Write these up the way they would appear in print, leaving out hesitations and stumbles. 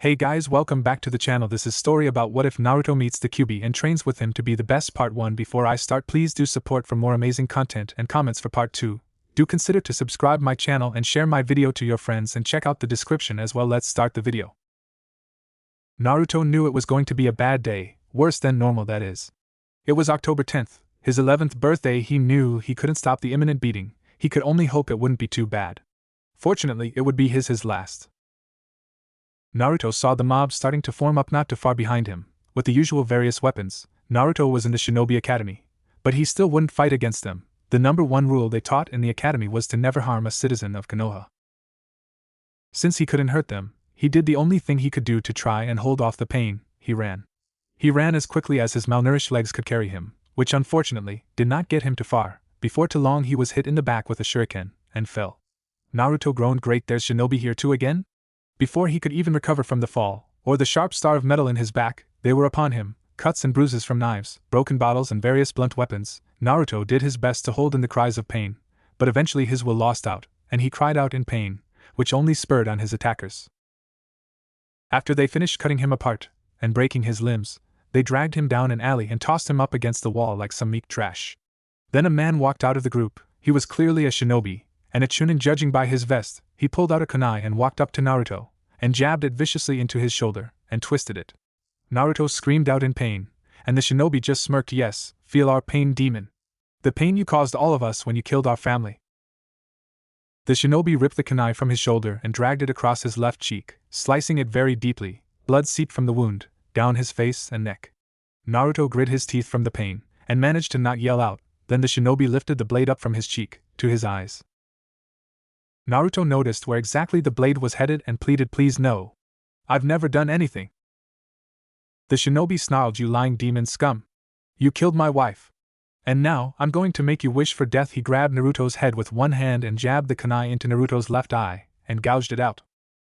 Hey guys, welcome back to the channel. This is story about what if Naruto meets the Kyuubi and trains with him to be the best. Part 1. Before I start, please do support for more amazing content and comments for part 2. Do consider to subscribe my channel and share my video to your friends and check out the description as well. Let's start the video. Naruto knew it was going to be a bad day, worse than normal that is. It was October 10th, his 11th birthday. He knew he couldn't stop the imminent beating. He could only hope it wouldn't be too bad. Fortunately, it would be his last. Naruto saw the mob starting to form up not too far behind him, with the usual various weapons. Naruto was in the Shinobi Academy, but he still wouldn't fight against them. The number one rule they taught in the academy was to never harm a citizen of Konoha. Since he couldn't hurt them, he did the only thing he could do to try and hold off the pain. He ran. He ran as quickly as his malnourished legs could carry him, which unfortunately did not get him too far. Before too long he was hit in the back with a shuriken, and fell. Naruto groaned, "Great, there's Shinobi here too again?" Before he could even recover from the fall, or the sharp star of metal in his back, they were upon him, cuts and bruises from knives, broken bottles and various blunt weapons. Naruto did his best to hold in the cries of pain, but eventually his will lost out, and he cried out in pain, which only spurred on his attackers. After they finished cutting him apart, and breaking his limbs, they dragged him down an alley and tossed him up against the wall like some meek trash. Then a man walked out of the group. He was clearly a shinobi, and a chunin. Judging by his vest, he pulled out a kunai and walked up to Naruto, and jabbed it viciously into his shoulder, and twisted it. Naruto screamed out in pain, and the shinobi just smirked. "Yes, feel our pain, demon. The pain you caused all of us when you killed our family." The shinobi ripped the kunai from his shoulder and dragged it across his left cheek, slicing it very deeply. Blood seeped from the wound, down his face and neck. Naruto grit his teeth from the pain, and managed to not yell out. Then the shinobi lifted the blade up from his cheek, to his eyes. Naruto noticed where exactly the blade was headed and pleaded, "Please no. I've never done anything." The shinobi snarled, "You lying demon scum. You killed my wife. And now, I'm going to make you wish for death." He grabbed Naruto's head with one hand and jabbed the kunai into Naruto's left eye, and gouged it out.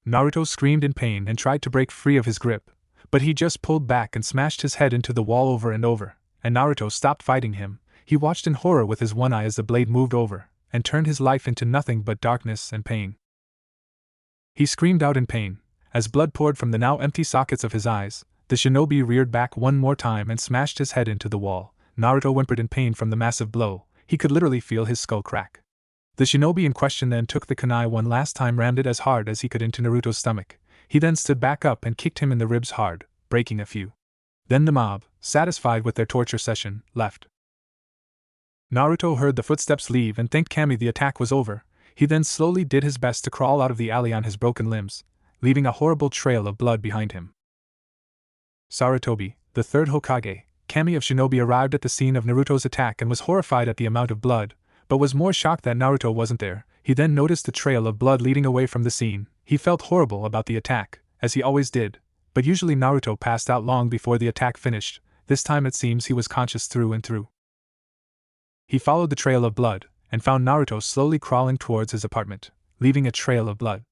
Naruto screamed in pain and tried to break free of his grip, but he just pulled back and smashed his head into the wall over and over, and Naruto stopped fighting him. He watched in horror with his one eye as the blade moved over, and turned his life into nothing but darkness and pain. He screamed out in pain, as blood poured from the now empty sockets of his eyes. The shinobi reared back one more time and smashed his head into the wall. Naruto whimpered in pain from the massive blow. He could literally feel his skull crack. The shinobi in question then took the kunai one last time, rammed it as hard as he could into Naruto's stomach. He then stood back up and kicked him in the ribs hard, breaking a few. Then the mob, satisfied with their torture session, left. Naruto heard the footsteps leave and thanked Kami the attack was over. He then slowly did his best to crawl out of the alley on his broken limbs, leaving a horrible trail of blood behind him. Sarutobi, the third Hokage, Kami of Shinobi, arrived at the scene of Naruto's attack and was horrified at the amount of blood, but was more shocked that Naruto wasn't there. He then noticed the trail of blood leading away from the scene. He felt horrible about the attack, as he always did, but usually Naruto passed out long before the attack finished. This time it seems he was conscious through and through. He followed the trail of blood, and found Naruto slowly crawling towards his apartment, leaving a trail of blood.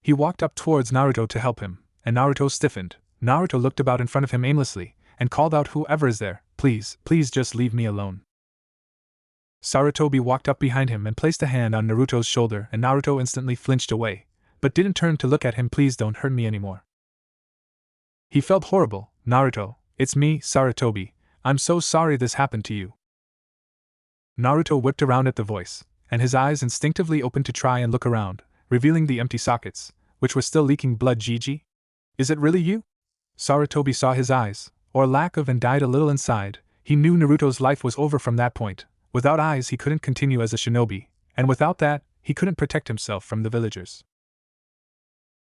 He walked up towards Naruto to help him, and Naruto stiffened. Naruto looked about in front of him aimlessly, and called out, "Whoever is there, please just leave me alone." Sarutobi walked up behind him and placed a hand on Naruto's shoulder, and Naruto instantly flinched away, but didn't turn to look at him. "Please don't hurt me anymore." He felt horrible. "Naruto, it's me, Sarutobi. I'm so sorry this happened to you." Naruto whipped around at the voice, and his eyes instinctively opened to try and look around, revealing the empty sockets, which were still leaking blood. "Gigi? Is it really you?" Sarutobi saw his eyes, or lack of, and died a little inside. He knew Naruto's life was over from that point. Without eyes he couldn't continue as a shinobi, and without that, he couldn't protect himself from the villagers.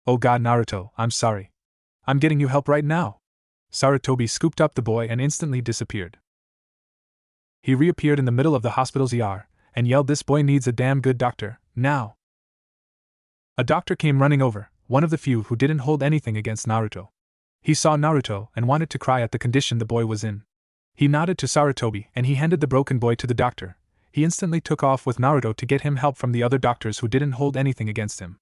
"Oh God, Naruto, I'm sorry. I'm getting you help right now." Sarutobi scooped up the boy and instantly disappeared. He reappeared in the middle of the hospital's ER, and yelled, "This boy needs a damn good doctor, now!" A doctor came running over, one of the few who didn't hold anything against Naruto. He saw Naruto and wanted to cry at the condition the boy was in. He nodded to Sarutobi and he handed the broken boy to the doctor. He instantly took off with Naruto to get him help from the other doctors who didn't hold anything against him.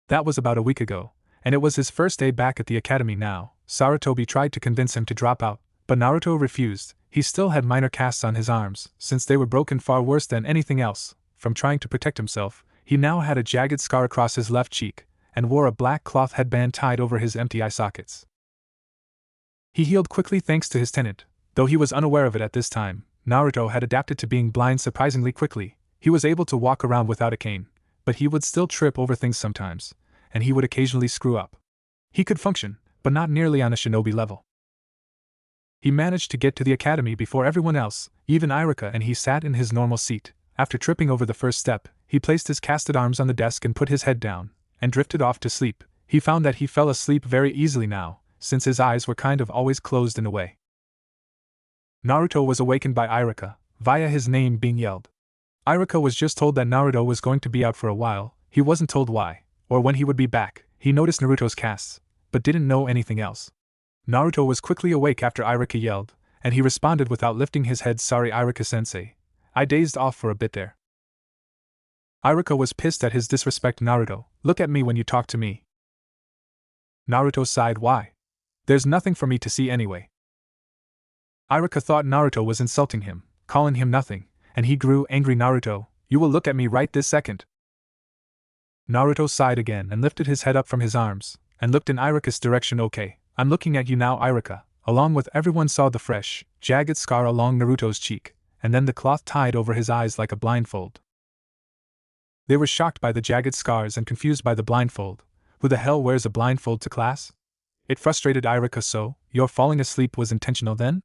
That was about a week ago, and it was his first day back at the academy now. Sarutobi tried to convince him to drop out, but Naruto refused. He still had minor casts on his arms, since they were broken far worse than anything else. From trying to protect himself, he now had a jagged scar across his left cheek, and wore a black cloth headband tied over his empty eye sockets. He healed quickly thanks to his tenant, though he was unaware of it at this time. Naruto had adapted to being blind surprisingly quickly. He was able to walk around without a cane, but he would still trip over things sometimes, and he would occasionally screw up. He could function, but not nearly on a shinobi level. He managed to get to the academy before everyone else, even Irika, and he sat in his normal seat. After tripping over the first step, he placed his casted arms on the desk and put his head down, and drifted off to sleep. He found that he fell asleep very easily now, since his eyes were kind of always closed in a way. Naruto was awakened by Irika, via his name being yelled. Irika was just told that Naruto was going to be out for a while. He wasn't told why, or when he would be back. He noticed Naruto's casts, but didn't know anything else. Naruto was quickly awake after Irika yelled, and he responded without lifting his head, "Sorry Irika-sensei. I dazed off for a bit there." Irika was pissed at his disrespect. "Naruto, look at me when you talk to me." Naruto sighed. "Why? There's nothing for me to see anyway." Irika thought Naruto was insulting him, calling him nothing, and he grew angry. "Naruto, you will look at me right this second." Naruto sighed again and lifted his head up from his arms, and looked in Irika's direction. "Okay, I'm looking at you now." Irika, along with everyone, saw the fresh, jagged scar along Naruto's cheek, and then the cloth tied over his eyes like a blindfold. They were shocked by the jagged scars and confused by the blindfold. Who the hell wears a blindfold to class? It frustrated Irika. "So, your falling asleep was intentional then?"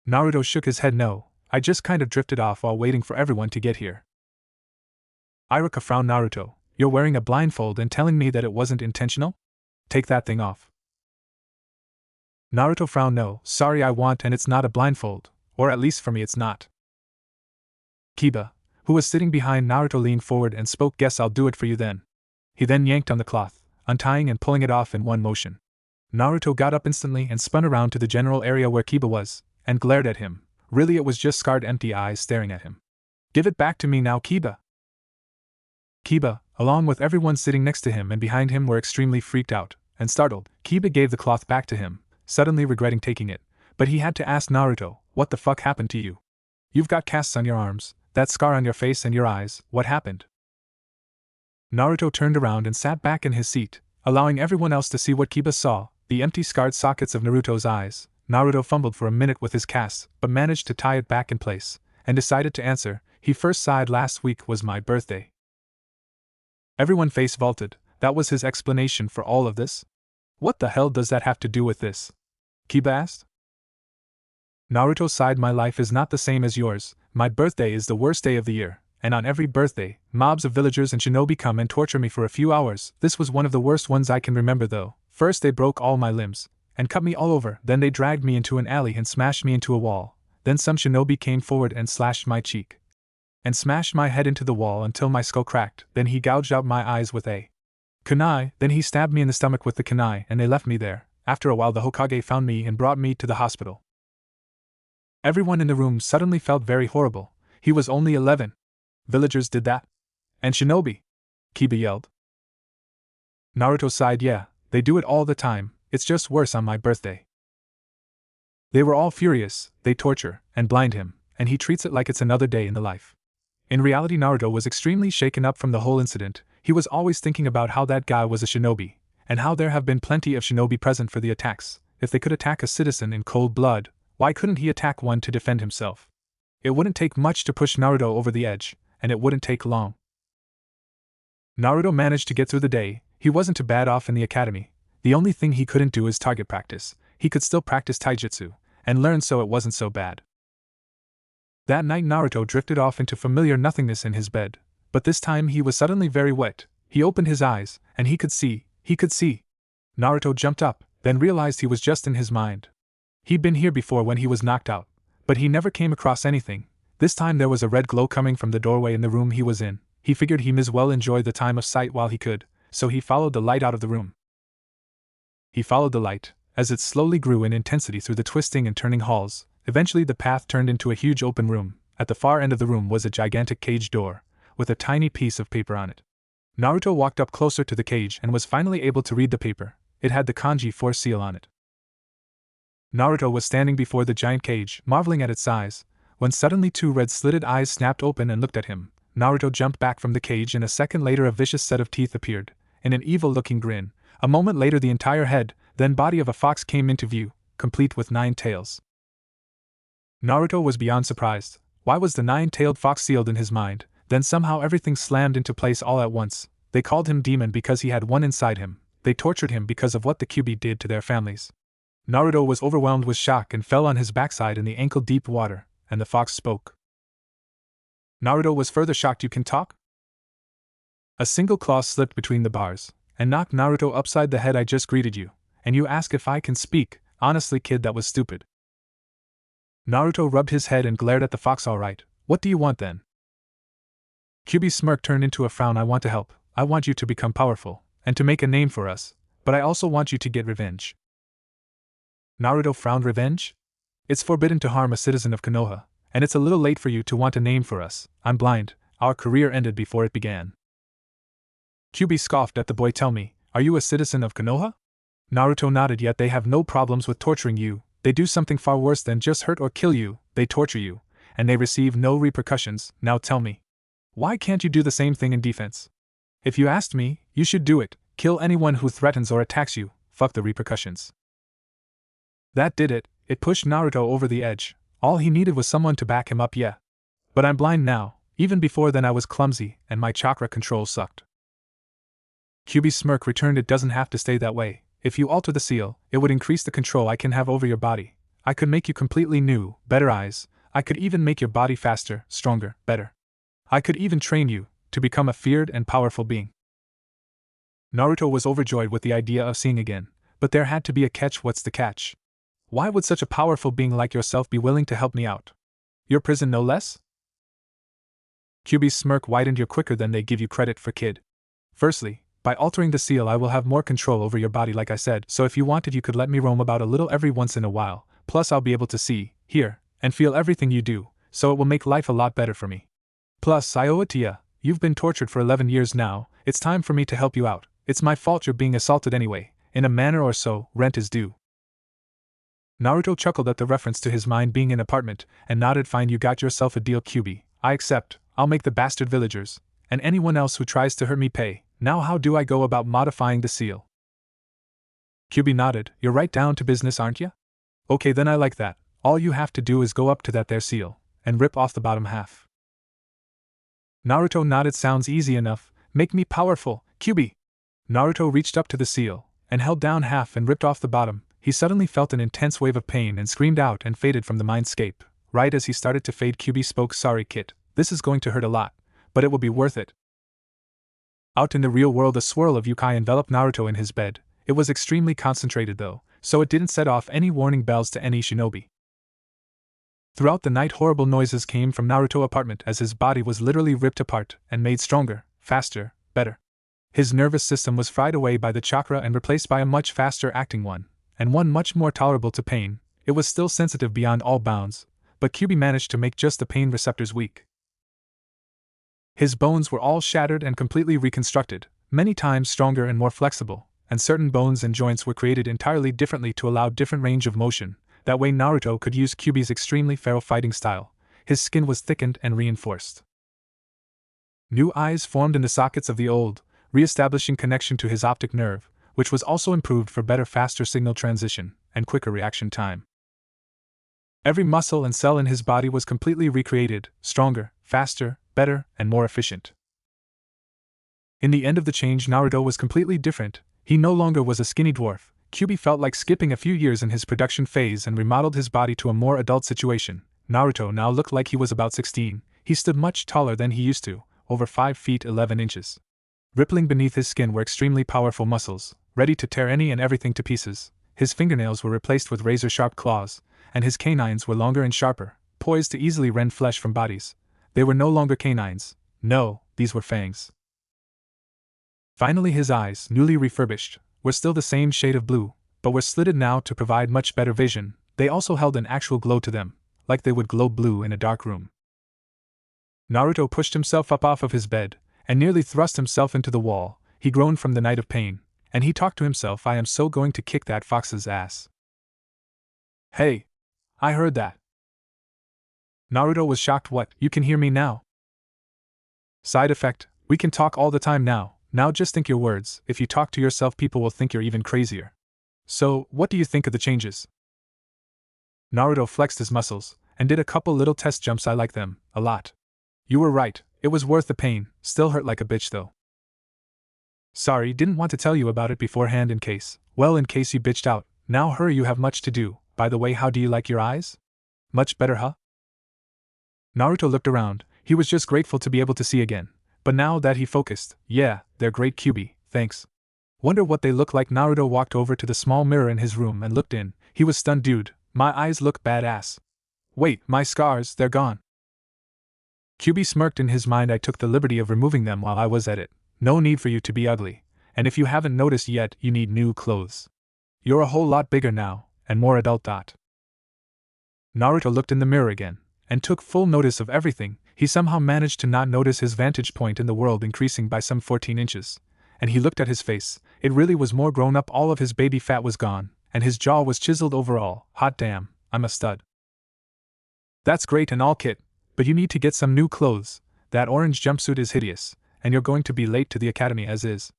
Naruto shook his head. "No, I just kind of drifted off while waiting for everyone to get here." Irika frowned. "Naruto, you're wearing a blindfold and telling me that it wasn't intentional? Take that thing off." Naruto frowned. "No, sorry, I want, and it's not a blindfold, or at least for me it's not." Kiba, who was sitting behind Naruto, leaned forward and spoke. "Guess I'll do it for you then." He then yanked on the cloth, untying and pulling it off in one motion. Naruto got up instantly and spun around to the general area where Kiba was, and glared at him. Really, it was just scarred, empty eyes staring at him. "Give it back to me now, Kiba." Kiba, along with everyone sitting next to him and behind him, were extremely freaked out and startled. Kiba gave the cloth back to him, suddenly regretting taking it, but he had to ask Naruto, "What the fuck happened to you? You've got casts on your arms, that scar on your face and your eyes, what happened?" Naruto turned around and sat back in his seat, allowing everyone else to see what Kiba saw, the empty scarred sockets of Naruto's eyes. Naruto fumbled for a minute with his casts, but managed to tie it back in place, and decided to answer. He first sighed. "Last week was my birthday." Everyone face vaulted. That was his explanation for all of this? "What the hell does that have to do with this?" Kiba asked. Naruto sighed. "My life is not the same as yours. My birthday is the worst day of the year, and on every birthday, mobs of villagers and shinobi come and torture me for a few hours. This was one of the worst ones I can remember though. First they broke all my limbs, and cut me all over, then they dragged me into an alley and smashed me into a wall. Then some shinobi came forward and slashed my cheek, and smashed my head into the wall until my skull cracked. Then he gouged out my eyes with a kunai, then he stabbed me in the stomach with the kunai, and they left me there. After a while the Hokage found me and brought me to the hospital." Everyone in the room suddenly felt very horrible. He was only 11. Villagers did that? And shinobi? Kiba yelled. Naruto sighed. "Yeah, they do it all the time, it's just worse on my birthday." They were all furious. They torture and blind him, and he treats it like it's another day in the life. In reality, Naruto was extremely shaken up from the whole incident. He was always thinking about how that guy was a shinobi, and how there have been plenty of shinobi present for the attacks. If they could attack a citizen in cold blood, why couldn't he attack one to defend himself? It wouldn't take much to push Naruto over the edge, and it wouldn't take long. Naruto managed to get through the day. He wasn't too bad off in the academy. The only thing he couldn't do is target practice. He could still practice taijutsu and learn, so it wasn't so bad. That night Naruto drifted off into familiar nothingness in his bed, but this time he was suddenly very wet. He opened his eyes, and he could see. Naruto jumped up, then realized he was just in his mind. He'd been here before when he was knocked out, but he never came across anything. This time there was a red glow coming from the doorway in the room he was in. He figured he might as well enjoy the time of sight while he could, so he followed the light out of the room. He followed the light, as it slowly grew in intensity through the twisting and turning halls. Eventually the path turned into a huge open room. At the far end of the room was a gigantic cage door, with a tiny piece of paper on it. Naruto walked up closer to the cage and was finally able to read the paper. It had the kanji 4 seal on it. Naruto was standing before the giant cage, marveling at its size, when suddenly 2 red slitted eyes snapped open and looked at him. Naruto jumped back from the cage, and a second later a vicious set of teeth appeared, in an evil-looking grin. A moment later the entire head, then body of a fox came into view, complete with 9 tails. Naruto was beyond surprised. Why was the 9-tailed fox sealed in his mind? Then somehow everything slammed into place all at once. They called him demon because he had one inside him. They tortured him because of what the Kyuubi did to their families. Naruto was overwhelmed with shock and fell on his backside in the ankle-deep water, and the fox spoke. Naruto was further shocked. You can talk? A single claw slipped between the bars, and knocked Naruto upside the head. I just greeted you, and you ask if I can speak. Honestly, kid, that was stupid. Naruto rubbed his head and glared at the fox. Alright, what do you want then? Kyuubi's smirk turned into a frown. I want to help. I want you to become powerful, and to make a name for us, but I also want you to get revenge. Naruto frowned. Revenge? It's forbidden to harm a citizen of Konoha, and it's a little late for you to want a name for us. I'm blind. Our career ended before it began. Kyuubi scoffed at the boy. Tell me, are you a citizen of Konoha? Naruto nodded. Yet they have no problems with torturing you. They do something far worse than just hurt or kill you. They torture you, and they receive no repercussions. Now tell me, why can't you do the same thing in defense? If you asked me, you should do it. Kill anyone who threatens or attacks you. Fuck the repercussions. That did it. It pushed Naruto over the edge. All he needed was someone to back him up. Yeah. But I'm blind now. Even before then I was clumsy, and my chakra control sucked. Kyuubi's smirk returned. It doesn't have to stay that way. If you alter the seal, it would increase the control I can have over your body. I could make you completely new, better eyes. I could even make your body faster, stronger, better. I could even train you to become a feared and powerful being. Naruto was overjoyed with the idea of seeing again, but there had to be a catch. What's the catch? Why would such a powerful being like yourself be willing to help me out? Your prison no less? Kyuubi's smirk widened. You're quicker than they give you credit for, kid. Firstly, by altering the seal I will have more control over your body like I said, so if you wanted you could let me roam about a little every once in a while, plus I'll be able to see, hear, and feel everything you do, so it will make life a lot better for me. Plus, I owe it to ya. You've been tortured for 11 years now. It's time for me to help you out. It's my fault you're being assaulted anyway. In a manner or so, rent is due. Naruto chuckled at the reference to his mind being an apartment, and nodded. Fine, you got yourself a deal, Kyuubi. I accept. I'll make the bastard villagers, and anyone else who tries to hurt me pay. Now how do I go about modifying the seal? Kyuubi nodded. You're right down to business, aren't ya? Okay, then I like that. All you have to do is go up to that there seal, and rip off the bottom half. Naruto nodded. Sounds easy enough. Make me powerful, Kyuubi. Naruto reached up to the seal, and held down half and ripped off the bottom. He suddenly felt an intense wave of pain and screamed out and faded from the mindscape. Right as he started to fade, Kyuubi spoke. Sorry, kid. This is going to hurt a lot, but it will be worth it. Out in the real world, a swirl of yokai enveloped Naruto in his bed. It was extremely concentrated though, so it didn't set off any warning bells to any shinobi. Throughout the night horrible noises came from Naruto's apartment as his body was literally ripped apart and made stronger, faster, better. His nervous system was fried away by the chakra and replaced by a much faster acting one, and one much more tolerable to pain. It was still sensitive beyond all bounds, but Kyuubi managed to make just the pain receptors weak. His bones were all shattered and completely reconstructed, many times stronger and more flexible, and certain bones and joints were created entirely differently to allow different range of motion. That way Naruto could use Kyuubi's extremely feral fighting style. His skin was thickened and reinforced. New eyes formed in the sockets of the old, re-establishing connection to his optic nerve, which was also improved for better faster signal transition and quicker reaction time. Every muscle and cell in his body was completely recreated, stronger, faster, better, and more efficient. In the end of the change, Naruto was completely different. He no longer was a skinny dwarf. Kyuubi felt like skipping a few years in his production phase and remodeled his body to a more adult situation. Naruto now looked like he was about 16. He stood much taller than he used to, over 5 feet 11 inches. Rippling beneath his skin were extremely powerful muscles, ready to tear any and everything to pieces. His fingernails were replaced with razor-sharp claws, and his canines were longer and sharper, poised to easily rend flesh from bodies. They were no longer canines. No, these were fangs. Finally his eyes, newly refurbished, were still the same shade of blue, but were slitted now to provide much better vision. They also held an actual glow to them, like they would glow blue in a dark room. Naruto pushed himself up off of his bed, and nearly thrust himself into the wall. He groaned from the night of pain, and he talked to himself. I am so going to kick that fox's ass. Hey! I heard that. Naruto was shocked. What, you can hear me now? Side effect, we can talk all the time now. Now just think your words. If you talk to yourself, people will think you're even crazier. So, what do you think of the changes? Naruto flexed his muscles and did a couple little test jumps. I like them a lot. You were right, it was worth the pain, still hurt like a bitch though. Sorry, didn't want to tell you about it beforehand in case you bitched out. Now hurry, you have much to do. By the way, how do you like your eyes? Much better, huh? Naruto looked around. He was just grateful to be able to see again. But now that he focused, yeah, they're great, Kyuubi, thanks. Wonder what they look like. Naruto walked over to the small mirror in his room and looked in. He was stunned. Dude, my eyes look badass. Wait, my scars, they're gone. Kyuubi smirked in his mind. I took the liberty of removing them while I was at it. No need for you to be ugly. And if you haven't noticed yet, you need new clothes. You're a whole lot bigger now, and more adult. Naruto looked in the mirror again, and took full notice of everything. He somehow managed to not notice his vantage point in the world increasing by some 14 inches. And he looked at his face. It really was more grown up. All of his baby fat was gone, and his jaw was chiseled overall. Hot damn, I'm a stud. That's great and all, Kit, but you need to get some new clothes. That orange jumpsuit is hideous, and you're going to be late to the academy as is.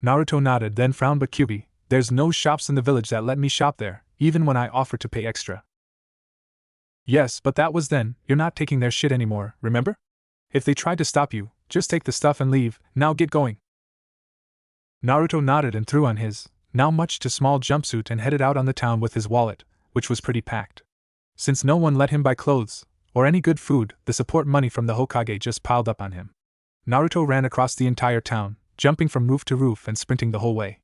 Naruto nodded, then frowned. But Kyuubi, there's no shops in the village that let me shop there, even when I offer to pay extra. Yes, but that was then. You're not taking their shit anymore, remember? If they tried to stop you, just take the stuff and leave. Now get going. Naruto nodded and threw on his, now much too small jumpsuit and headed out on the town with his wallet, which was pretty packed. Since no one let him buy clothes, or any good food, the support money from the Hokage just piled up on him. Naruto ran across the entire town, jumping from roof to roof and sprinting the whole way.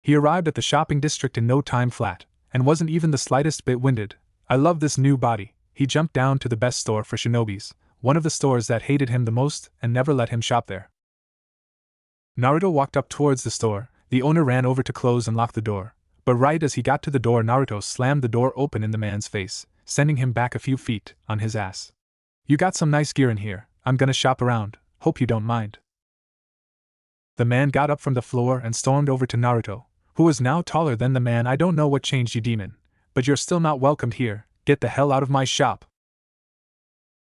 He arrived at the shopping district in no time flat, and wasn't even the slightest bit winded. I love this new body. He jumped down to the best store for shinobis, one of the stores that hated him the most and never let him shop there. Naruto walked up towards the store. The owner ran over to close and lock the door, but right as he got to the door, Naruto slammed the door open in the man's face, sending him back a few feet on his ass. You got some nice gear in here. I'm gonna shop around. Hope you don't mind. The man got up from the floor and stormed over to Naruto, who was now taller than the man. I don't know what changed you, demon, but you're still not welcomed here. Get the hell out of my shop.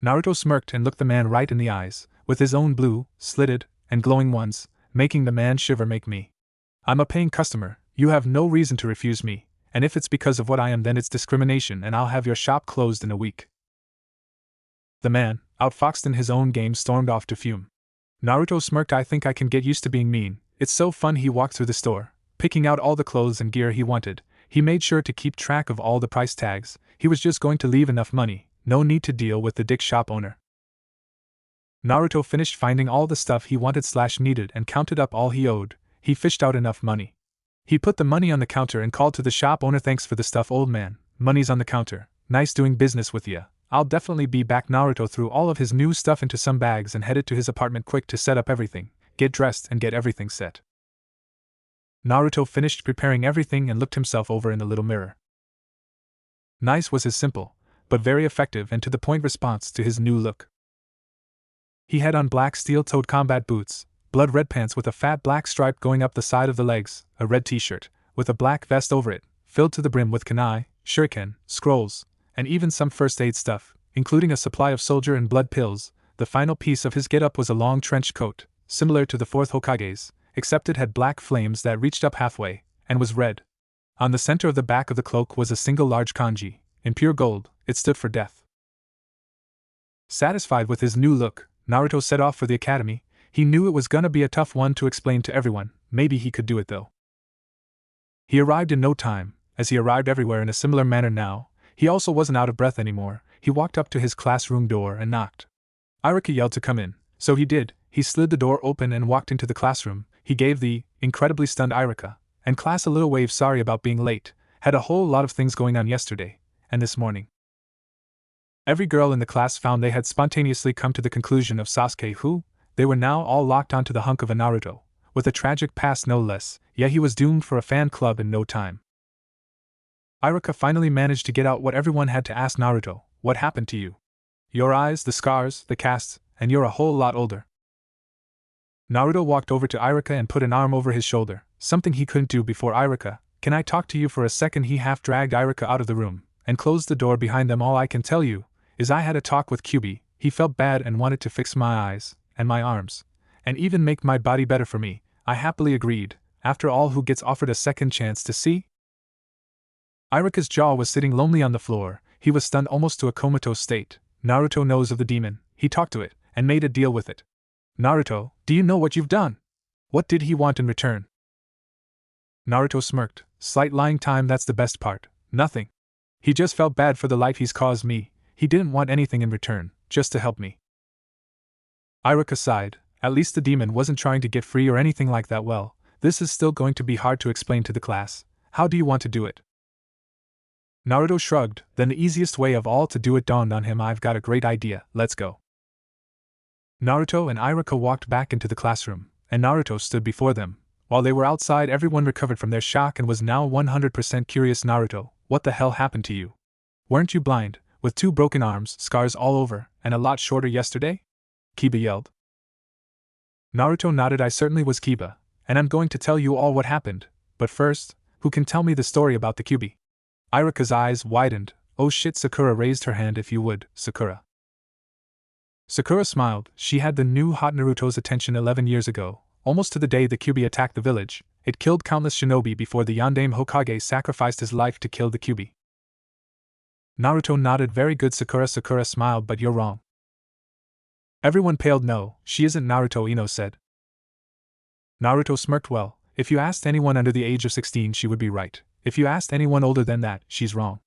Naruto smirked and looked the man right in the eyes, with his own blue, slitted, and glowing ones, making the man shiver. Make me. I'm a paying customer. You have no reason to refuse me, and if it's because of what I am, then it's discrimination, and I'll have your shop closed in a week. The man, outfoxed in his own game, stormed off to fume. Naruto smirked. I think I can get used to being mean. It's so fun. He walked through the store, picking out all the clothes and gear he wanted. He made sure to keep track of all the price tags. He was just going to leave enough money, no need to deal with the dick shop owner. Naruto finished finding all the stuff he wanted/needed and counted up all he owed. He fished out enough money. He put the money on the counter and called to the shop owner. Thanks for the stuff, old man. Money's on the counter. Nice doing business with ya. I'll definitely be back. Naruto threw all of his new stuff into some bags and headed to his apartment quick to set up everything, get dressed and get everything set. Naruto finished preparing everything and looked himself over in the little mirror. Nice was his simple, but very effective and to the point response to his new look. He had on black steel-toed combat boots, blood red pants with a fat black stripe going up the side of the legs, a red t-shirt, with a black vest over it, filled to the brim with kunai, shuriken, scrolls, and even some first aid stuff, including a supply of soldier and blood pills. The final piece of his get-up was a long trench coat, similar to the fourth Hokage's, except it had black flames that reached up halfway, and was red. On the center of the back of the cloak was a single large kanji, in pure gold. It stood for death. Satisfied with his new look, Naruto set off for the academy. He knew it was gonna be a tough one to explain to everyone. Maybe he could do it though. He arrived in no time, as he arrived everywhere in a similar manner now. He also wasn't out of breath anymore. He walked up to his classroom door and knocked. Iruka yelled to come in, so he did. He slid the door open and walked into the classroom. He gave the incredibly stunned Iruka and class a little wave. Sorry about being late. Had a whole lot of things going on yesterday and this morning. Every girl in the class found they had spontaneously come to the conclusion of Sasuke, who, they were now all locked onto the hunk of a Naruto, with a tragic past no less, yet he was doomed for a fan club in no time. Iruka finally managed to get out what everyone had to ask. Naruto, what happened to you? Your eyes, the scars, the casts, and you're a whole lot older. Naruto walked over to Iruka and put an arm over his shoulder, something he couldn't do before. Iruka, can I talk to you for a second? He half dragged Iruka out of the room, and closed the door behind them. All I can tell you is I had a talk with Kyuubi. He felt bad and wanted to fix my eyes, and my arms, and even make my body better for me, I happily agreed. After all, who gets offered a second chance to see? Iruka's jaw was sitting lonely on the floor. He was stunned almost to a comatose state. Naruto knows of the demon. He talked to it, and made a deal with it. Naruto, do you know what you've done? What did he want in return? Naruto smirked. Slight lying time, that's the best part. Nothing. He just felt bad for the life he's caused me. He didn't want anything in return, just to help me. Iruka sighed. At least the demon wasn't trying to get free or anything like that. Well, this is still going to be hard to explain to the class. How do you want to do it? Naruto shrugged. Then the easiest way of all to do it dawned on him. I've got a great idea. Let's go. Naruto and Iruka walked back into the classroom, and Naruto stood before them. While they were outside, everyone recovered from their shock and was now 100% curious. Naruto, what the hell happened to you? Weren't you blind, with 2 broken arms, scars all over, and a lot shorter yesterday? Kiba yelled. Naruto nodded. I certainly was Kiba, and I'm going to tell you all what happened. But first, who can tell me the story about the Kyuubi? Iruka's eyes widened. Oh shit, Sakura raised her hand. If you would, Sakura. Sakura smiled. She had the new hot Naruto's attention 11 years ago, almost to the day the Kyuubi attacked the village. It killed countless shinobi before the Yondaime Hokage sacrificed his life to kill the Kyuubi. Naruto nodded. Very good, Sakura. Sakura smiled. But you're wrong. Everyone paled. No, she isn't, Naruto Ino said. Naruto smirked. Well, if you asked anyone under the age of 16, she would be right. If you asked anyone older than that, she's wrong.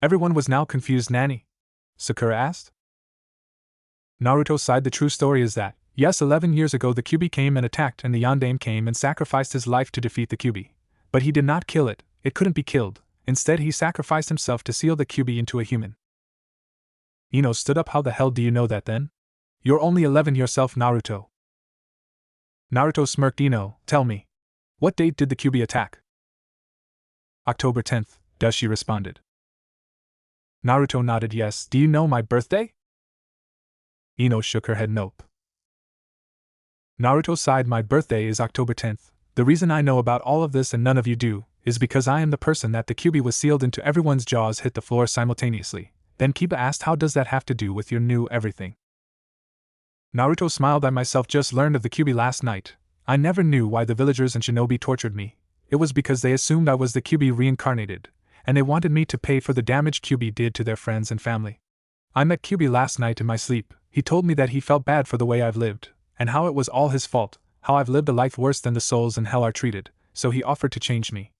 Everyone was now confused. Nani? Sakura asked. Naruto sighed. The true story is that, yes, 11 years ago the Kyuubi came and attacked, and the Yondaime came and sacrificed his life to defeat the Kyuubi. But he did not kill it. It couldn't be killed. Instead, he sacrificed himself to seal the Kyuubi into a human. Ino stood up. How the hell do you know that then? You're only 11 yourself, Naruto. Naruto smirked. Ino, tell me. What date did the Kyuubi attack? October 10th, Dashi responded. Naruto nodded. Yes. Do you know my birthday? Ino shook her head. Nope. Naruto sighed. My birthday is October 10th. The reason I know about all of this and none of you do, is because I am the person that the Kyuubi was sealed into. Everyone's jaws hit the floor simultaneously. Then Kiba asked, how does that have to do with your new everything? Naruto smiled. I myself just learned of the Kyuubi last night. I never knew why the villagers and shinobi tortured me. It was because they assumed I was the Kyuubi reincarnated, and they wanted me to pay for the damage Kyuubi did to their friends and family. I met Kyuubi last night in my sleep. He told me that he felt bad for the way I've lived, and how it was all his fault, how I've lived a life worse than the souls in hell are treated, so he offered to change me.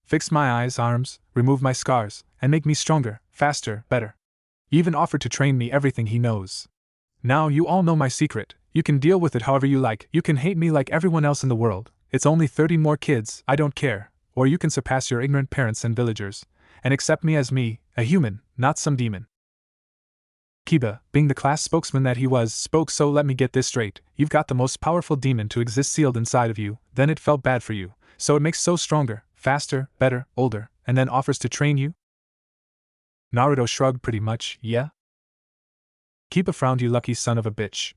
Fix my eyes, arms, remove my scars, and make me stronger, faster, better. He even offered to train me everything he knows. Now you all know my secret. You can deal with it however you like. You can hate me like everyone else in the world. It's only 30 more kids, I don't care. Or you can surpass your ignorant parents and villagers, and accept me as me, a human, not some demon. Kiba, being the class spokesman that he was, spoke. So let me get this straight. You've got the most powerful demon to exist sealed inside of you, then it felt bad for you, so it makes so stronger, faster, better, older, and then offers to train you? Naruto shrugged. Pretty much, yeah. Kiba frowned. You lucky son of a bitch.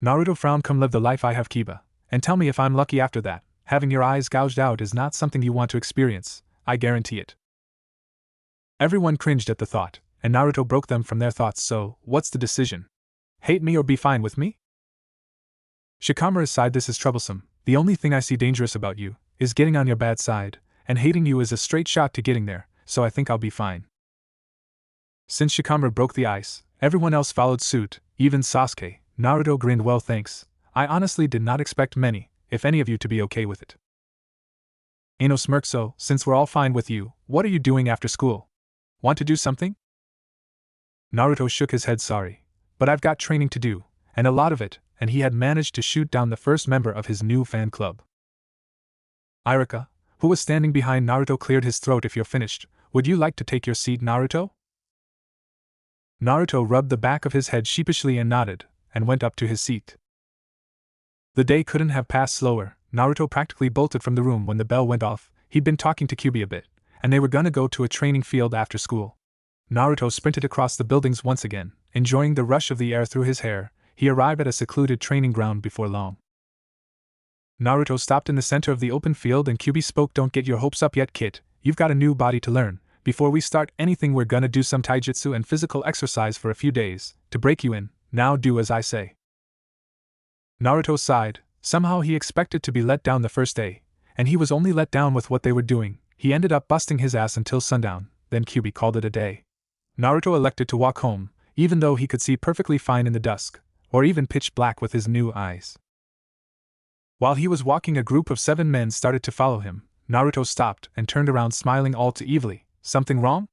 Naruto frowned. Come live the life I have, Kiba, and tell me if I'm lucky after that. Having your eyes gouged out is not something you want to experience, I guarantee it. Everyone cringed at the thought, and Naruto broke them from their thoughts. So, what's the decision? Hate me or be fine with me? Shikamaru sighed. This is troublesome. The only thing I see dangerous about you is getting on your bad side, and hating you is a straight shot to getting there, so I think I'll be fine. Since Shikamaru broke the ice, everyone else followed suit, even Sasuke. Naruto grinned. Well, thanks. I honestly did not expect many, if any of you, to be okay with it. Ino smirked. So, since we're all fine with you, what are you doing after school? Want to do something? Naruto shook his head. Sorry, but I've got training to do, and a lot of it, and he had managed to shoot down the first member of his new fan club. Iruka, who was standing behind Naruto, cleared his throat. If you're finished, would you like to take your seat, Naruto? Naruto rubbed the back of his head sheepishly and nodded, and went up to his seat. The day couldn't have passed slower. Naruto practically bolted from the room when the bell went off. He'd been talking to Kyuubi a bit, and they were gonna go to a training field after school. Naruto sprinted across the buildings once again, enjoying the rush of the air through his hair. He arrived at a secluded training ground before long. Naruto stopped in the center of the open field and Kyuubi spoke. Don't get your hopes up yet, kid. You've got a new body to learn. Before we start anything, we're gonna do some taijutsu and physical exercise for a few days, to break you in. Now do as I say. Naruto sighed. Somehow he expected to be let down the first day, and he was only let down with what they were doing. He ended up busting his ass until sundown, then Kyuubi called it a day. Naruto elected to walk home, even though he could see perfectly fine in the dusk, or even pitch black with his new eyes. While he was walking, a group of 7 men started to follow him. Naruto stopped and turned around, smiling all too evilly. Something wrong?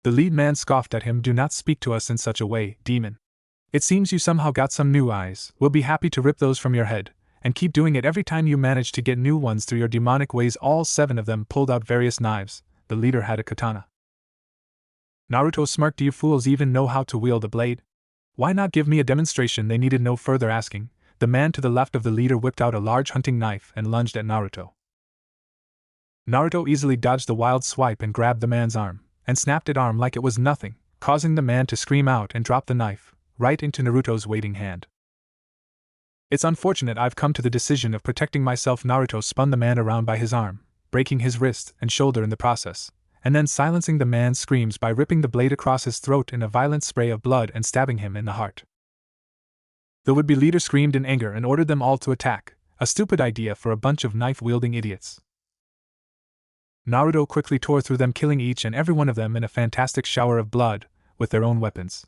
The lead man scoffed at him. Do not speak to us in such a way, demon. It seems you somehow got some new eyes. We'll be happy to rip those from your head, and keep doing it every time you manage to get new ones through your demonic ways. All 7 of them pulled out various knives. The leader had a katana. Naruto smirked. Do you fools even know how to wield a blade? Why not give me a demonstration? They needed no further asking. The man to the left of the leader whipped out a large hunting knife and lunged at Naruto. Naruto easily dodged the wild swipe and grabbed the man's arm, and snapped it arm like it was nothing, causing the man to scream out and drop the knife, right into Naruto's waiting hand. It's unfortunate I've come to the decision of protecting myself. Naruto spun the man around by his arm, breaking his wrist and shoulder in the process, and then silencing the man's screams by ripping the blade across his throat in a violent spray of blood and stabbing him in the heart. The would-be leader screamed in anger and ordered them all to attack, a stupid idea for a bunch of knife-wielding idiots. Naruto quickly tore through them, killing each and every one of them in a fantastic shower of blood, with their own weapons.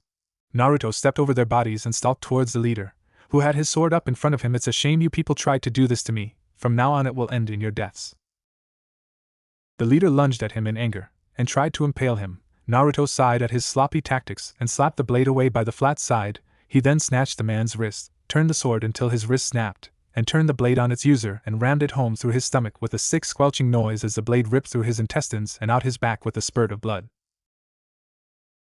Naruto stepped over their bodies and stalked towards the leader, who had his sword up in front of him. It's a shame you people tried to do this to me. From now on it will end in your deaths. The leader lunged at him in anger, and tried to impale him. Naruto sighed at his sloppy tactics and slapped the blade away by the flat side. He then snatched the man's wrist, turned the sword until his wrist snapped, and turned the blade on its user and rammed it home through his stomach with a sick squelching noise as the blade ripped through his intestines and out his back with a spurt of blood.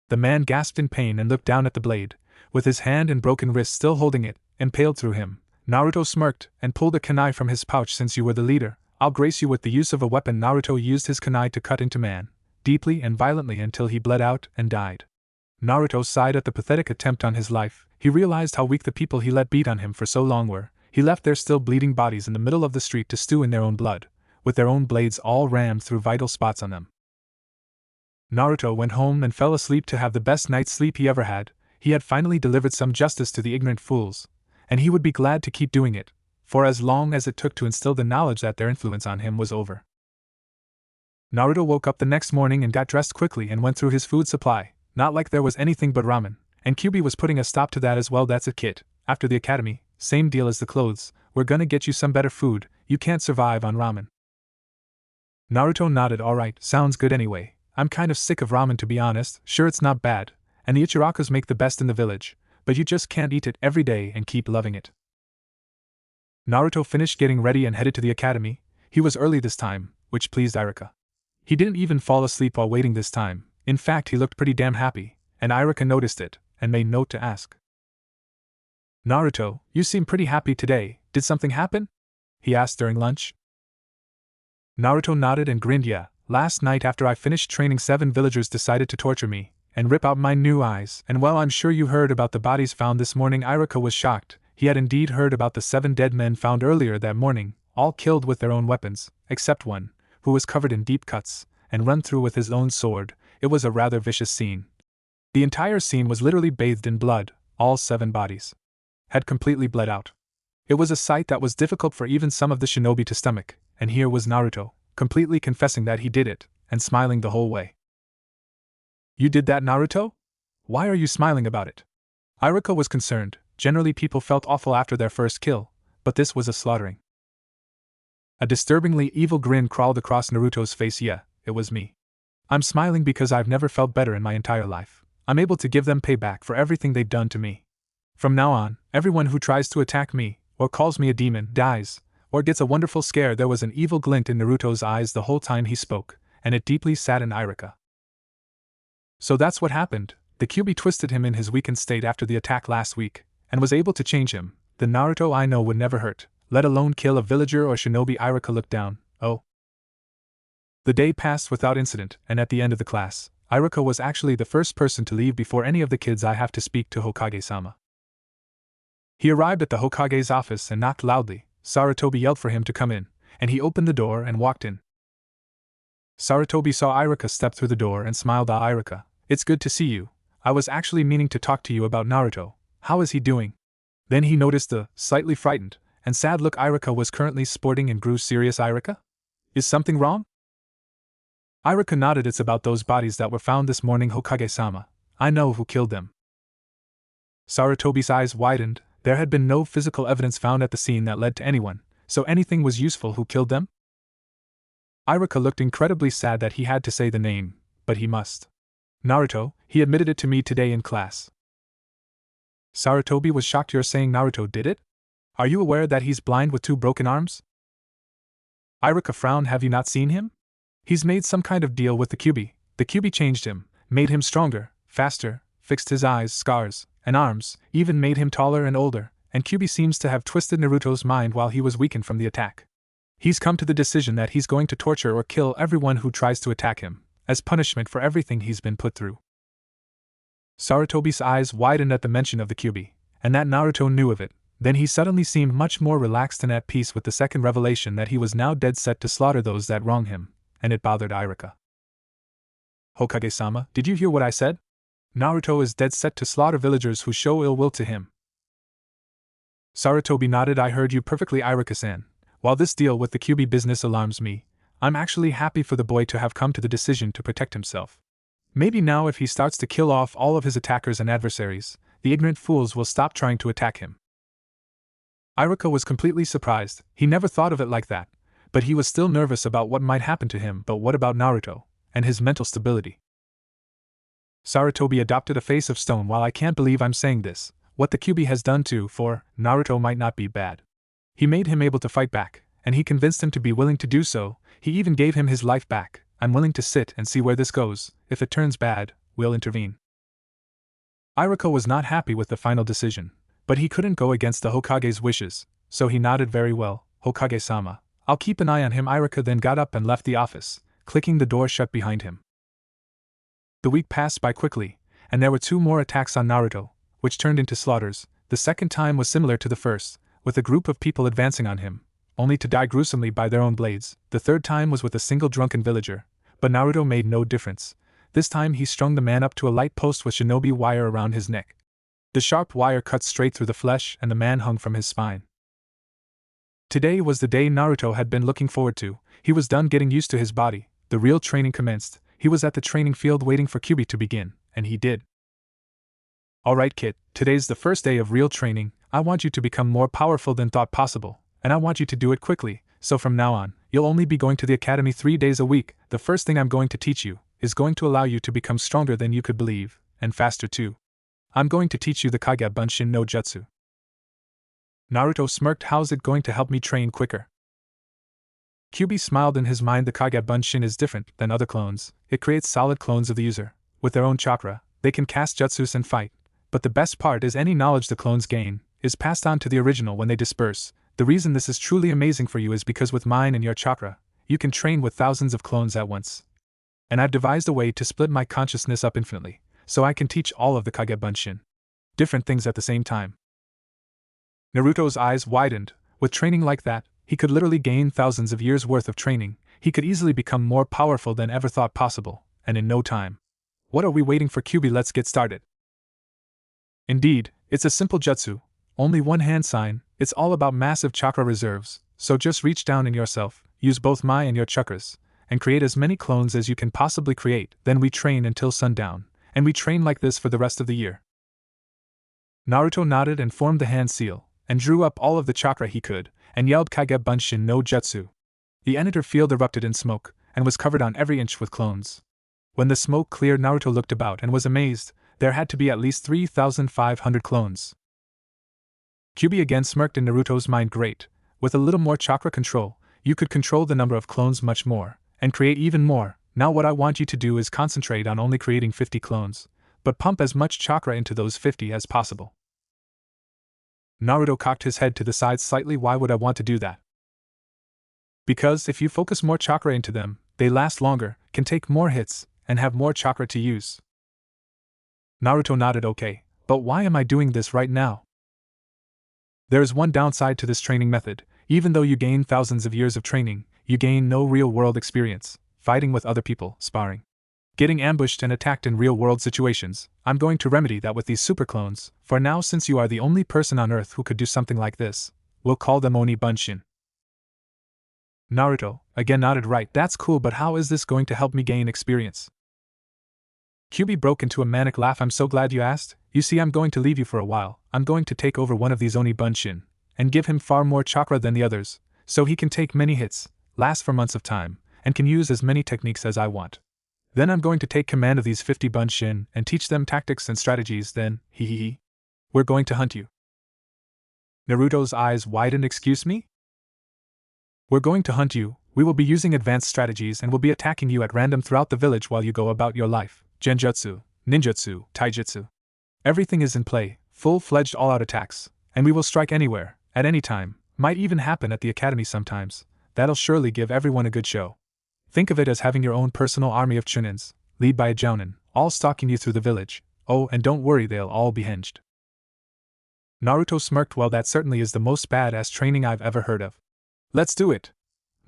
The man gasped in pain and looked down at the blade, with his hand and broken wrist still holding it, impaled through him. Naruto smirked and pulled a kunai from his pouch. Since you were the leader, I'll grace you with the use of a weapon. Naruto used his kunai to cut into man, deeply and violently until he bled out and died. Naruto sighed at the pathetic attempt on his life. He realized how weak the people he let beat on him for so long were. He left their still bleeding bodies in the middle of the street to stew in their own blood, with their own blades all rammed through vital spots on them. Naruto went home and fell asleep to have the best night's sleep he ever had. He had finally delivered some justice to the ignorant fools, and he would be glad to keep doing it, for as long as it took to instill the knowledge that their influence on him was over. Naruto woke up the next morning and got dressed quickly and went through his food supply. Not like there was anything but ramen, and Kyuubi was putting a stop to that as well. That's it, kid. After the academy, same deal as the clothes, we're gonna get you some better food. You can't survive on ramen. Naruto nodded. Alright, sounds good anyway. I'm kind of sick of ramen, to be honest. Sure, it's not bad, and the Ichirakas make the best in the village, but you just can't eat it every day and keep loving it. Naruto finished getting ready and headed to the academy. He was early this time, which pleased Irika. He didn't even fall asleep while waiting this time. In fact, he looked pretty damn happy, and Irika noticed it, and made note to ask. Naruto, you seem pretty happy today. Did something happen? He asked during lunch. Naruto nodded and grinned. Yeah, last night after I finished training, 7 villagers decided to torture me, and rip out my new eyes, and well, I'm sure you heard about the bodies found this morning. Irika was shocked. He had indeed heard about the 7 dead men found earlier that morning, all killed with their own weapons, except one, who was covered in deep cuts, and run through with his own sword. It was a rather vicious scene. The entire scene was literally bathed in blood. All 7 bodies had completely bled out. It was a sight that was difficult for even some of the shinobi to stomach, and here was Naruto, completely confessing that he did it, and smiling the whole way. You did that, Naruto? Why are you smiling about it? Irika was concerned. Generally people felt awful after their first kill, but this was a slaughtering. A disturbingly evil grin crawled across Naruto's face. Yeah, it was me. I'm smiling because I've never felt better in my entire life. I'm able to give them payback for everything they've done to me. From now on, everyone who tries to attack me, or calls me a demon, dies, or gets a wonderful scare. There was an evil glint in Naruto's eyes the whole time he spoke, and it deeply saddened Irika. So that's what happened. The Kyuubi twisted him in his weakened state after the attack last week, and was able to change him. The Naruto I know would never hurt, let alone kill a villager or shinobi. Irika looked down. Oh. The day passed without incident, and at the end of the class, Irika was actually the first person to leave before any of the kids. I have to speak to Hokage-sama. He arrived at the Hokage's office and knocked loudly. Sarutobi yelled for him to come in, and he opened the door and walked in. Sarutobi saw Irika step through the door and smiled. Ah, Irika, it's good to see you. I was actually meaning to talk to you about Naruto. How is he doing? Then he noticed the slightly frightened and sad look Irika was currently sporting and grew serious. Irika? Is something wrong? Irika nodded. It's about those bodies that were found this morning, Hokage-sama. I know who killed them. Sarutobi's eyes widened. There had been no physical evidence found at the scene that led to anyone, so anything was useful. Who killed them? Irika looked incredibly sad that he had to say the name, but he must. Naruto, he admitted it to me today in class. Sarutobi was shocked. You're saying Naruto did it? Are you aware that he's blind with 2 broken arms? Irika frowned. Have you not seen him? He's made some kind of deal with the Kyuubi. The Kyuubi changed him, made him stronger, faster, fixed his eyes, scars, and arms, even made him taller and older, and Kyuubi seems to have twisted Naruto's mind while he was weakened from the attack. He's come to the decision that he's going to torture or kill everyone who tries to attack him, as punishment for everything he's been put through. Sarutobi's eyes widened at the mention of the Kyuubi, and that Naruto knew of it. Then he suddenly seemed much more relaxed and at peace with the second revelation that he was now dead set to slaughter those that wrong him, and it bothered Irika. Hokage-sama, did you hear what I said? Naruto is dead set to slaughter villagers who show ill will to him. Sarutobi nodded. I heard you perfectly, Irika-san. While this deal with the Kyuubi business alarms me, I'm actually happy for the boy to have come to the decision to protect himself. Maybe now if he starts to kill off all of his attackers and adversaries, the ignorant fools will stop trying to attack him. Irika was completely surprised. He never thought of it like that, but he was still nervous about what might happen to him. But what about Naruto, and his mental stability? Sarutobi adopted a face of stone. While I can't believe I'm saying this, what the Kyuubi has done to for Naruto might not be bad. He made him able to fight back, and he convinced him to be willing to do so. He even gave him his life back. I'm willing to sit and see where this goes. If it turns bad, we'll intervene. Irika was not happy with the final decision, but he couldn't go against the Hokage's wishes, so he nodded. Very well, Hokage-sama. I'll keep an eye on him. Irika then got up and left the office, clicking the door shut behind him. The week passed by quickly, and there were 2 more attacks on Naruto, which turned into slaughters. The second time was similar to the first, with a group of people advancing on him, only to die gruesomely by their own blades. The third time was with a single drunken villager, but Naruto made no difference. This time he strung the man up to a light post with shinobi wire around his neck. The sharp wire cut straight through the flesh and the man hung from his spine. Today was the day Naruto had been looking forward to. He was done getting used to his body. The real training commenced. He was at the training field waiting for Kyuubi to begin, and he did. Alright kid, today's the first day of real training. I want you to become more powerful than thought possible, and I want you to do it quickly. So from now on, you'll only be going to the academy 3 days a week. The first thing I'm going to teach you is going to allow you to become stronger than you could believe, and faster too. I'm going to teach you the Kage Bunshin no Jutsu. Naruto smirked. How's it going to help me train quicker? Kyuubi smiled in his mind. The Kage Bunshin is different than other clones. It creates solid clones of the user. With their own chakra, they can cast jutsus and fight. But the best part is any knowledge the clones gain is passed on to the original when they disperse. The reason this is truly amazing for you is because with mine and your chakra, you can train with thousands of clones at once. And I've devised a way to split my consciousness up infinitely, so I can teach all of the Kage Bunshin different things at the same time. Naruto's eyes widened. With training like that, he could literally gain thousands of years' worth of training. He could easily become more powerful than ever thought possible, and in no time. What are we waiting for, Kyuubi? Let's get started. Indeed, it's a simple jutsu, only one hand sign. It's all about massive chakra reserves, so just reach down in yourself, use both my and your chakras, and create as many clones as you can possibly create. Then we train until sundown, and we train like this for the rest of the year. Naruto nodded and formed the hand seal, and drew up all of the chakra he could, and yelled Kage Bunshin no Jutsu. The enter field erupted in smoke, and was covered on every inch with clones. When the smoke cleared, Naruto looked about and was amazed. There had to be at least 3,500 clones. Kyuubi again smirked in Naruto's mind. Great. With a little more chakra control, you could control the number of clones much more, and create even more. Now what I want you to do is concentrate on only creating 50 clones, but pump as much chakra into those 50 as possible. Naruto cocked his head to the side slightly. Why would I want to do that? Because if you focus more chakra into them, they last longer, can take more hits, and have more chakra to use. Naruto nodded. Okay, but why am I doing this right now? There is one downside to this training method. Even though you gain thousands of years of training, you gain no real-world experience, fighting with other people, sparring. getting ambushed and attacked in real-world situations. I'm going to remedy that with these super clones, for now since you are the only person on Earth who could do something like this, we'll call them Oni Bunshin. Naruto, again nodded right, that's cool, but how is this going to help me gain experience? Kyuubi broke into a manic laugh. I'm so glad you asked. You see, I'm going to leave you for a while. I'm going to take over one of these Oni Bunshin, and give him far more chakra than the others, so he can take many hits, last for months of time, and can use as many techniques as I want. Then I'm going to take command of these 50 Bunshin and teach them tactics and strategies, then, hee. We're going to hunt you. Naruto's eyes widened. Excuse me? We're going to hunt you. We will be using advanced strategies and will be attacking you at random throughout the village while you go about your life. Genjutsu, ninjutsu, taijutsu. Everything is in play, full-fledged all-out attacks, and we will strike anywhere, at any time, might even happen at the academy sometimes. That'll surely give everyone a good show. Think of it as having your own personal army of chunins, led by a jounin, all stalking you through the village. Oh, and don't worry, they'll all be hinged. Naruto smirked. Well, that certainly is the most badass training I've ever heard of. Let's do it!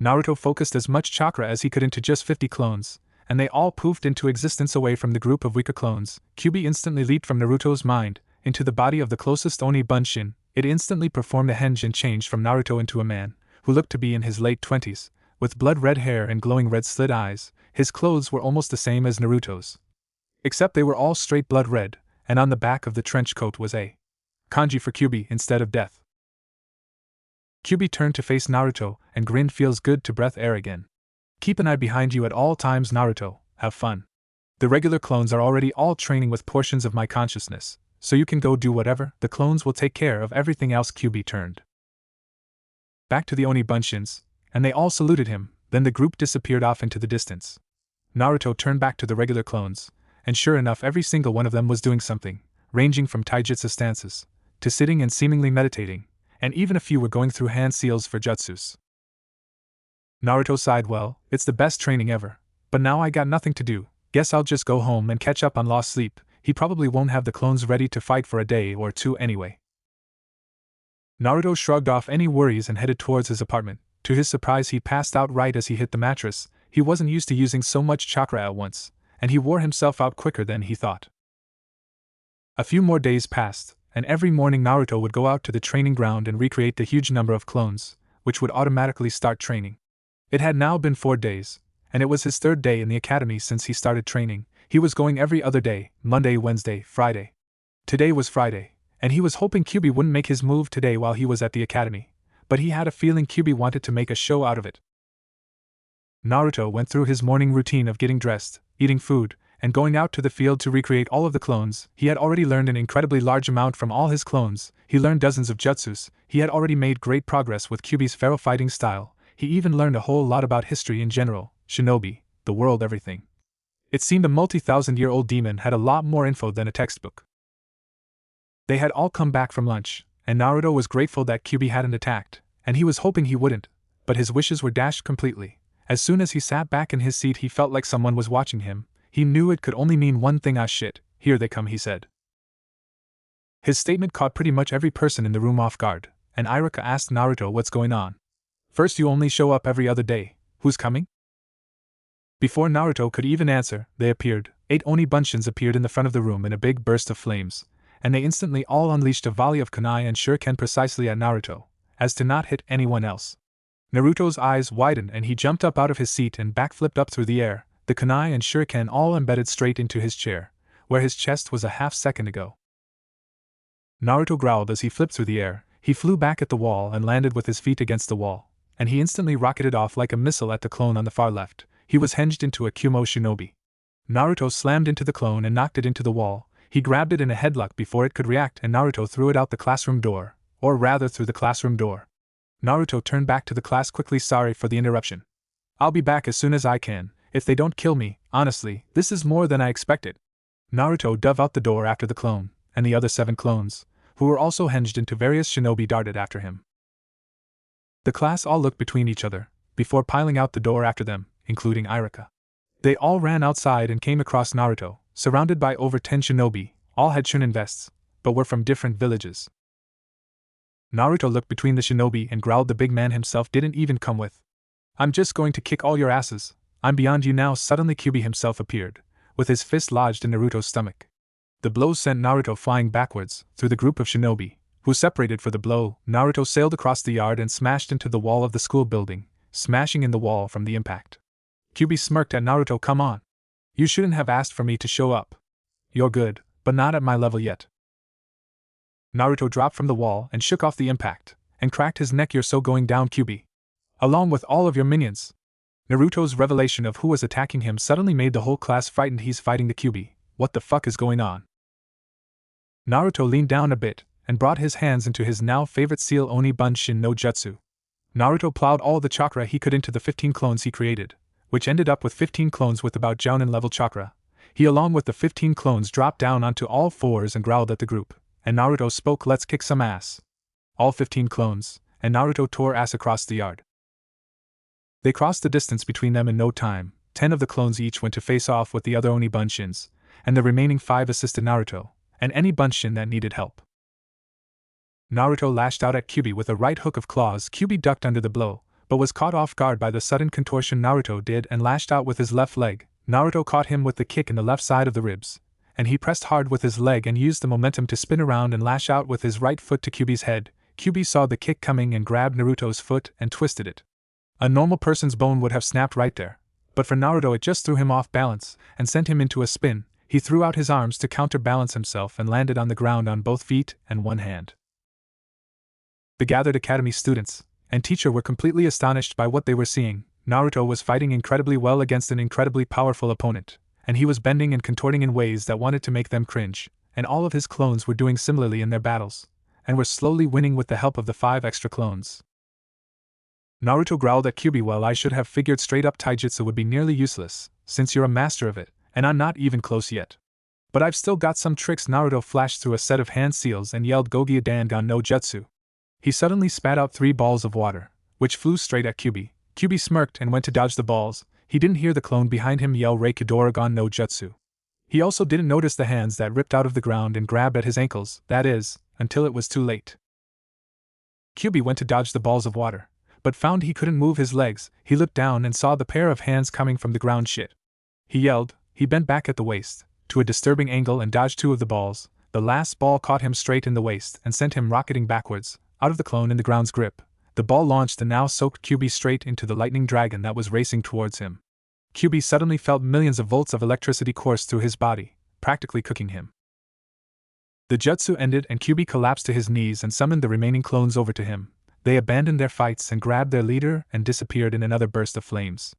Naruto focused as much chakra as he could into just 50 clones, and they all poofed into existence away from the group of weaker clones. Kyuubi instantly leaped from Naruto's mind into the body of the closest Oni Bunshin. It instantly performed a henge and changed from Naruto into a man, who looked to be in his late 20s, with blood-red hair and glowing red slit eyes. His clothes were almost the same as Naruto's, except they were all straight blood red, and on the back of the trench coat was a kanji for Kyuubi instead of death. Kyuubi turned to face Naruto and grinned. Feels good to breathe air again. Keep an eye behind you at all times, Naruto. Have fun. The regular clones are already all training with portions of my consciousness, so you can go do whatever. The clones will take care of everything else. Kyuubi turned back to the Oni Bunshins, and they all saluted him. Then the group disappeared off into the distance. Naruto turned back to the regular clones, and sure enough, every single one of them was doing something, ranging from taijutsu stances to sitting and seemingly meditating, and even a few were going through hand seals for jutsus. Naruto sighed. Well, it's the best training ever, but now I got nothing to do. Guess I'll just go home and catch up on lost sleep. He probably won't have the clones ready to fight for a day or two anyway. Naruto shrugged off any worries and headed towards his apartment. To his surprise, he passed out right as he hit the mattress. He wasn't used to using so much chakra at once, and he wore himself out quicker than he thought. A few more days passed, and every morning Naruto would go out to the training ground and recreate the huge number of clones, which would automatically start training. It had now been 4 days, and it was his 3rd day in the academy since he started training. He was going every other day, Monday, Wednesday, Friday. Today was Friday, and he was hoping Kyuubi wouldn't make his move today while he was at the academy, but he had a feeling Kyuubi wanted to make a show out of it. Naruto went through his morning routine of getting dressed, eating food, and going out to the field to recreate all of the clones. He had already learned an incredibly large amount from all his clones. He learned dozens of jutsus. He had already made great progress with Kyuubi's feral fighting style. He even learned a whole lot about history in general, shinobi, the world, everything. It seemed a multi-thousand-year-old demon had a lot more info than a textbook. They had all come back from lunch, and Naruto was grateful that Kyuubi hadn't attacked, and he was hoping he wouldn't, but his wishes were dashed completely. As soon as he sat back in his seat, he felt like someone was watching him. He knew it could only mean one thing. Ah shit, here they come, he said. His statement caught pretty much every person in the room off guard, and Iruka asked Naruto what's going on. First, you only show up every other day. Who's coming? Before Naruto could even answer, they appeared. 8 Oni Bunshins appeared in the front of the room in a big burst of flames, and they instantly all unleashed a volley of kunai and shuriken precisely at Naruto, as to not hit anyone else. Naruto's eyes widened and he jumped up out of his seat and backflipped up through the air, the kunai and shuriken all embedded straight into his chair, where his chest was a half second ago. Naruto growled as he flipped through the air. He flew back at the wall and landed with his feet against the wall, and he instantly rocketed off like a missile at the clone on the far left. He was hinged into a Kumo shinobi. Naruto slammed into the clone and knocked it into the wall. He grabbed it in a headlock before it could react, and Naruto threw it out the classroom door, or rather through the classroom door. Naruto turned back to the class quickly. Sorry for the interruption. I'll be back as soon as I can. If they don't kill me, honestly, this is more than I expected. Naruto dove out the door after the clone, and the other 7 clones, who were also hinged into various shinobi, darted after him. The class all looked between each other, before piling out the door after them, including Iruka. They all ran outside and came across Naruto, surrounded by over 10 shinobi. All had chunin vests, but were from different villages. Naruto looked between the shinobi and growled. The big man himself didn't even come with. I'm just going to kick all your asses. I'm beyond you now. Suddenly Kyuubi himself appeared, with his fist lodged in Naruto's stomach. The blow sent Naruto flying backwards, through the group of shinobi, who separated for the blow. Naruto sailed across the yard and smashed into the wall of the school building, smashing in the wall from the impact. Kyuubi smirked at Naruto. Come on. You shouldn't have asked for me to show up. You're good, but not at my level yet. Naruto dropped from the wall and shook off the impact, and cracked his neck. You're so going down, Kyuubi. Along with all of your minions. Naruto's revelation of who was attacking him suddenly made the whole class frightened. He's fighting the Kyuubi. What the fuck is going on? Naruto leaned down a bit, and brought his hands into his now favorite seal Oni Bunshin no Jutsu. Naruto plowed all the chakra he could into the 15 clones he created, which ended up with 15 clones with about Jounin level chakra. He along with the 15 clones dropped down onto all fours and growled at the group, and Naruto spoke, let's kick some ass. All 15 clones, and Naruto tore ass across the yard. They crossed the distance between them in no time. 10 of the clones each went to face off with the other Oni Bunshins, and the remaining 5 assisted Naruto, and any Bunshin that needed help. Naruto lashed out at Kyuubi with a right hook of claws. Kyuubi ducked under the blow, but was caught off guard by the sudden contortion Naruto did and lashed out with his left leg. Naruto caught him with the kick in the left side of the ribs, and he pressed hard with his leg and used the momentum to spin around and lash out with his right foot to Kyuubi's head. Kyuubi saw the kick coming and grabbed Naruto's foot and twisted it. A normal person's bone would have snapped right there, but for Naruto it just threw him off balance and sent him into a spin. He threw out his arms to counterbalance himself and landed on the ground on both feet and one hand. The gathered academy students and teacher were completely astonished by what they were seeing. Naruto was fighting incredibly well against an incredibly powerful opponent, and he was bending and contorting in ways that wanted to make them cringe, and all of his clones were doing similarly in their battles, and were slowly winning with the help of the 5 extra clones. Naruto growled at Kyuubi. Well, I should have figured straight up taijutsu would be nearly useless, since you're a master of it, and I'm not even close yet. But I've still got some tricks. Naruto flashed through a set of hand seals and yelled Gogia Dangon no Jutsu. He suddenly spat out 3 balls of water, which flew straight at Kyuubi. Kyuubi smirked and went to dodge the balls. He didn't hear the clone behind him yell Reikidoragon no Jutsu. He also didn't notice the hands that ripped out of the ground and grabbed at his ankles, that is, until it was too late. Kyuubi went to dodge the balls of water, but found he couldn't move his legs. He looked down and saw the pair of hands coming from the ground. Shit. He yelled. He bent back at the waist, to a disturbing angle, and dodged 2 of the balls. The last ball caught him straight in the waist and sent him rocketing backwards, out of the clone in the ground's grip. The ball launched and now soaked Kyuubi straight into the lightning dragon that was racing towards him. Kyuubi suddenly felt millions of volts of electricity course through his body, practically cooking him. The jutsu ended and Kyuubi collapsed to his knees and summoned the remaining clones over to him. They abandoned their fights and grabbed their leader and disappeared in another burst of flames.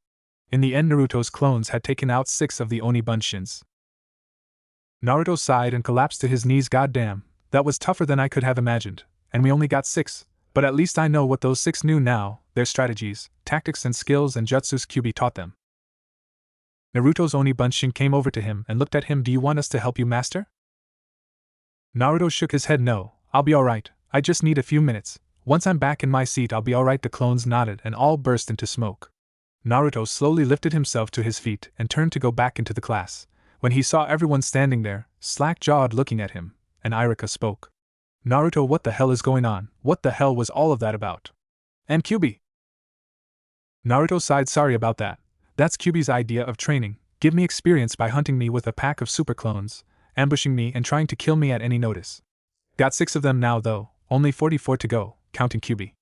In the end, Naruto's clones had taken out 6 of the Oni Bunshins. Naruto sighed and collapsed to his knees. Goddamn, that was tougher than I could have imagined, and we only got 6, but at least I know what those 6 knew now, their strategies, tactics and skills and jutsus Kyuubi taught them. Naruto's Oni Bunshin came over to him and looked at him. Do you want us to help you, master? Naruto shook his head. No, I'll be alright, I just need a few minutes. Once I'm back in my seat I'll be alright. The clones nodded and all burst into smoke. Naruto slowly lifted himself to his feet and turned to go back into the class, when he saw everyone standing there, slack-jawed looking at him, and Irika spoke. Naruto, what the hell is going on? What the hell was all of that about? And Kyuubi? Naruto sighed. Sorry about that. That's Kyuubi's idea of training. Give me experience by hunting me with a pack of super clones, ambushing me and trying to kill me at any notice. Got 6 of them now though, only 44 to go, counting Kyuubi.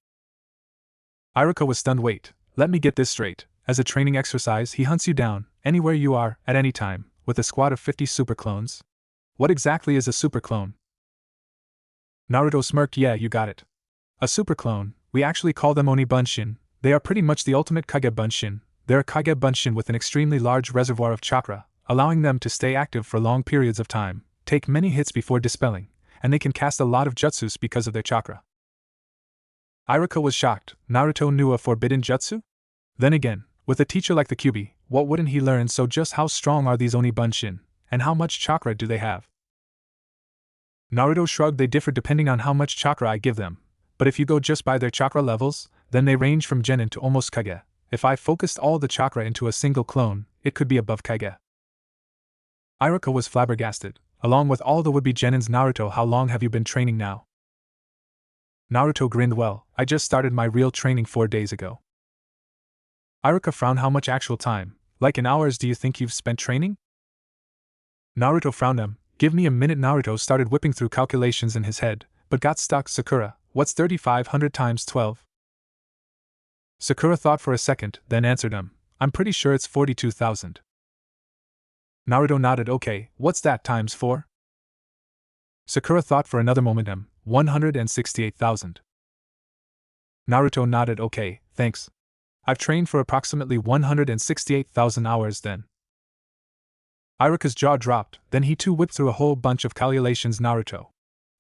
Irika was stunned. Wait, let me get this straight. As a training exercise he hunts you down, anywhere you are, at any time, with a squad of 50 super clones? What exactly is a super clone? Naruto smirked. Yeah, you got it. A super clone, we actually call them Oni Bunshin. They are pretty much the ultimate Kage Bunshin. They're a Kage Bunshin with an extremely large reservoir of chakra, allowing them to stay active for long periods of time, take many hits before dispelling, and they can cast a lot of jutsus because of their chakra. Irika was shocked. Naruto knew a forbidden jutsu? Then again, with a teacher like the Kyuubi, what wouldn't he learn? So just how strong are these Oni Bunshin, and how much chakra do they have? Naruto shrugged. They differ depending on how much chakra I give them, but if you go just by their chakra levels, then they range from Genin to almost Kage. If I focused all the chakra into a single clone, it could be above Kage. Irika was flabbergasted, along with all the would-be Genins. Naruto, how long have you been training now? Naruto grinned. Well, I just started my real training 4 days ago. Irika frowned. How much actual time, like in hours, do you think you've spent training? Naruto frowned. Give me a minute. Naruto started whipping through calculations in his head, but got stuck. Sakura, what's 3500 times 12? Sakura thought for a second, then answered him. I'm pretty sure it's 42,000. Naruto nodded. Okay, what's that times 4? Sakura thought for another moment. 168,000. Naruto nodded. Okay, thanks. I've trained for approximately 168,000 hours then. Iruka's jaw dropped, then he too whipped through a whole bunch of calculations. Naruto.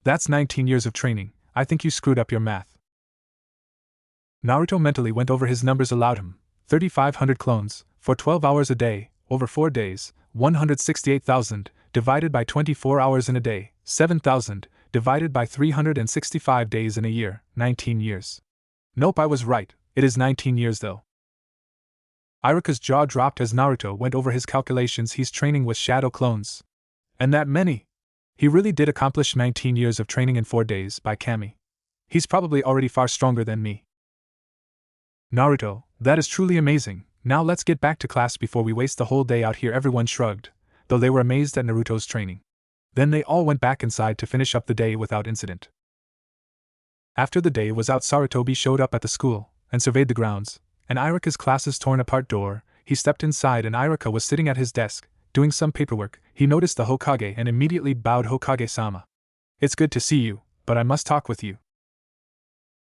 That's 19 years of training. I think you screwed up your math. Naruto mentally went over his numbers aloud. 3,500 clones, for 12 hours a day, over 4 days, 168,000, divided by 24 hours in a day, 7,000, divided by 365 days in a year, 19 years. Nope, I was right, it is 19 years though. Iruka's jaw dropped as Naruto went over his calculations. He's training with shadow clones. And that many? He really did accomplish 19 years of training in 4 days by Kami. He's probably already far stronger than me. Naruto, that is truly amazing. Now let's get back to class before we waste the whole day out here. Everyone shrugged, though they were amazed at Naruto's training. Then they all went back inside to finish up the day without incident. After the day was out, Sarutobi showed up at the school and surveyed the grounds, and Iruka's class's torn-apart door. He stepped inside and Iruka was sitting at his desk, doing some paperwork. He noticed the Hokage and immediately bowed. Hokage-sama. It's good to see you, but I must talk with you.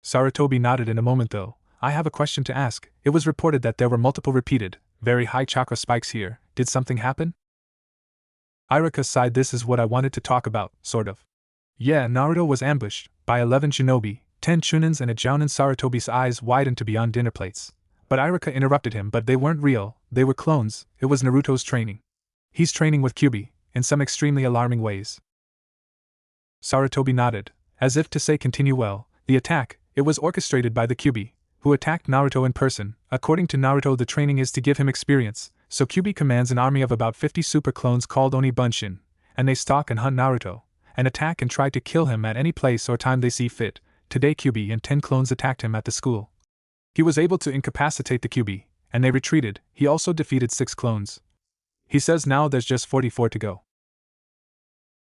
Sarutobi nodded. In a moment though, I have a question to ask. It was reported that there were multiple repeated, very high chakra spikes here. Did something happen? Iruka sighed. This is what I wanted to talk about, sort of. Yeah, Naruto was ambushed by 11 shinobi, 10 chunins and a jounin. Sarutobi's eyes widened to beyond dinner plates. But Iruka interrupted him. But they weren't real, they were clones. It was Naruto's training. He's training with Kyuubi, in some extremely alarming ways. Sarutobi nodded, as if to say continue. Well, the attack, it was orchestrated by the Kyuubi, who attacked Naruto in person. According to Naruto, the training is to give him experience, so Kyuubi commands an army of about 50 super clones called Oni Bunshin, and they stalk and hunt Naruto, and attack and try to kill him at any place or time they see fit. Today Kyuubi and 10 clones attacked him at the school. He was able to incapacitate the Kyuubi, and they retreated. He also defeated 6 clones. He says now there's just 44 to go.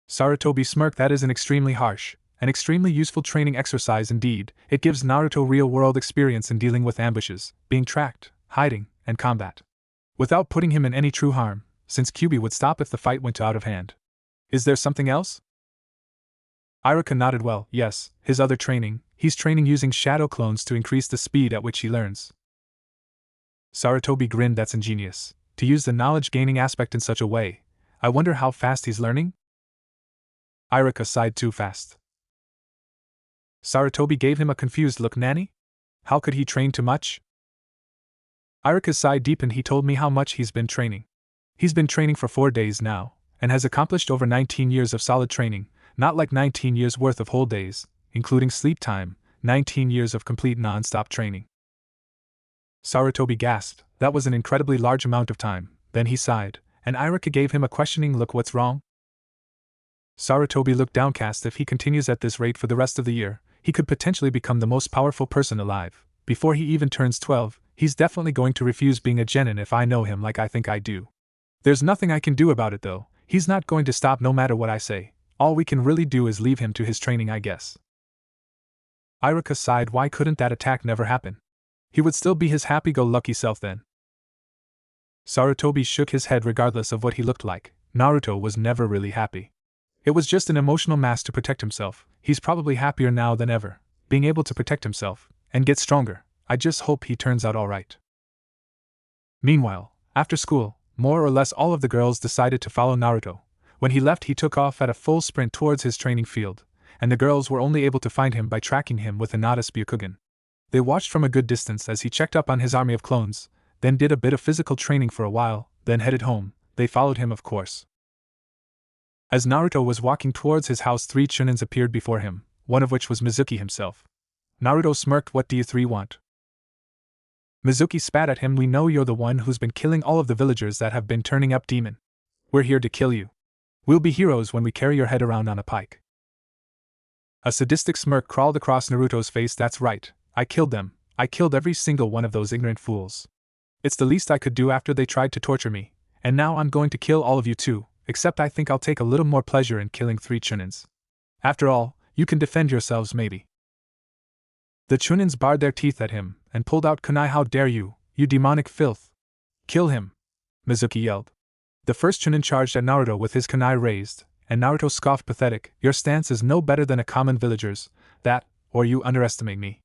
Sarutobi smirked. That is an extremely harsh, an extremely useful training exercise indeed. It gives Naruto real-world experience in dealing with ambushes, being tracked, hiding, and combat, without putting him in any true harm, since Kyuubi would stop if the fight went out of hand. Is there something else? Iruka nodded. Well, yes, his other training, he's training using shadow clones to increase the speed at which he learns. Sarutobi grinned. That's ingenious, to use the knowledge-gaining aspect in such a way. I wonder how fast he's learning? Iruka sighed. Too fast. Sarutobi gave him a confused look. Nanny? How could he train too much? Iruka's sigh deepened. He told me how much he's been training. He's been training for 4 days now, and has accomplished over 19 years of solid training, not like 19 years worth of whole days, including sleep time, 19 years of complete non-stop training. Sarutobi gasped. That was an incredibly large amount of time. Then he sighed, and Iruka gave him a questioning look. What's wrong? Sarutobi looked downcast. If he continues at this rate for the rest of the year, he could potentially become the most powerful person alive. Before he even turns 12, he's definitely going to refuse being a genin if I know him like I think I do. There's nothing I can do about it though. He's not going to stop no matter what I say. All we can really do is leave him to his training, I guess. Iruka sighed. Why couldn't that attack never happen? He would still be his happy-go-lucky self then. Sarutobi shook his head. Regardless of what he looked like, Naruto was never really happy. It was just an emotional mask to protect himself. He's probably happier now than ever, being able to protect himself and get stronger. I just hope he turns out alright. Meanwhile, after school, more or less all of the girls decided to follow Naruto. When he left, he took off at a full sprint towards his training field, and the girls were only able to find him by tracking him with Hinata's Byakugan. They watched from a good distance as he checked up on his army of clones, then did a bit of physical training for a while, then headed home. They followed him, of course. As Naruto was walking towards his house, 3 chunins appeared before him, one of which was Mizuki himself. Naruto smirked. What do you 3 want? Mizuki spat at him. We know you're the one who's been killing all of the villagers that have been turning up demon. We're here to kill you. We'll be heroes when we carry your head around on a pike. A sadistic smirk crawled across Naruto's face. That's right, I killed them. I killed every single one of those ignorant fools. It's the least I could do after they tried to torture me, and now I'm going to kill all of you too, except I think I'll take a little more pleasure in killing 3 chunins. After all, you can defend yourselves maybe. The chunins bared their teeth at him and pulled out kunai. How dare you, you demonic filth! Kill him! Mizuki yelled. The first chunin charged at Naruto with his kunai raised, and Naruto scoffed. Pathetic, your stance is no better than a common villager's, that, or you underestimate me.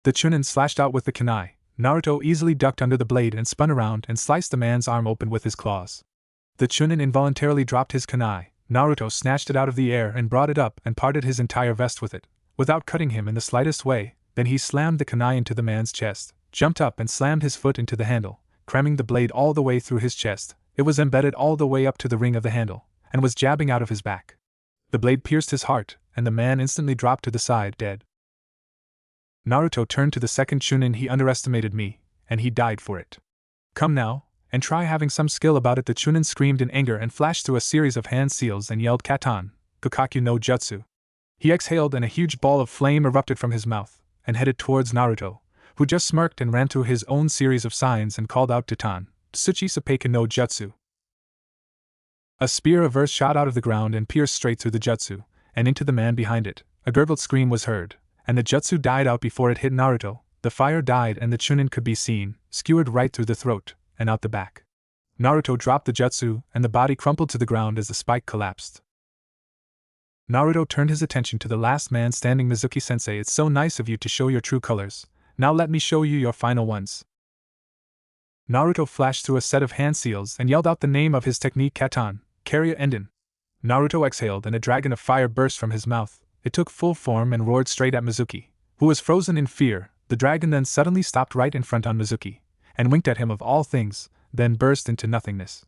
The chunin slashed out with the kunai. Naruto easily ducked under the blade and spun around and sliced the man's arm open with his claws. The chunin involuntarily dropped his kunai. Naruto snatched it out of the air and brought it up and parted his entire vest with it, without cutting him in the slightest way. Then he slammed the kunai into the man's chest, jumped up and slammed his foot into the handle, cramming the blade all the way through his chest. It was embedded all the way up to the ring of the handle, and was jabbing out of his back. The blade pierced his heart, and the man instantly dropped to the side, dead. Naruto turned to the second chunin. He underestimated me, and he died for it. Come now, and try having some skill about it. The chunin screamed in anger and flashed through a series of hand seals and yelled Katan, Kokkaku no Jutsu. He exhaled and a huge ball of flame erupted from his mouth, and headed towards Naruto, who just smirked and ran through his own series of signs and called out Titan, Tsuchi Seppeiken no Jutsu. A spear of earth shot out of the ground and pierced straight through the jutsu, and into the man behind it. A gurgled scream was heard, and the jutsu died out before it hit Naruto. The fire died and the chunin could be seen, skewered right through the throat, and out the back. Naruto dropped the jutsu, and the body crumpled to the ground as the spike collapsed. Naruto turned his attention to the last man standing. Mizuki-sensei, it's so nice of you to show your true colors. Now let me show you your final ones. Naruto flashed through a set of hand seals and yelled out the name of his technique, Katan, Karya Enden. Naruto exhaled and a dragon of fire burst from his mouth. It took full form and roared straight at Mizuki, who was frozen in fear. The dragon then suddenly stopped right in front on Mizuki, and winked at him of all things, then burst into nothingness.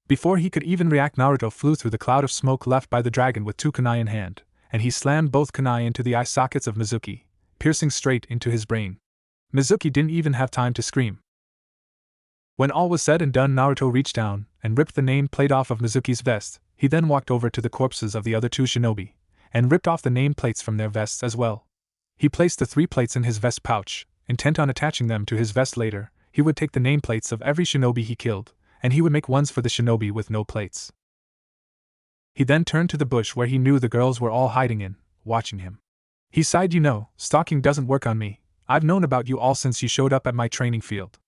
Before he could even react, Naruto flew through the cloud of smoke left by the dragon with 2 kunai in hand, and he slammed both kunai into the eye sockets of Mizuki, piercing straight into his brain. Mizuki didn't even have time to scream. When all was said and done, Naruto reached down and ripped the name plate off of Mizuki's vest. He then walked over to the corpses of the other 2 shinobi, and ripped off the name plates from their vests as well. He placed the 3 plates in his vest pouch, intent on attaching them to his vest later. He would take the nameplates of every shinobi he killed, and he would make ones for the shinobi with no plates. He then turned to the bush where he knew the girls were all hiding in, watching him. He sighed, you know, stalking doesn't work on me. I've known about you all since you showed up at my training field.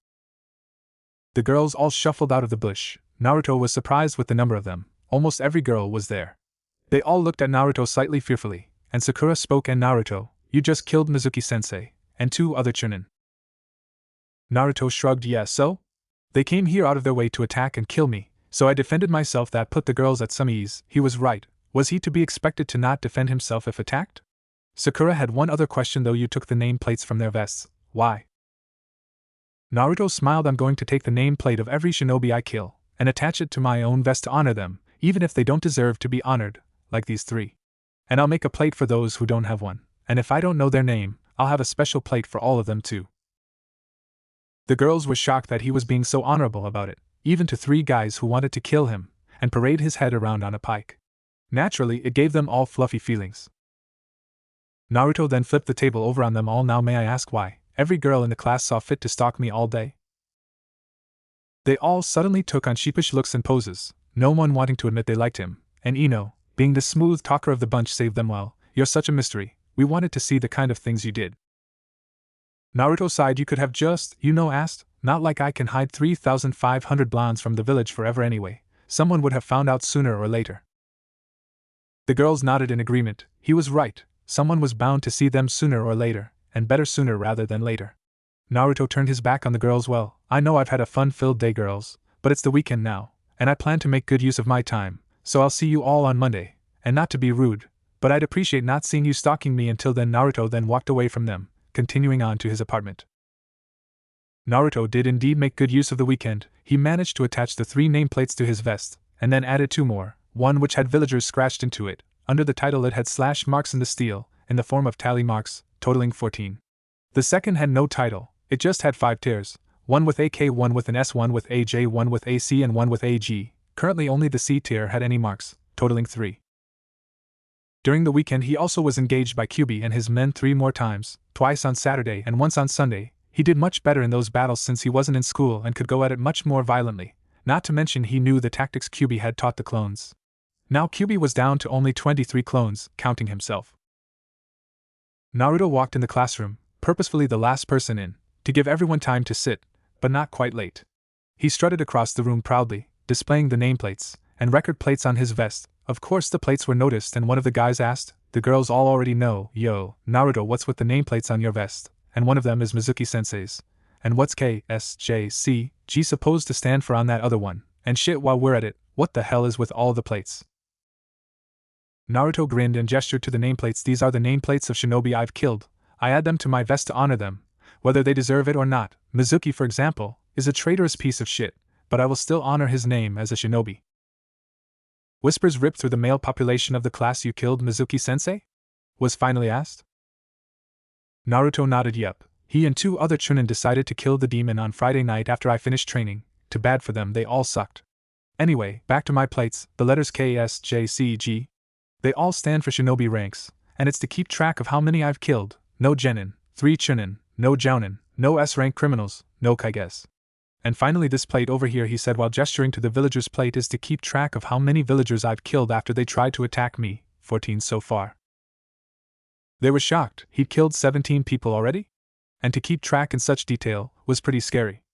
The girls all shuffled out of the bush. Naruto was surprised with the number of them. Almost every girl was there. They all looked at Naruto slightly fearfully, and Sakura spoke. And Naruto, you just killed Mizuki-sensei, and 2 other chunin. Naruto shrugged. Yes, so? They came here out of their way to attack and kill me, so I defended myself. That put the girls at some ease. He was right. Was he to be expected to not defend himself if attacked? Sakura had one other question though. You took the name plates from their vests. Why? Naruto smiled. I'm going to take the name plate of every shinobi I kill, and attach it to my own vest to honor them, even if they don't deserve to be honored, like these 3. And I'll make a plate for those who don't have one, and if I don't know their name, I'll have a special plate for all of them too. The girls were shocked that he was being so honorable about it, even to 3 guys who wanted to kill him, and parade his head around on a pike. Naturally, it gave them all fluffy feelings. Naruto then flipped the table over on them all. Now may I ask why every girl in the class saw fit to stalk me all day? They all suddenly took on sheepish looks and poses, no one wanting to admit they liked him, and Ino, being the smooth talker of the bunch, saved them. Well, you're such a mystery, we wanted to see the kind of things you did. Naruto sighed. You could have just, asked, not like I can hide 3,500 blondes from the village forever anyway, someone would have found out sooner or later. The girls nodded in agreement. He was right, someone was bound to see them sooner or later, and better sooner rather than later. Naruto turned his back on the girls. Well, I know I've had a fun-filled day, girls, but it's the weekend now, and I plan to make good use of my time, so I'll see you all on Monday, and not to be rude, but I'd appreciate not seeing you stalking me until then. Naruto then walked away from them, continuing on to his apartment. Naruto did indeed make good use of the weekend. He managed to attach the 3 nameplates to his vest, and then added 2 more, one which had villagers scratched into it. Under the title it had slash marks in the steel, in the form of tally marks, totaling 14. The second had no title, it just had 5 tiers, one with AK, one with an S, one with AJ, one with AC, and one with AG. Currently only the C tier had any marks, totaling 3. During the weekend he also was engaged by Kyuubi and his men 3 more times, twice on Saturday and once on Sunday. He did much better in those battles since he wasn't in school and could go at it much more violently. Not to mention he knew the tactics Kyuubi had taught the clones. Now Kyuubi was down to only 23 clones, counting himself. Naruto walked in the classroom, purposefully the last person in, to give everyone time to sit, but not quite late. He strutted across the room proudly, displaying the nameplates and record plates on his vest. Of course the plates were noticed and one of the guys asked, "The girls all already know, yo, Naruto, what's with the nameplates on your vest?" And one of them is Mizuki-sensei's. "And what's KSJCG supposed to stand for on that other one? And shit, while we're at it, what the hell is with all the plates?" Naruto grinned and gestured to the nameplates. "These are the nameplates of shinobi I've killed. I add them to my vest to honor them, whether they deserve it or not. Mizuki, for example, is a traitorous piece of shit, but I will still honor his name as a shinobi." Whispers ripped through the male population of the class. "You killed Mizuki-sensei?" was finally asked. Naruto nodded. Yup. He and 2 other Chunin decided to kill the demon on Friday night after I finished training. Too bad for them, they all sucked. Anyway, back to my plates. The letters KSJCG. They all stand for shinobi ranks, and it's to keep track of how many I've killed. No Genin, 3 Chunin, no Jounin, no S-rank criminals, no Kaiges. And finally this plate over here," he said while gesturing to the villagers' plate, "is to keep track of how many villagers I've killed after they tried to attack me, 14 so far." They were shocked. He'd killed 17 people already? And to keep track in such detail was pretty scary.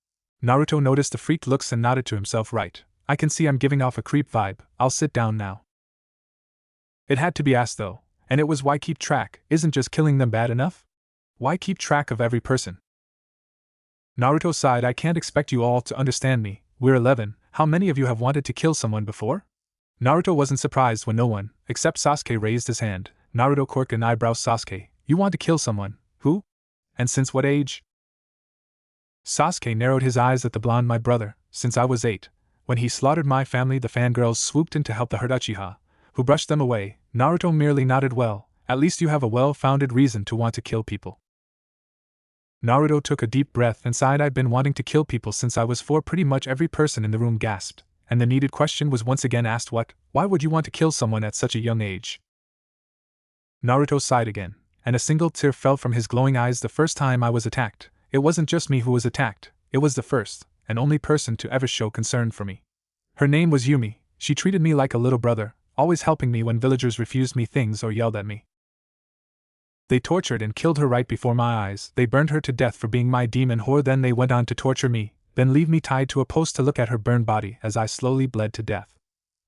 Naruto noticed the freaked looks and nodded to himself. "Right, I can see I'm giving off a creep vibe. I'll sit down now." It had to be asked though, and it was, why keep track? Isn't just killing them bad enough? Why keep track of every person? Naruto sighed. "I can't expect you all to understand me. We're 11, how many of you have wanted to kill someone before?" Naruto wasn't surprised when no one, except Sasuke, raised his hand. Naruto quirked an eyebrow. "Sasuke, you want to kill someone? Who? And since what age?" Sasuke narrowed his eyes at the blonde. "My brother, since I was 8. When he slaughtered my family, the fangirls swooped in to help the hurt Uchiha, who brushed them away." Naruto merely nodded. "Well, at least you have a well-founded reason to want to kill people." Naruto took a deep breath and sighed. "I've been wanting to kill people since I was 4. Pretty much every person in the room gasped, and the needed question was once again asked. Why would you want to kill someone at such a young age?" Naruto sighed again, and a single tear fell from his glowing eyes. "The first time I was attacked, it wasn't just me who was attacked, it was the first and only person to ever show concern for me. Her name was Yumi. She treated me like a little brother, always helping me when villagers refused me things or yelled at me. They tortured and killed her right before my eyes. They burned her to death for being my demon whore. Then they went on to torture me, then leave me tied to a post to look at her burned body as I slowly bled to death.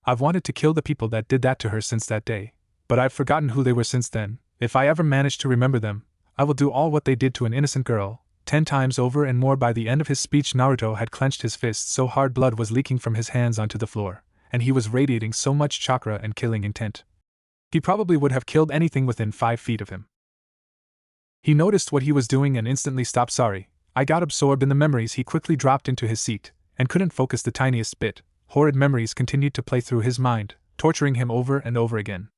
I've wanted to kill the people that did that to her since that day, but I've forgotten who they were since then. If I ever manage to remember them, I will do all what they did to an innocent girl, 10 times over and more." By the end of his speech, Naruto had clenched his fists so hard blood was leaking from his hands onto the floor, and he was radiating so much chakra and killing intent. He probably would have killed anything within 5 feet of him. He noticed what he was doing and instantly stopped. "Sorry, I got absorbed in the memories." He quickly dropped into his seat, and couldn't focus the tiniest bit. Horrid memories continued to play through his mind, torturing him over and over again.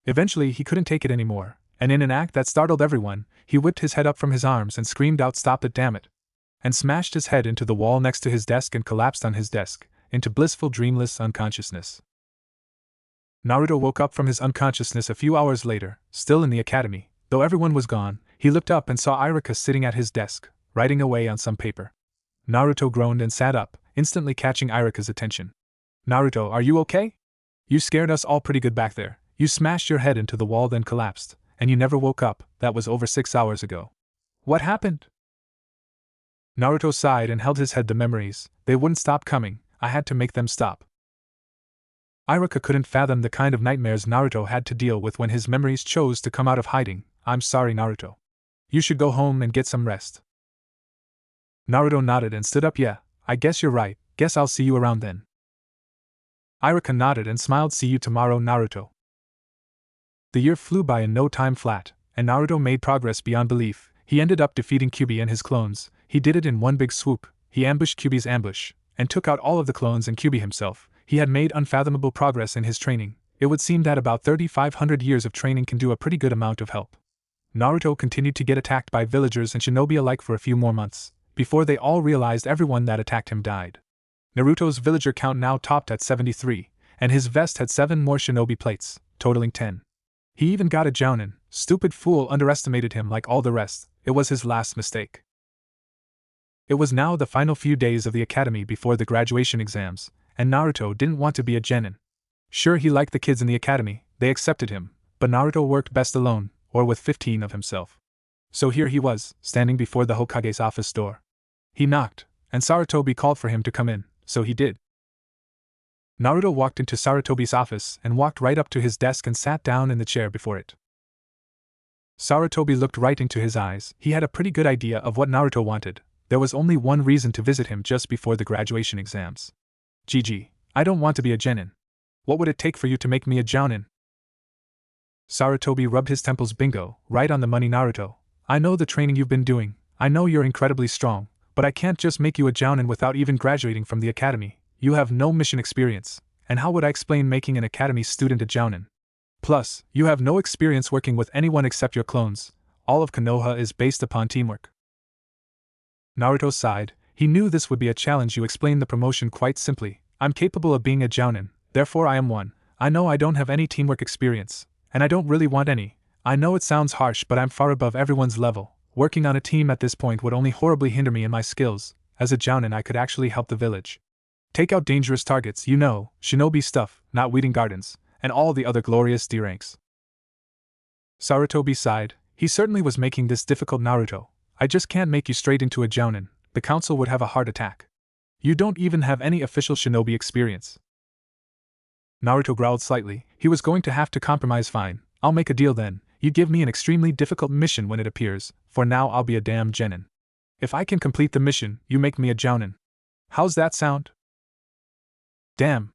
Eventually he couldn't take it anymore, and in an act that startled everyone, he whipped his head up from his arms and screamed out, "Stop it, damn it!" and smashed his head into the wall next to his desk and collapsed on his desk, into blissful dreamless unconsciousness. Naruto woke up from his unconsciousness a few hours later, still in the academy. Though everyone was gone, he looked up and saw Iruka sitting at his desk, writing away on some paper. Naruto groaned and sat up, instantly catching Iruka's attention. "Naruto, are you okay? You scared us all pretty good back there. You smashed your head into the wall then collapsed, and you never woke up. That was over 6 hours ago. What happened?" Naruto sighed and held his head. "The memories, they wouldn't stop coming. I had to make them stop." Iruka couldn't fathom the kind of nightmares Naruto had to deal with when his memories chose to come out of hiding. "I'm sorry, Naruto. You should go home and get some rest." Naruto nodded and stood up. "Yeah, I guess you're right. Guess I'll see you around then." Iruka nodded and smiled. "See you tomorrow, Naruto." The year flew by in no time flat, and Naruto made progress beyond belief. He ended up defeating Kyuubi and his clones. He did it in one big swoop. He ambushed Kyuubi's ambush, and took out all of the clones and Kyuubi himself. He had made unfathomable progress in his training. It would seem that about 3,500 years of training can do a pretty good amount of help. Naruto continued to get attacked by villagers and shinobi alike for a few more months, before they all realized everyone that attacked him died. Naruto's villager count now topped at 73, and his vest had 7 more shinobi plates, totaling 10. He even got a Jounin. Stupid fool underestimated him like all the rest. It was his last mistake. It was now the final few days of the academy before the graduation exams, and Naruto didn't want to be a genin. Sure, he liked the kids in the academy, they accepted him, but Naruto worked best alone, or with 15 of himself. So here he was, standing before the Hokage's office door. He knocked, and Sarutobi called for him to come in, so he did. Naruto walked into Sarutobi's office and walked right up to his desk and sat down in the chair before it. Sarutobi looked right into his eyes. He had a pretty good idea of what Naruto wanted. There was only one reason to visit him just before the graduation exams. "Gigi, I don't want to be a genin. What would it take for you to make me a jounin?" Sarutobi rubbed his temples. "Bingo, right on the money, Naruto. I know the training you've been doing, I know you're incredibly strong, but I can't just make you a jounin without even graduating from the academy. You have no mission experience, and how would I explain making an academy student a jounin? Plus, you have no experience working with anyone except your clones. All of Konoha is based upon teamwork." Naruto sighed. He knew this would be a challenge. "You explained the promotion quite simply. I'm capable of being a jounin, therefore I am one. I know I don't have any teamwork experience, and I don't really want any. I know it sounds harsh, but I'm far above everyone's level. Working on a team at this point would only horribly hinder me in my skills. As a jounin, I could actually help the village. Take out dangerous targets, you know, shinobi stuff, not weeding gardens, and all the other glorious D ranks." Sarutobi sighed. He certainly was making this difficult. "Naruto, I just can't make you straight into a jounin. The council would have a heart attack. You don't even have any official shinobi experience." Naruto growled slightly. He was going to have to compromise. "Fine, I'll make a deal then. You give me an extremely difficult mission when it appears. For now I'll be a damn genin. If I can complete the mission, you make me a jounin. How's that sound?" Damn.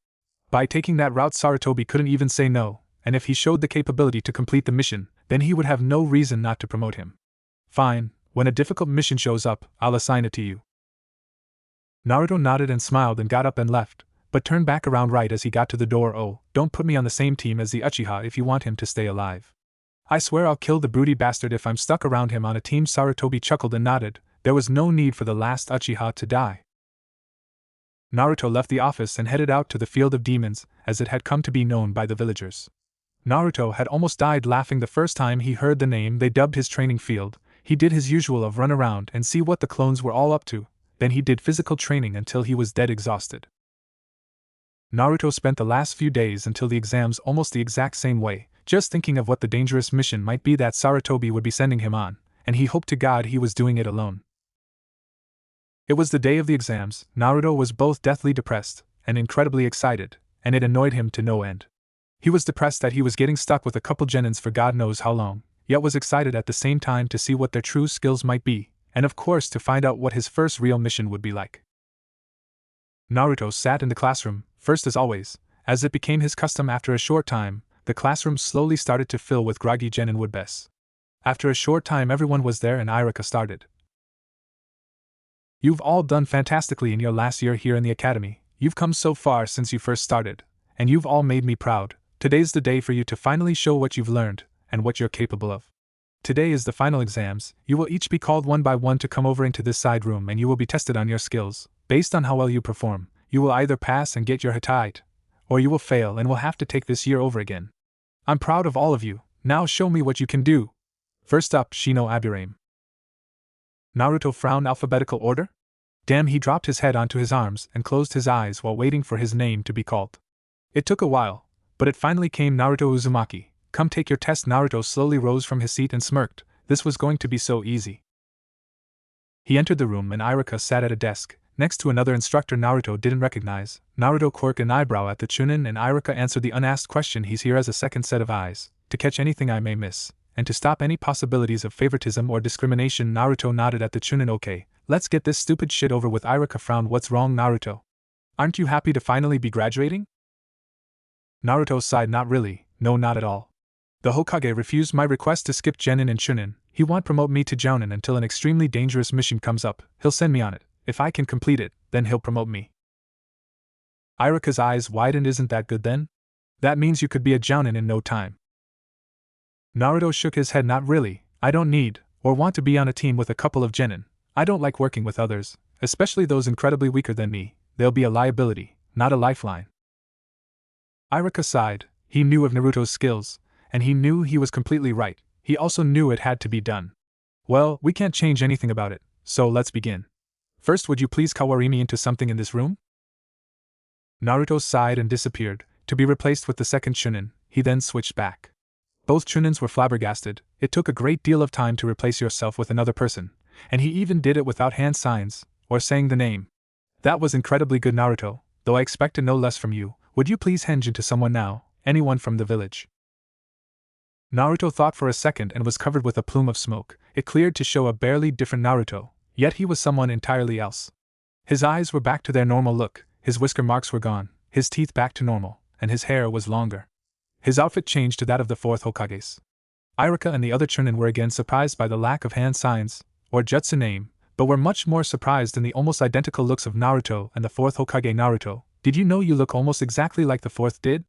By taking that route, Sarutobi couldn't even say no, and if he showed the capability to complete the mission, then he would have no reason not to promote him. "Fine, when a difficult mission shows up, I'll assign it to you." Naruto nodded and smiled and got up and left, but turned back around right as he got to the door. "Oh, don't put me on the same team as the Uchiha if you want him to stay alive. I swear I'll kill the broody bastard if I'm stuck around him on a team." Sarutobi chuckled and nodded. There was no need for the last Uchiha to die. Naruto left the office and headed out to the Field of Demons, as it had come to be known by the villagers. Naruto had almost died laughing the first time he heard the name they dubbed his training field. He did his usual of run around and see what the clones were all up to, then he did physical training until he was dead exhausted. Naruto spent the last few days until the exams almost the exact same way, just thinking of what the dangerous mission might be that Sarutobi would be sending him on, and he hoped to God he was doing it alone. It was the day of the exams. Naruto was both deathly depressed and incredibly excited, and it annoyed him to no end. He was depressed that he was getting stuck with a couple genins for God knows how long, yet was excited at the same time to see what their true skills might be, and of course to find out what his first real mission would be like. Naruto sat in the classroom, first as always. As it became his custom after a short time, the classroom slowly started to fill with groggy genin woodbess. After a short time everyone was there and Irika started. "You've all done fantastically in your last year here in the academy. You've come so far since you first started, and you've all made me proud. Today's the day for you to finally show what you've learned, and what you're capable of. Today is the final exams. You will each be called one by one to come over into this side room and you will be tested on your skills. Based on how well you perform, you will either pass and get your hatite, or you will fail and will have to take this year over again. I'm proud of all of you. Now show me what you can do. First up, Shino Aburame." Naruto frowned. "Alphabetical order?" Damn, he dropped his head onto his arms and closed his eyes while waiting for his name to be called. It took a while, but it finally came. "Naruto Uzumaki, come take your test." Naruto slowly rose from his seat and smirked. This was going to be so easy. He entered the room and Irika sat at a desk, next to another instructor Naruto didn't recognize. Naruto quirked an eyebrow at the Chunin and Irika answered the unasked question. "He's here as a second set of eyes, to catch anything I may miss, and to stop any possibilities of favoritism or discrimination." Naruto nodded at the Chunin. "Okay, let's get this stupid shit over with." Irika frowned. "What's wrong, Naruto? Aren't you happy to finally be graduating?" Naruto sighed. "Not really, no, not at all. The Hokage refused my request to skip Genin and Chunin. He won't promote me to Jounin until an extremely dangerous mission comes up. He'll send me on it. If I can complete it, then he'll promote me." Irika's eyes widened. "Isn't that good then? That means you could be a Jounin in no time." Naruto shook his head. "Not really. I don't need, or want to be on a team with a couple of genin. I don't like working with others, especially those incredibly weaker than me. They'll be a liability, not a lifeline." Irika sighed. He knew of Naruto's skills, and he knew he was completely right. He also knew it had to be done. "Well, we can't change anything about it, so let's begin. First, would you please kawari me into something in this room?" Naruto sighed and disappeared, to be replaced with the second Chunin. He then switched back. Both Chunins were flabbergasted. It took a great deal of time to replace yourself with another person, and he even did it without hand signs, or saying the name. That was incredibly good, Naruto, though I expected no less from you. Would you please henge into someone now, anyone from the village? Naruto thought for a second and was covered with a plume of smoke. It cleared to show a barely different Naruto, yet he was someone entirely else. His eyes were back to their normal look, his whisker marks were gone, his teeth back to normal, and his hair was longer. His outfit changed to that of the fourth Hokage's. Irika and the other Chunin were again surprised by the lack of hand signs, or jutsu name, but were much more surprised in the almost identical looks of Naruto and the fourth Hokage. Naruto, did you know you look almost exactly like the fourth did?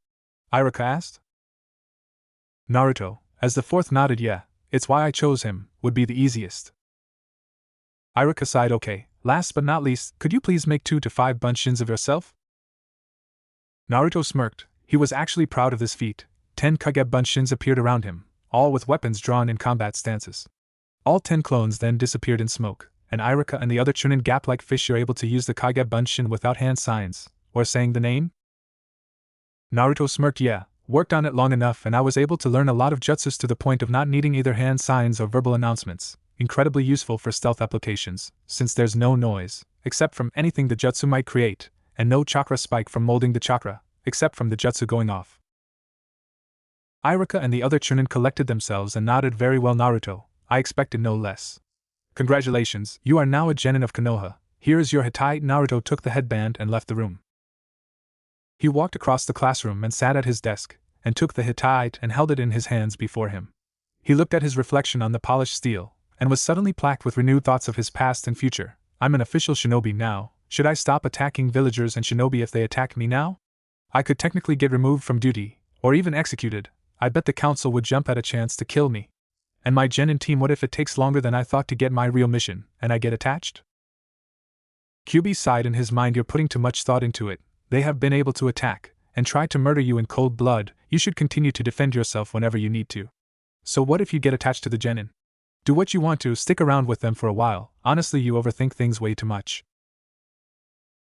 Irika asked. Naruto, as the fourth nodded, yeah, it's why I chose him, would be the easiest. Irika sighed. Okay, last but not least, could you please make 2 to 5 bunshins of yourself? Naruto smirked. He was actually proud of this feat. 10 Kage bunshins appeared around him, all with weapons drawn in combat stances. All 10 clones then disappeared in smoke, and Irika and the other Chunin gaped like fish. You're able to use the Kage bunshin without hand signs, or saying the name? Naruto smirked. Yeah, worked on it long enough and I was able to learn a lot of jutsus to the point of not needing either hand signs or verbal announcements. Incredibly useful for stealth applications, since there's no noise, except from anything the jutsu might create, and no chakra spike from molding the chakra, except from the jutsu going off. Irika and the other Chunin collected themselves and nodded. Very well, Naruto, I expected no less. Congratulations, you are now a genin of Konoha. Here is your Hittite. Naruto took the headband and left the room. He walked across the classroom and sat at his desk, and took the Hittite and held it in his hands before him. He looked at his reflection on the polished steel, and was suddenly plagued with renewed thoughts of his past and future. I'm an official shinobi now. Should I stop attacking villagers and shinobi if they attack me now? I could technically get removed from duty, or even executed. I bet the council would jump at a chance to kill me. And my genin team, what if it takes longer than I thought to get my real mission, and I get attached? Kyuubi sighed in his mind. You're putting too much thought into it. They have been able to attack, and try to murder you in cold blood. You should continue to defend yourself whenever you need to. So what if you get attached to the genin? Do what you want to, stick around with them for a while. Honestly, you overthink things way too much.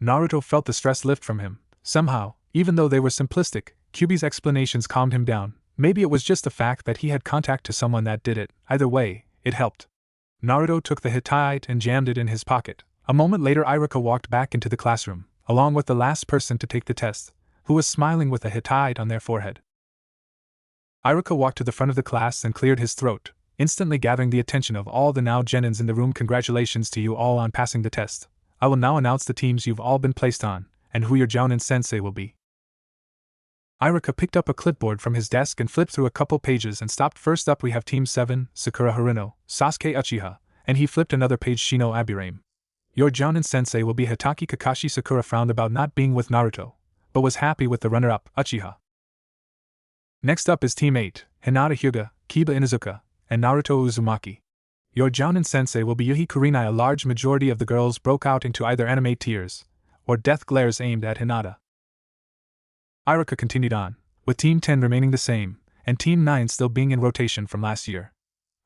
Naruto felt the stress lift from him. Somehow, even though they were simplistic, Kyuubi's explanations calmed him down. Maybe it was just the fact that he had contact to someone that did it. Either way, it helped. Naruto took the Hittite and jammed it in his pocket. A moment later, Irika walked back into the classroom, along with the last person to take the test, who was smiling with a Hittite on their forehead. Irika walked to the front of the class and cleared his throat, instantly gathering the attention of all the now genins in the room. Congratulations to you all on passing the test. I will now announce the teams you've all been placed on, and who your Jounin sensei will be. Irika picked up a clipboard from his desk and flipped through a couple pages and stopped. First up we have Team 7, Sakura Haruno, Sasuke Uchiha, and he flipped another page. Shino Abirame. Your Jounin sensei will be Hitaki Kakashi. Sakura frowned about not being with Naruto, but was happy with the runner-up, Uchiha. Next up is Team 8, Hinata Hyuga, Kiba Inuzuka, and Naruto Uzumaki. Your Jounin sensei will be Yuhi Kurenai. A large majority of the girls broke out into either anime tears or death glares aimed at Hinata. Irika continued on, with Team 10 remaining the same, and Team 9 still being in rotation from last year.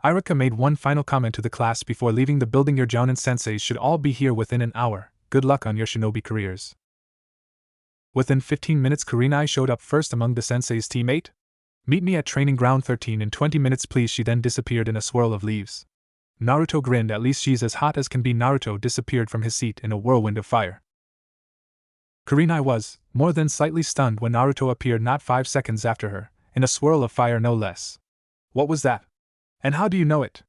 Irika made one final comment to the class before leaving the building. Your Jounin senseis should all be here within an hour. Good luck on your shinobi careers. Within 15 minutes, Kurenai showed up first among the sensei's. Team 8? Meet me at training ground 13 in 20 minutes please. She then disappeared in a swirl of leaves. Naruto grinned. At least she's as hot as can be. Naruto disappeared from his seat in a whirlwind of fire. Kurenai was more than slightly stunned when Naruto appeared not 5 seconds after her, in a swirl of fire no less. What was that? And how do you know it?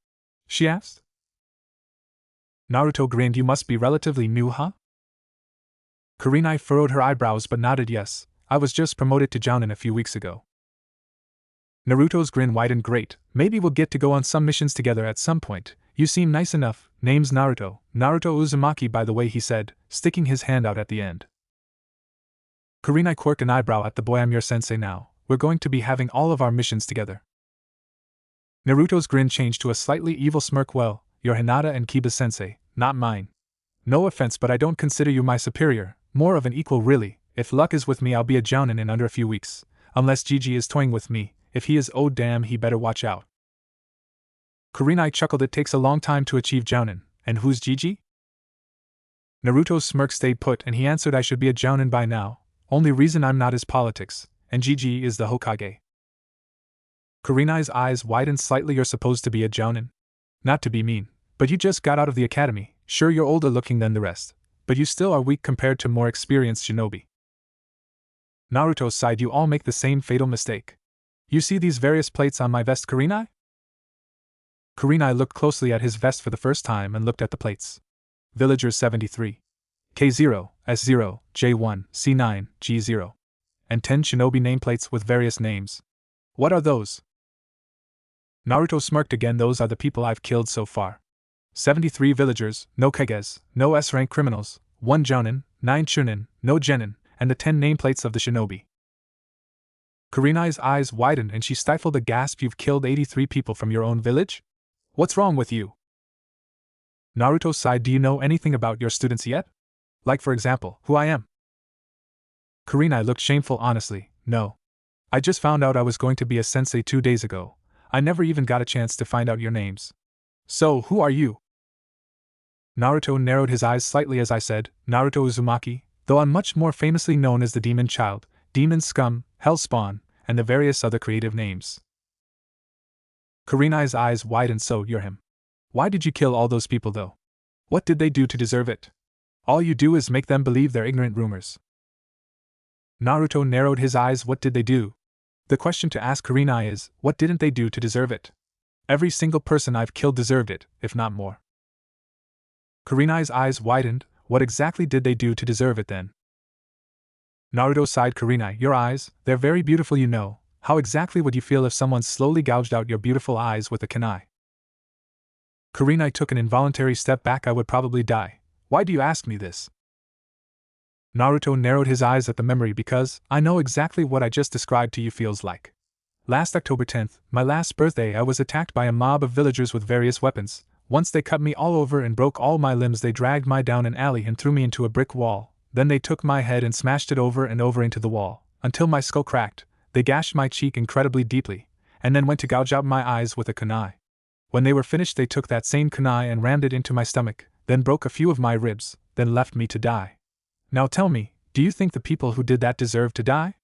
She asked. Naruto grinned. You must be relatively new, huh? Kurenai furrowed her eyebrows but nodded yes. I was just promoted to Jounin a few weeks ago. Naruto's grin widened. Great, maybe we'll get to go on some missions together at some point. You seem nice enough. Name's Naruto. Naruto Uzumaki by the way, he said, sticking his hand out at the end. Kurenai quirked an eyebrow at the boy. I'm your sensei now. We're going to be having all of our missions together. Naruto's grin changed to a slightly evil smirk. Well, you're Hinata and Kiba's sensei, not mine. No offense, but I don't consider you my superior, more of an equal really. If luck is with me, I'll be a Jounin in under a few weeks. Unless Gigi is toying with me. If he is, oh damn, he better watch out. Kurenai chuckled. It takes a long time to achieve Jounin. And who's Gigi? Naruto's smirk stayed put and he answered, I should be a Jounin by now. Only reason I'm not is politics, and Gigi is the Hokage. Kurenai's eyes widened slightly. You're supposed to be a jounin? Not to be mean, but you just got out of the academy. Sure, you're older looking than the rest, but you still are weak compared to more experienced shinobi. Naruto sighed. You all make the same fatal mistake. You see these various plates on my vest, Kurenai? Kurenai looked closely at his vest for the first time and looked at the plates. Villager 73. K0, S0, J1, C9, G0. And 10 shinobi nameplates with various names. What are those? Naruto smirked again. Those are the people I've killed so far. 73 villagers, no Kages, no S-rank criminals, 1 jounin, 9 chunin, no genin, and the 10 nameplates of the shinobi. Kurenai's eyes widened and she stifled a gasp. You've killed 83 people from your own village? What's wrong with you? Naruto sighed. Do you know anything about your students yet? Like, for example, who I am? Kurenai looked shameful. Honestly, no. I just found out I was going to be a sensei 2 days ago. I never even got a chance to find out your names. So, who are you? Naruto narrowed his eyes slightly as I said, Naruto Uzumaki, though I'm much more famously known as the Demon Child, Demon Scum, Hellspawn, and the various other creative names. Kurenai's eyes widened. So, you're him. Why did you kill all those people though? What did they do to deserve it? All you do is make them believe their ignorant rumors. Naruto narrowed his eyes. What did they do? The question to ask Kurenai is, what didn't they do to deserve it? Every single person I've killed deserved it, if not more. Kurenai's eyes widened. What exactly did they do to deserve it then? Naruto sighed. Kurenai, your eyes, they're very beautiful, you know. How exactly would you feel if someone slowly gouged out your beautiful eyes with a kunai? Kurenai took an involuntary step back. I would probably die. Why do you ask me this? Naruto narrowed his eyes at the memory. Because I know exactly what I just described to you feels like. Last October 10th, my last birthday, I was attacked by a mob of villagers with various weapons. Once they cut me all over and broke all my limbs. They dragged me down an alley and threw me into a brick wall. Then they took my head and smashed it over and over into the wall, until my skull cracked. They gashed my cheek incredibly deeply, and then went to gouge out my eyes with a kunai. When they were finished, they took that same kunai and rammed it into my stomach, then broke a few of my ribs, then left me to die. Now tell me, do you think the people who did that deserve to die?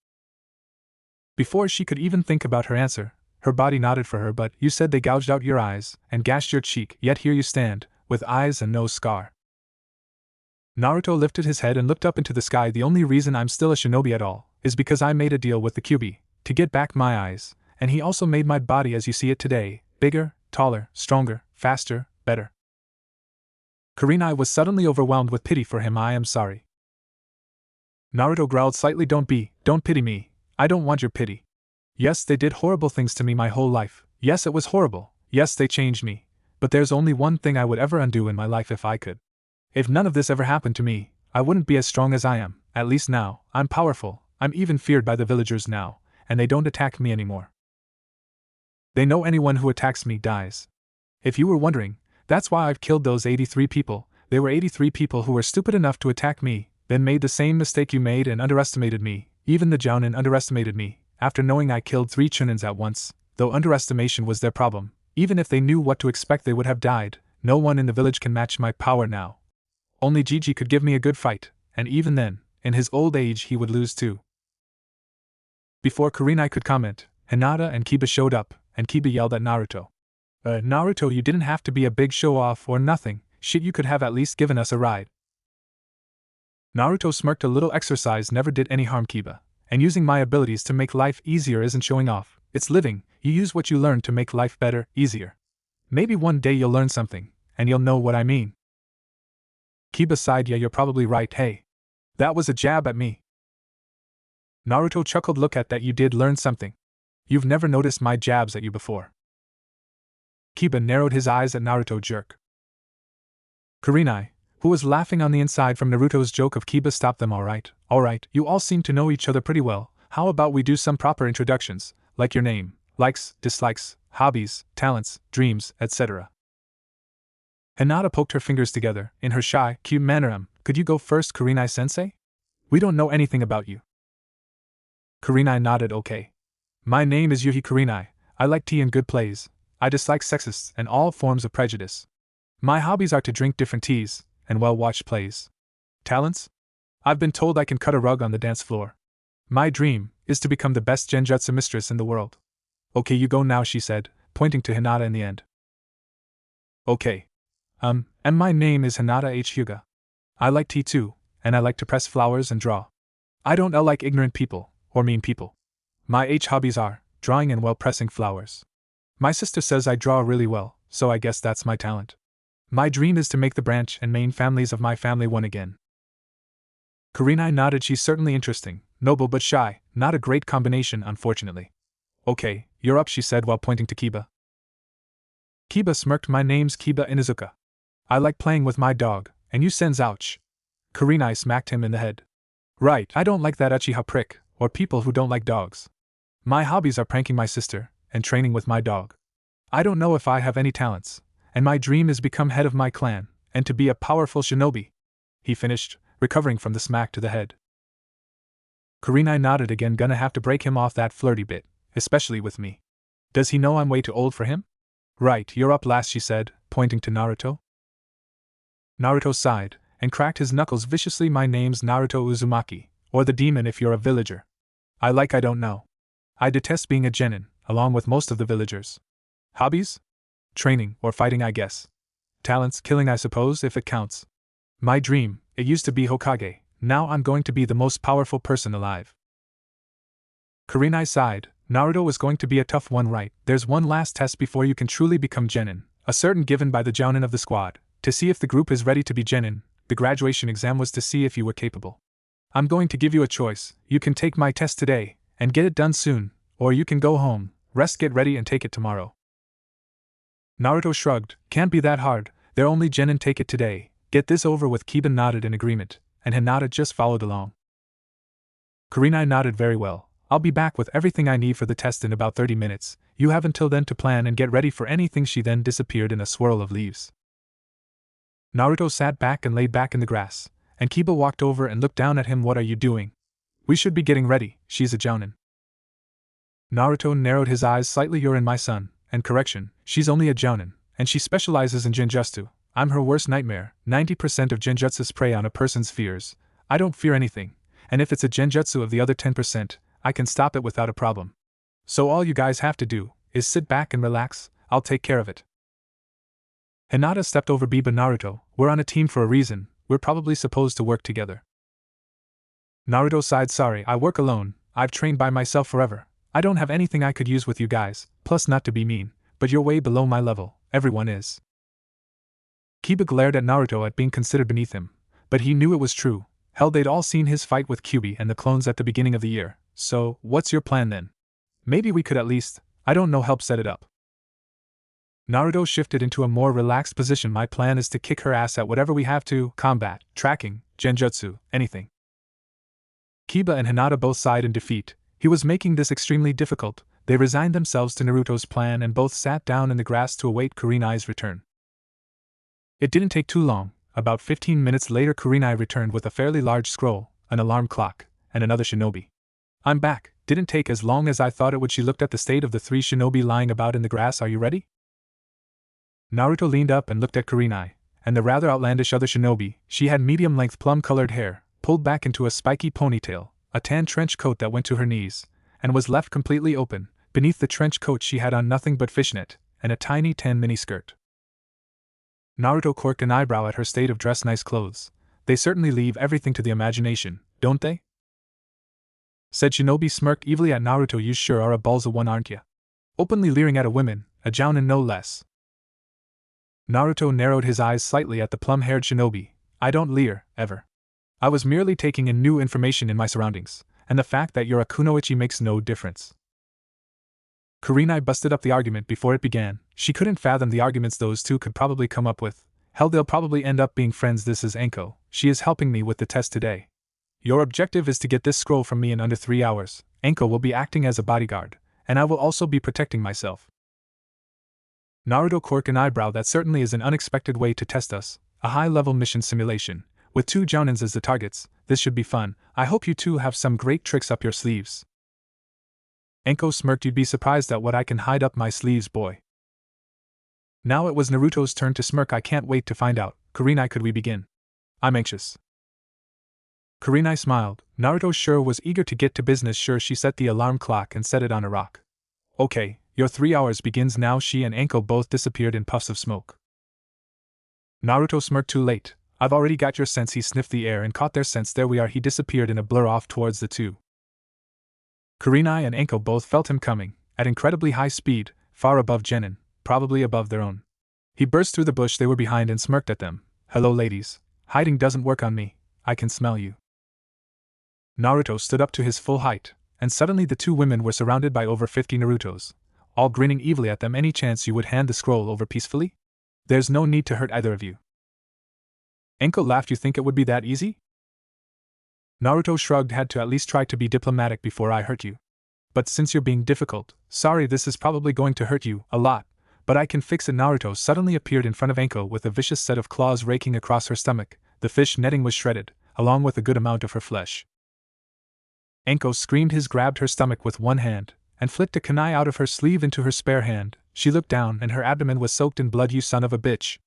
Before she could even think about her answer, her body nodded for her. But you said they gouged out your eyes and gashed your cheek, yet here you stand, with eyes and no scar. Naruto lifted his head and looked up into the sky. The only reason I'm still a shinobi at all is because I made a deal with the Kyuubi to get back my eyes, and he also made my body as you see it today, bigger, taller, stronger, faster, better. Kurenai was suddenly overwhelmed with pity for him. I am sorry. Naruto growled slightly. Don't pity me. I don't want your pity. Yes, they did horrible things to me my whole life. Yes, it was horrible. Yes, they changed me. But there's only one thing I would ever undo in my life if I could. If none of this ever happened to me, I wouldn't be as strong as I am. At least now, I'm powerful. I'm even feared by the villagers now, and they don't attack me anymore. They know anyone who attacks me dies. If you were wondering, that's why I've killed those 83 people. They were 83 people who were stupid enough to attack me, then made the same mistake you made and underestimated me. Even the jounin underestimated me, after knowing I killed 3 chunins at once. Though underestimation was their problem, even if they knew what to expect they would have died. No one in the village can match my power now. Only Gigi could give me a good fight, and even then, in his old age he would lose too. Before Kurenai could comment, Hinata and Kiba showed up, and Kiba yelled at Naruto. Naruto, you didn't have to be a big show-off or nothing. Shit, you could have at least given us a ride. Naruto smirked. A little exercise never did any harm, Kiba. And using my abilities to make life easier isn't showing off, it's living. You use what you learn to make life better, easier. Maybe one day you'll learn something, and you'll know what I mean. Kiba sighed. Yeah, you're probably right. Hey. That was a jab at me. Naruto chuckled. Look at that, you did learn something. You've never noticed my jabs at you before. Kiba narrowed his eyes at Naruto. Jerk. Kurenai, who was laughing on the inside from Naruto's joke of Kiba, stopped them. Alright, you all seem to know each other pretty well. How about we do some proper introductions, like your name, likes, dislikes, hobbies, talents, dreams, etc. Hinata poked her fingers together, in her shy, cute manner. Could you go first, Kurenai-sensei? We don't know anything about you. Kurenai nodded. Okay. My name is Yuhi Kurenai. I like tea and good plays. I dislike sexists and all forms of prejudice. My hobbies are to drink different teas and well-watched plays. Talents? I've been told I can cut a rug on the dance floor. My dream is to become the best genjutsu mistress in the world. Okay, you go now, she said, pointing to Hinata in the end. Okay. And my name is Hinata H. Hyuga. I like tea too, and I like to press flowers and draw. I don't like ignorant people, or mean people. My hobbies are drawing and pressing flowers. My sister says I draw really well, so I guess that's my talent. My dream is to make the branch and main families of my family one again. Kurenai nodded. She's certainly interesting, noble but shy, not a great combination, unfortunately. Okay, you're up, she said while pointing to Kiba. Kiba smirked. My name's Kiba Inuzuka. I like playing with my dog, and you sends ouch. Kurenai smacked him in the head. Right, I don't like that Uchiha prick, or people who don't like dogs. My hobbies are pranking my sister, and training with my dog. I don't know if I have any talents, and my dream is become head of my clan, and to be a powerful shinobi. He finished, recovering from the smack to the head. Kurenai nodded again. Gonna have to break him off that flirty bit, especially with me. Does he know I'm way too old for him? Right, you're up last, she said, pointing to Naruto. Naruto sighed, and cracked his knuckles viciously. My name's Naruto Uzumaki, or the demon if you're a villager. I don't know. I detest being a genin, along with most of the villagers. Hobbies? Training, or fighting, I guess. Talents, killing, I suppose, if it counts. My dream, it used to be Hokage, now I'm going to be the most powerful person alive. Kurenai sighed. Naruto was going to be a tough one, right? There's one last test before you can truly become genin, a certain given by the jounin of the squad, to see if the group is ready to be genin. The graduation exam was to see if you were capable. I'm going to give you a choice. You can take my test today, and get it done soon, or you can go home, rest, get ready, and take it tomorrow. Naruto shrugged. Can't be that hard, they're only genin, take it today, get this over with. Kiba nodded in agreement, and Hinata just followed along. Kurenai nodded. Very well, I'll be back with everything I need for the test in about 30 minutes, you have until then to plan and get ready for anything. She then disappeared in a swirl of leaves. Naruto sat back and laid back in the grass, and Kiba walked over and looked down at him. What are you doing? We should be getting ready, she's a jounin. Naruto narrowed his eyes slightly. You're in my son, and correction, she's only a jounin, and she specializes in genjutsu. I'm her worst nightmare. 90% of genjutsus prey on a person's fears. I don't fear anything, and if it's a genjutsu of the other 10%, I can stop it without a problem. So all you guys have to do is sit back and relax, I'll take care of it. Hinata stepped over Biba. Naruto, we're on a team for a reason, we're probably supposed to work together. Naruto sighed. Sorry, I work alone, I've trained by myself forever. I don't have anything I could use with you guys, plus not to be mean, but you're way below my level, everyone is. Kiba glared at Naruto at being considered beneath him, but he knew it was true. Hell, they'd all seen his fight with Kyuubi and the clones at the beginning of the year, so, what's your plan then? Maybe we could at least, I don't know, help set it up. Naruto shifted into a more relaxed position. My plan is to kick her ass at whatever we have to, combat, tracking, genjutsu, anything. Kiba and Hinata both sighed in defeat. He was making this extremely difficult. They resigned themselves to Naruto's plan and both sat down in the grass to await Kurenai's return. It didn't take too long. About 15 minutes later, Kurenai returned with a fairly large scroll, an alarm clock, and another shinobi. I'm back. Didn't take as long as I thought it would. She looked at the state of the 3 shinobi lying about in the grass. Are you ready? Naruto leaned up and looked at Kurenai, and the rather outlandish other shinobi. She had medium-length plum-colored hair, pulled back into a spiky ponytail, a tan trench coat that went to her knees, and was left completely open. Beneath the trench coat she had on nothing but fishnet, and a tiny tan miniskirt. Naruto quirked an eyebrow at her state of dress. Nice clothes. They certainly leave everything to the imagination, don't they? Said shinobi smirked evilly at Naruto. You sure are a balls of one, aren't ya? Openly leering at a woman, a jounin no less. Naruto narrowed his eyes slightly at the plum-haired shinobi. I don't leer, ever. I was merely taking in new information in my surroundings, and the fact that you're a kunoichi makes no difference. Kurenai busted up the argument before it began. She couldn't fathom the arguments those two could probably come up with. Hell, they'll probably end up being friends. This is Anko. She is helping me with the test today. Your objective is to get this scroll from me in under 3 hours. Anko will be acting as a bodyguard, and I will also be protecting myself. Naruto quirked an eyebrow. That certainly is an unexpected way to test us. A high-level mission simulation, with 2 jounins as the targets. This should be fun. I hope you two have some great tricks up your sleeves. Anko smirked. You'd be surprised at what I can hide up my sleeves, boy. Now it was Naruto's turn to smirk. I can't wait to find out. Kurenai, could we begin? I'm anxious. Kurenai smiled. Naruto sure was eager to get to business. Sure, she set the alarm clock and set it on a rock. Okay, your 3 hours begins now. She and Anko both disappeared in puffs of smoke. Naruto smirked. Too late. I've already got your sense. He sniffed the air and caught their scents. There we are. He disappeared in a blur off towards the two. Kurenai and Anko both felt him coming, at incredibly high speed, far above Genin, probably above their own. He burst through the bush they were behind and smirked at them. Hello ladies. Hiding doesn't work on me. I can smell you. Naruto stood up to his full height, and suddenly the two women were surrounded by over 50 Narutos, all grinning evilly at them. Any chance you would hand the scroll over peacefully? There's no need to hurt either of you. Anko laughed. You think it would be that easy? Naruto shrugged. Had to at least try to be diplomatic before I hurt you. But since you're being difficult, sorry, this is probably going to hurt you a lot, but I can fix it. Naruto suddenly appeared in front of Anko with a vicious set of claws raking across her stomach. The fish netting was shredded, along with a good amount of her flesh. Anko screamed. He grabbed her stomach with one hand, and flicked a kunai out of her sleeve into her spare hand. She looked down and her abdomen was soaked in blood. You son of a bitch.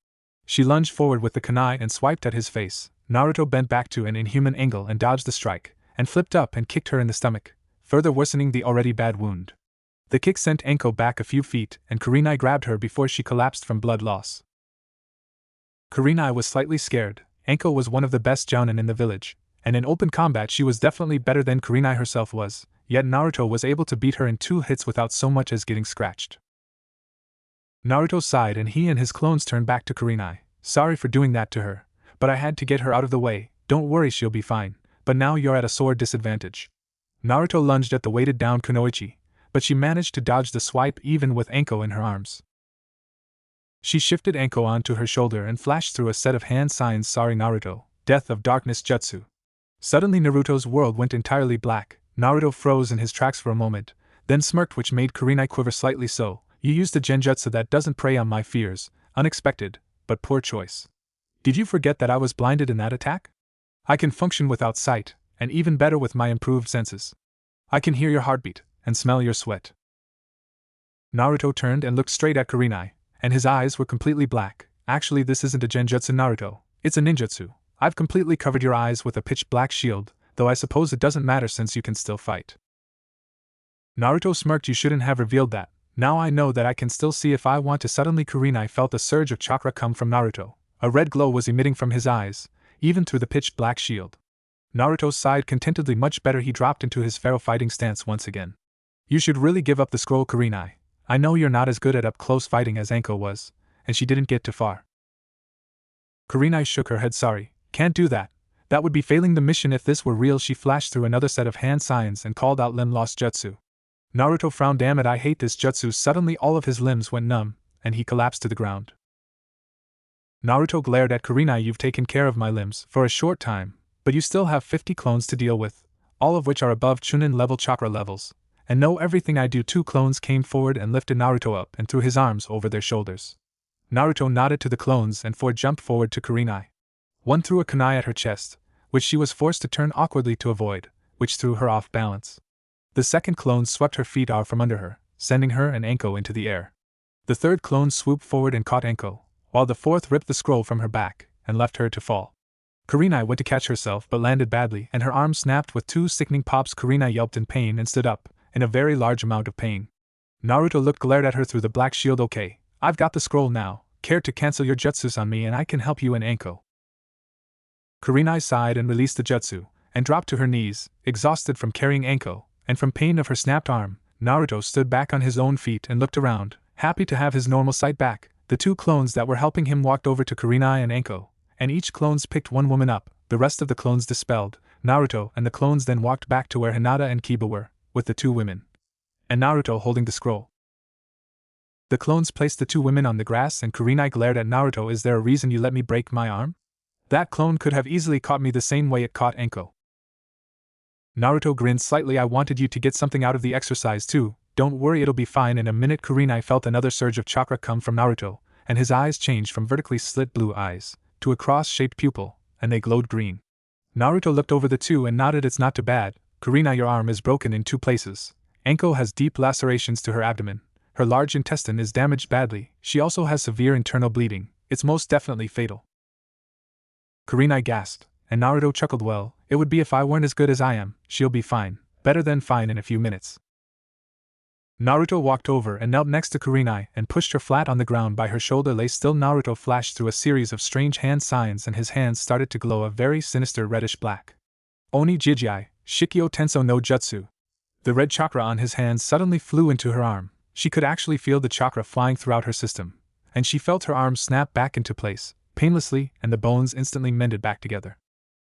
She lunged forward with the kunai and swiped at his face. Naruto bent back to an inhuman angle and dodged the strike, and flipped up and kicked her in the stomach, further worsening the already bad wound. The kick sent Anko back a few feet, and Kurenai grabbed her before she collapsed from blood loss. Kurenai was slightly scared. Anko was one of the best jounin in the village, and in open combat she was definitely better than Kurenai herself was, yet Naruto was able to beat her in 2 hits without so much as getting scratched. Naruto sighed and he and his clones turned back to Kurenai. Sorry for doing that to her, but I had to get her out of the way. Don't worry, she'll be fine, but now you're at a sore disadvantage. Naruto lunged at the weighted down kunoichi, but she managed to dodge the swipe even with Anko in her arms. She shifted Anko onto her shoulder and flashed through a set of hand signs. Sorry Naruto, Death of Darkness Jutsu. Suddenly Naruto's world went entirely black. Naruto froze in his tracks for a moment, then smirked, which made Kurenai quiver slightly. So, you used a genjutsu that doesn't prey on my fears. Unexpected, but poor choice. Did you forget that I was blinded in that attack? I can function without sight, and even better with my improved senses. I can hear your heartbeat, and smell your sweat. Naruto turned and looked straight at Kurenai, and his eyes were completely black. Actually, this isn't a genjutsu, Naruto, it's a ninjutsu. I've completely covered your eyes with a pitch black shield, though I suppose it doesn't matter since you can still fight. Naruto smirked. You shouldn't have revealed that. Now I know that I can still see if I want to. Suddenly Kurenai felt a surge of chakra come from Naruto. A red glow was emitting from his eyes, even through the pitch black shield. Naruto sighed contentedly. Much better. He dropped into his pharaoh fighting stance once again. You should really give up the scroll, Kurenai. I know you're not as good at up-close fighting as Anko was, and she didn't get too far. Kurenai shook her head. Sorry, can't do that. That would be failing the mission if this were real. She flashed through another set of hand signs and called out Limb Lost Jutsu. Naruto frowned. Damn it, I hate this jutsu. Suddenly all of his limbs went numb, and he collapsed to the ground. Naruto glared at Kurenai. You've taken care of my limbs for a short time, but you still have 50 clones to deal with, all of which are above Chunin level chakra levels, and know everything I do. 2 clones came forward and lifted Naruto up and threw his arms over their shoulders. Naruto nodded to the clones and 4 jumped forward to Kurenai. 1 threw a kunai at her chest, which she was forced to turn awkwardly to avoid, which threw her off balance. The second clone swept her feet out from under her, sending her and Anko into the air. The third clone swooped forward and caught Anko, while the fourth ripped the scroll from her back and left her to fall. Kurenai went to catch herself but landed badly and her arm snapped with 2 sickening pops. Kurenai yelped in pain and stood up, in a very large amount of pain. Naruto glared at her through the black shield. Okay, I've got the scroll now. Care to cancel your jutsus on me and I can help you and Anko. Kurenai sighed and released the jutsu, and dropped to her knees, exhausted from carrying Anko, and from pain of her snapped arm. Naruto stood back on his own feet and looked around, happy to have his normal sight back. The 2 clones that were helping him walked over to Kurenai and Anko, and each clones picked 1 woman up. The rest of the clones dispelled Naruto, and the clones then walked back to where Hinata and Kiba were, with the 2 women, and Naruto holding the scroll. The clones placed the 2 women on the grass and Kurenai glared at Naruto. Is there a reason you let me break my arm? That clone could have easily caught me the same way it caught Anko. Naruto grinned slightly. I wanted you to get something out of the exercise too. Don't worry, it'll be fine. In a minute Kurenai felt another surge of chakra come from Naruto, and his eyes changed from vertically slit blue eyes to a cross-shaped pupil, and they glowed green. Naruto looked over the 2 and nodded. It's not too bad. Kurenai, your arm is broken in 2 places. Anko has deep lacerations to her abdomen. Her large intestine is damaged badly. She also has severe internal bleeding. It's most definitely fatal. Kurenai gasped. and Naruto chuckled. Well, it would be if I weren't as good as I am. She'll be fine, better than fine in a few minutes. Naruto walked over and knelt next to Kurenai and pushed her flat on the ground by her shoulder. Lay still. Naruto flashed through a series of strange hand signs and his hands started to glow a very sinister reddish black. Oni Jijai, Shikyo Tenso no Jutsu. The red chakra on his hands suddenly flew into her arm. She could actually feel the chakra flying throughout her system, and she felt her arm snap back into place, painlessly, and the bones instantly mended back together.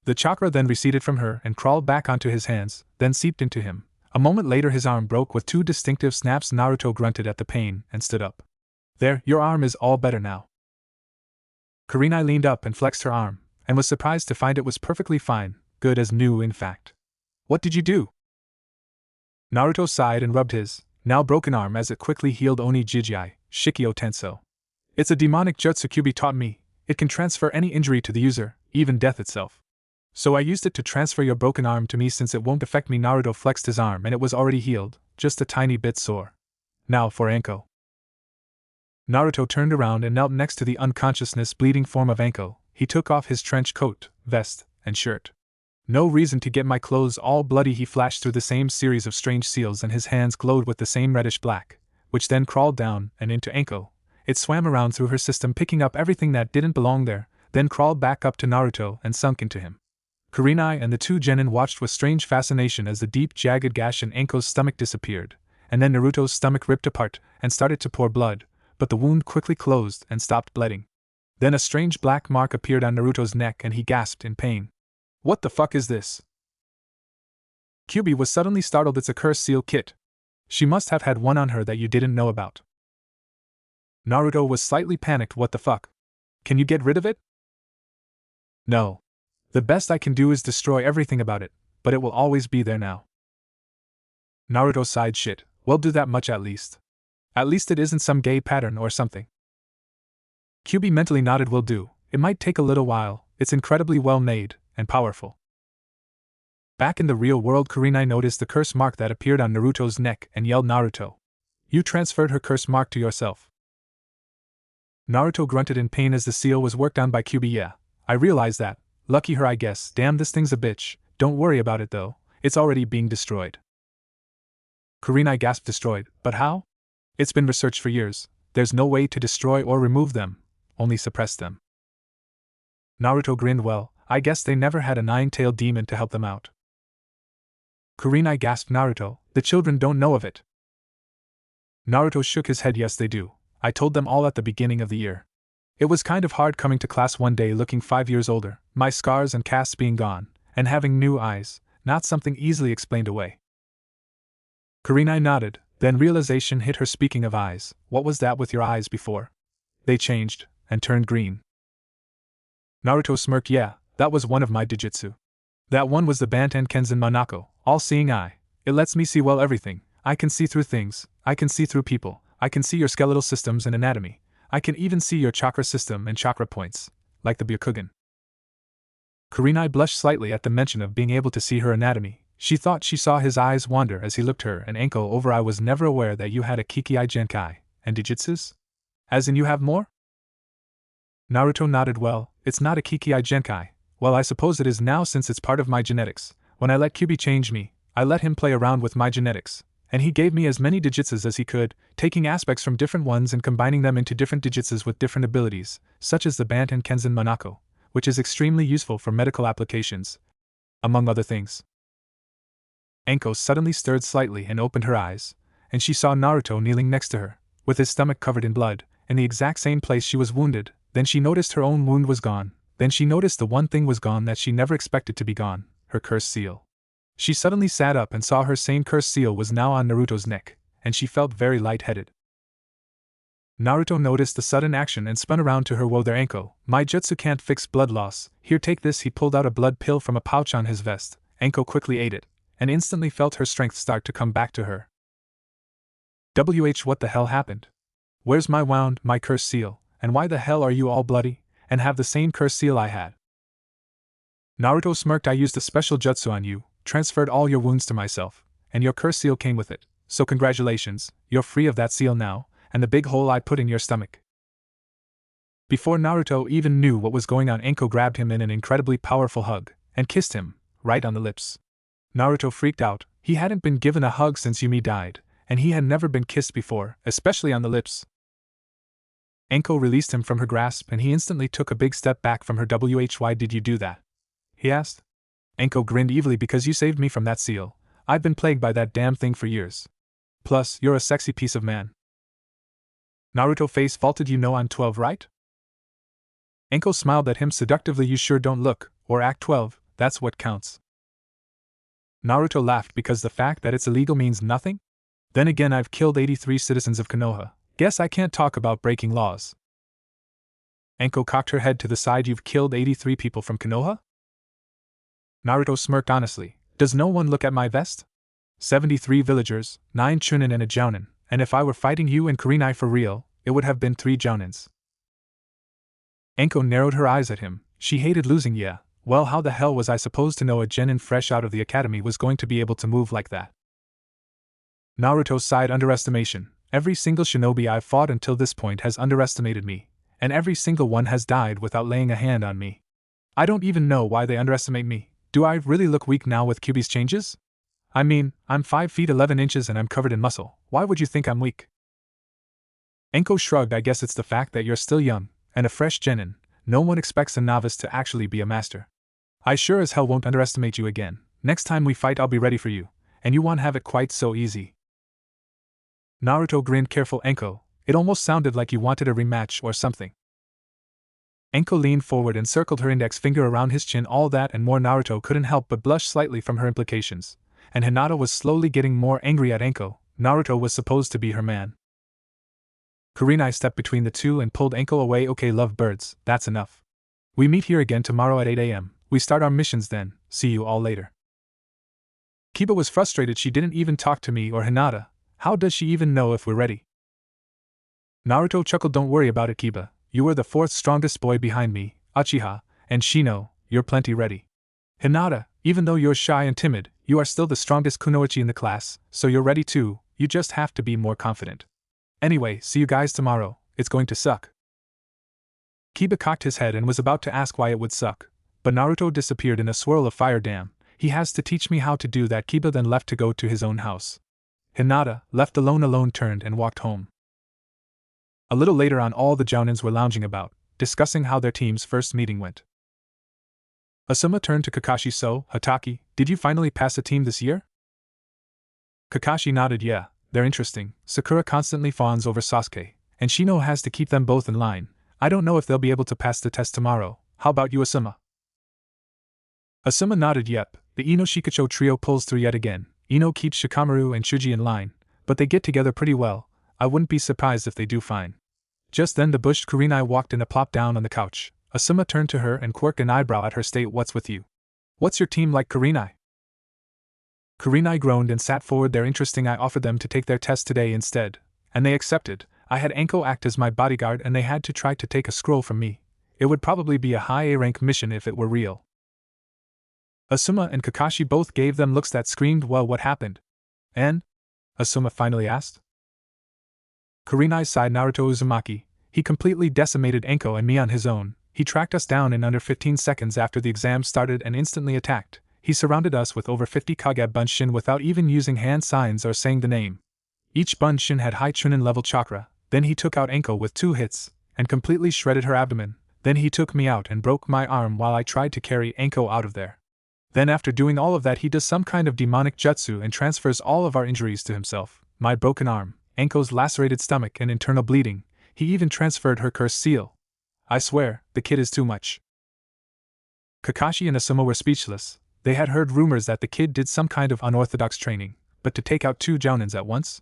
The chakra then receded from her and crawled back onto his hands, then seeped into him. A moment later his arm broke with 2 distinctive snaps. Naruto grunted at the pain and stood up. There, your arm is all better now. Kurenai leaned up and flexed her arm, and was surprised to find it was perfectly fine, good as new in fact. What did you do? Naruto sighed and rubbed his, now broken arm as it quickly healed. Oni Jijai, Shikyo Tenso. It's a demonic jutsu Kyuubi taught me. It can transfer any injury to the user, even death itself. So I used it to transfer your broken arm to me since it won't affect me. Naruto flexed his arm and it was already healed, just a tiny bit sore. Now for Anko. Naruto turned around and knelt next to the unconsciousness bleeding form of Anko. He took off his trench coat, vest, and shirt. No reason to get my clothes all bloody. He flashed through the same series of strange seals and his hands glowed with the same reddish black, which then crawled down and into Anko. It swam around through her system picking up everything that didn't belong there, then crawled back up to Naruto and sunk into him. Kurenai and the 2 genin watched with strange fascination as the deep jagged gash in Anko's stomach disappeared, and then Naruto's stomach ripped apart and started to pour blood, but the wound quickly closed and stopped bleeding. Then a strange black mark appeared on Naruto's neck and he gasped in pain. What the fuck is this? Kyuubi was suddenly startled. It's a curse seal kit. She must have had one on her that you didn't know about. Naruto was slightly panicked. What the fuck? Can you get rid of it? No. The best I can do is destroy everything about it, but it will always be there now. Naruto sighed. Shit, well, do that much at least. At least it isn't some gay pattern or something. Kyuubi mentally nodded. Will do. It might take a little while, it's incredibly well made, and powerful. Back in the real world, Kurenai noticed the curse mark that appeared on Naruto's neck and yelled, Naruto. You transferred her curse mark to yourself. Naruto grunted in pain as the seal was worked on by Kyuubi. Yeah, I realize that. Lucky her, I guess. Damn, this thing's a bitch. Don't worry about it though, it's already being destroyed. Kurenai gasped. Destroyed? But how? It's been researched for years. There's no way to destroy or remove them, only suppress them. Naruto grinned. Well, I guess they never had a 9-tailed demon to help them out. Kurenai gasped. Naruto, the children don't know of it. Naruto shook his head. Yes they do. I told them all at the beginning of the year. It was kind of hard coming to class one day looking 5 years older, my scars and casts being gone, and having new eyes, not something easily explained away. Kurenai nodded, then realization hit her. Speaking of eyes, what was that with your eyes before? They changed, and turned green. Naruto smirked. Yeah, that was one of my dijutsu. That one was the Banten Kenzen Manako, all-seeing eye. It lets me see well everything. I can see through things, I can see through people, I can see your skeletal systems and anatomy. I can even see your chakra system and chakra points, like the Byakugan. Kurenai blushed slightly at the mention of being able to see her anatomy. She thought she saw his eyes wander as he looked her and Anko over. I was never aware that you had a Kikei Genkai, and Dijutsus? As in you have more? Naruto nodded. Well, it's not a Kikei Genkai. Well, I suppose it is now since it's part of my genetics. When I let Kyuubi change me, I let him play around with my genetics, and he gave me as many Dijutsus as he could, taking aspects from different ones and combining them into different Dijutsus with different abilities, such as the Banten Kenzen Manako, which is extremely useful for medical applications, among other things. Anko suddenly stirred slightly and opened her eyes, and she saw Naruto kneeling next to her, with his stomach covered in blood, in the exact same place she was wounded. Then she noticed her own wound was gone. Then she noticed the one thing was gone that she never expected to be gone, her cursed seal. She suddenly sat up and saw her same cursed seal was now on Naruto's neck, and she felt very lightheaded. Naruto noticed the sudden action and spun around to her. Whoa there, Anko, my jutsu can't fix blood loss. Here, take this. He pulled out a blood pill from a pouch on his vest. Anko quickly ate it, and instantly felt her strength start to come back to her. What the hell happened? Where's my wound, my cursed seal, and why the hell are you all bloody, and have the same cursed seal I had? Naruto smirked. I used a special jutsu on you, transferred all your wounds to myself, and your cursed seal came with it, so congratulations, you're free of that seal now, and the big hole I put in your stomach. Before Naruto even knew what was going on, Anko grabbed him in an incredibly powerful hug and kissed him, right on the lips. Naruto freaked out. He hadn't been given a hug since Yumi died, and he had never been kissed before, especially on the lips. Anko released him from her grasp and he instantly took a big step back from her. Why did you do that? He asked. Anko grinned evilly. Because you saved me from that seal. I've been plagued by that damn thing for years. Plus, you're a sexy piece of man. Naruto face faulted. You know I'm 12, right? Anko smiled at him seductively. You sure don't look, or act 12, that's what counts. Naruto laughed because the fact that it's illegal means nothing? Then again, I've killed 83 citizens of Konoha. Guess I can't talk about breaking laws. Anko cocked her head to the side. You've killed 83 people from Konoha? Naruto smirked honestly. Does no one look at my vest? 73 villagers, 9 chunin and a jounin, and if I were fighting you and Kurenai for real, it would have been 3 jounins. Anko narrowed her eyes at him. She hated losing. Yeah, well, how the hell was I supposed to know a genin fresh out of the academy was going to be able to move like that? Naruto sighed. Underestimation. Every single shinobi I've fought until this point has underestimated me, and every single one has died without laying a hand on me. I don't even know why they underestimate me. Do I really look weak now with Kyuubi's changes? I mean, I'm 5 feet 11 inches and I'm covered in muscle. Why would you think I'm weak? Anko shrugged. I guess it's the fact that you're still young, and a fresh genin. No one expects a novice to actually be a master. I sure as hell won't underestimate you again. Next time we fight I'll be ready for you, and you won't have it quite so easy. Naruto grinned. Careful, Anko. It almost sounded like you wanted a rematch or something. Anko leaned forward and circled her index finger around his chin. All that and more. Naruto couldn't help but blush slightly from her implications, and Hinata was slowly getting more angry at Anko. Naruto was supposed to be her man. Kurenai stepped between the two and pulled Anko away. Okay, lovebirds, that's enough. We meet here again tomorrow at 8 a.m. We start our missions then. See you all later. Kiba was frustrated. She didn't even talk to me or Hinata. How does she even know if we're ready? Naruto chuckled. Don't worry about it, Kiba. You were the 4th strongest boy behind me, Uchiha, and Shino. You're plenty ready. Hinata, even though you're shy and timid, you are still the strongest kunoichi in the class, so you're ready too. You just have to be more confident. Anyway, see you guys tomorrow. It's going to suck. Kiba cocked his head and was about to ask why it would suck, but Naruto disappeared in a swirl of fire. Damn, he has to teach me how to do that. Kiba then left to go to his own house. Hinata, left alone, turned and walked home. A little later on, all the jounins were lounging about, discussing how their team's first meeting went. Asuma turned to Kakashi. So, Hataki, did you finally pass a team this year? Kakashi nodded. Yeah, they're interesting. Sakura constantly fawns over Sasuke, and Shino has to keep them both in line. I don't know if they'll be able to pass the test tomorrow. How about you, Asuma? Asuma nodded. Yep, the Ino Shikacho trio pulls through yet again. Ino keeps Shikamaru and Shuji in line, but they get together pretty well. I wouldn't be surprised if they do fine. Just then the bushed Kurenai walked in and plopped down on the couch. Asuma turned to her and quirked an eyebrow at her. State, what's with you? What's your team like, Kurenai? Kurenai groaned and sat forward. They're interesting. I offered them to take their test today instead, and they accepted. I had Anko act as my bodyguard and they had to try to take a scroll from me. It would probably be a high A-rank mission if it were real. Asuma and Kakashi both gave them looks that screamed, well, what happened? And? Asuma finally asked. Kurenai sighed. Naruto Uzumaki. He completely decimated Anko and me on his own. He tracked us down in under 15 seconds after the exam started and instantly attacked. He surrounded us with over 50 Kage Bunshin without even using hand signs or saying the name. Each Bunshin had high Chunin level chakra. Then he took out Anko with 2 hits, and completely shredded her abdomen. Then he took me out and broke my arm while I tried to carry Anko out of there. Then after doing all of that he does some kind of demonic jutsu and transfers all of our injuries to himself. My broken arm, Anko's lacerated stomach and internal bleeding. He even transferred her cursed seal. I swear, the kid is too much. Kakashi and Asuma were speechless. They had heard rumors that the kid did some kind of unorthodox training, but to take out 2 jounins at once?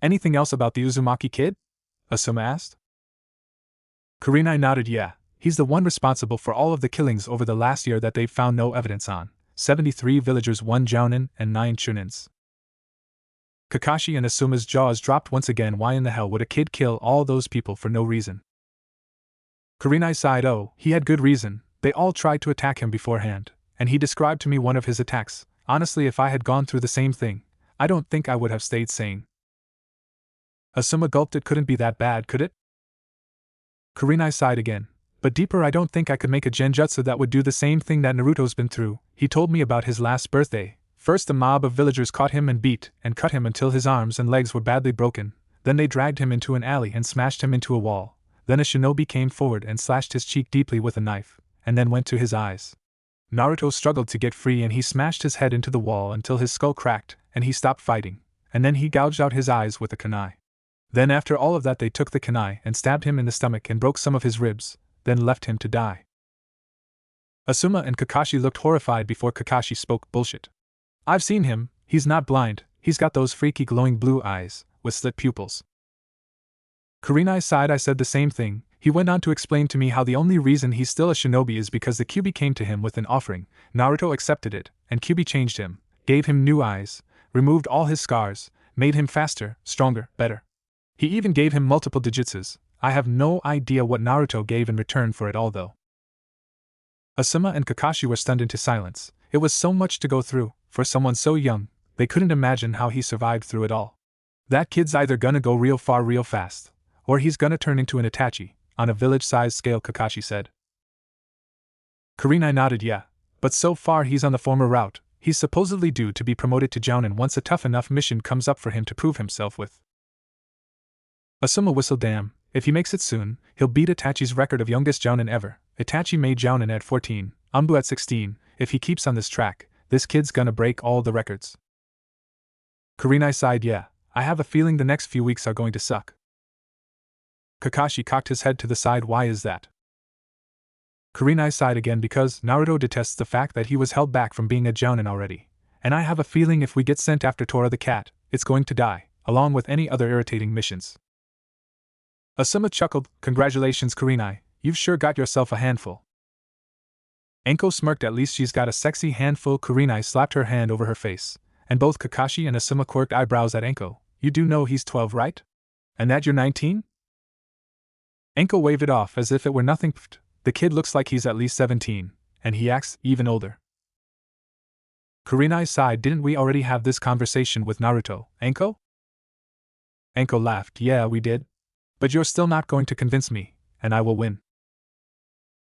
Anything else about the Uzumaki kid? Asuma asked. Kurenai nodded. Yeah, he's the one responsible for all of the killings over the last year that they've found no evidence on. 73 villagers, 1 jounin, and 9 chunins. Kakashi and Asuma's jaws dropped once again. Why in the hell would a kid kill all those people for no reason? Kurenai sighed. Oh, he had good reason. They all tried to attack him beforehand, and he described to me one of his attacks. Honestly, if I had gone through the same thing, I don't think I would have stayed sane. Asuma gulped. It couldn't be that bad, could it? Kurenai sighed again. But deeper, I don't think I could make a genjutsu that would do the same thing that Naruto's been through. He told me about his last birthday. First a mob of villagers caught him and beat and cut him until his arms and legs were badly broken. Then they dragged him into an alley and smashed him into a wall. Then a shinobi came forward and slashed his cheek deeply with a knife, and then went to his eyes. Naruto struggled to get free and he smashed his head into the wall until his skull cracked, and he stopped fighting, and then he gouged out his eyes with a kunai. Then after all of that they took the kunai and stabbed him in the stomach and broke some of his ribs, then left him to die. Asuma and Kakashi looked horrified before Kakashi spoke. Bullshit. I've seen him, he's not blind, he's got those freaky glowing blue eyes, with slit pupils. Kurenai sighed. I said the same thing. He went on to explain to me how the only reason he's still a shinobi is because the Kyuubi came to him with an offering, Naruto accepted it, and Kyuubi changed him, gave him new eyes, removed all his scars, made him faster, stronger, better. He even gave him multiple digitsus. I have no idea what Naruto gave in return for it all though. Asuma and Kakashi were stunned into silence. It was so much to go through, for someone so young, they couldn't imagine how he survived through it all. That kid's either gonna go real far real fast, or he's gonna turn into an Itachi, on a village-sized scale, Kakashi said. Kurenai nodded. Yeah, but so far he's on the former route. He's supposedly due to be promoted to Jounin once a tough enough mission comes up for him to prove himself with. Asuma whistled. Damn, if he makes it soon, he'll beat Itachi's record of youngest Jounin ever. Itachi made Jounin at 14, Anbu at 16. If he keeps on this track, this kid's gonna break all the records. Kurenai sighed. Yeah, I have a feeling the next few weeks are going to suck. Kakashi cocked his head to the side. Why is that? Kurenai sighed again. Because Naruto detests the fact that he was held back from being a Jounin already, and I have a feeling if we get sent after Tora the cat, it's going to die, along with any other irritating missions. Asuma chuckled. Congratulations, Kurenai, you've sure got yourself a handful. Enko smirked. At least she's got a sexy handful. Kurenai slapped her hand over her face, and both Kakashi and Asuma quirked eyebrows at Enko. You do know he's 12, right? And that you're 19? Enko waved it off as if it were nothing. Pfft, the kid looks like he's at least 17, and he acts even older. Kurenai sighed. Didn't we already have this conversation with Naruto, Enko? Enko laughed. Yeah, we did. But you're still not going to convince me, and I will win.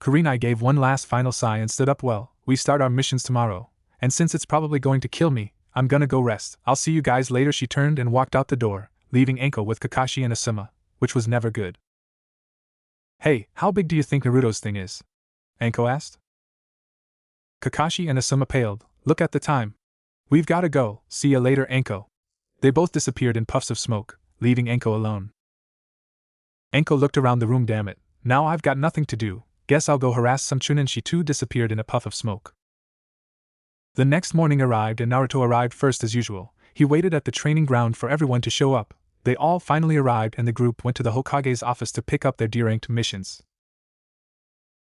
Kurenai gave one last final sigh and stood up. Well, we start our missions tomorrow, and since it's probably going to kill me, I'm gonna go rest. I'll see you guys later. She turned and walked out the door, leaving Enko with Kakashi and Asuma, which was never good. Hey, how big do you think Naruto's thing is? Enko asked. Kakashi and Asuma paled. Look at the time. We've gotta go. See ya later, Enko. They both disappeared in puffs of smoke, leaving Enko alone. Enko looked around the room. Damn it, now I've got nothing to do. Guess I'll go harass some chunin. She too disappeared in a puff of smoke. The next morning arrived and Naruto arrived first as usual. He waited at the training ground for everyone to show up. They all finally arrived and the group went to the Hokage's office to pick up their D-ranked missions.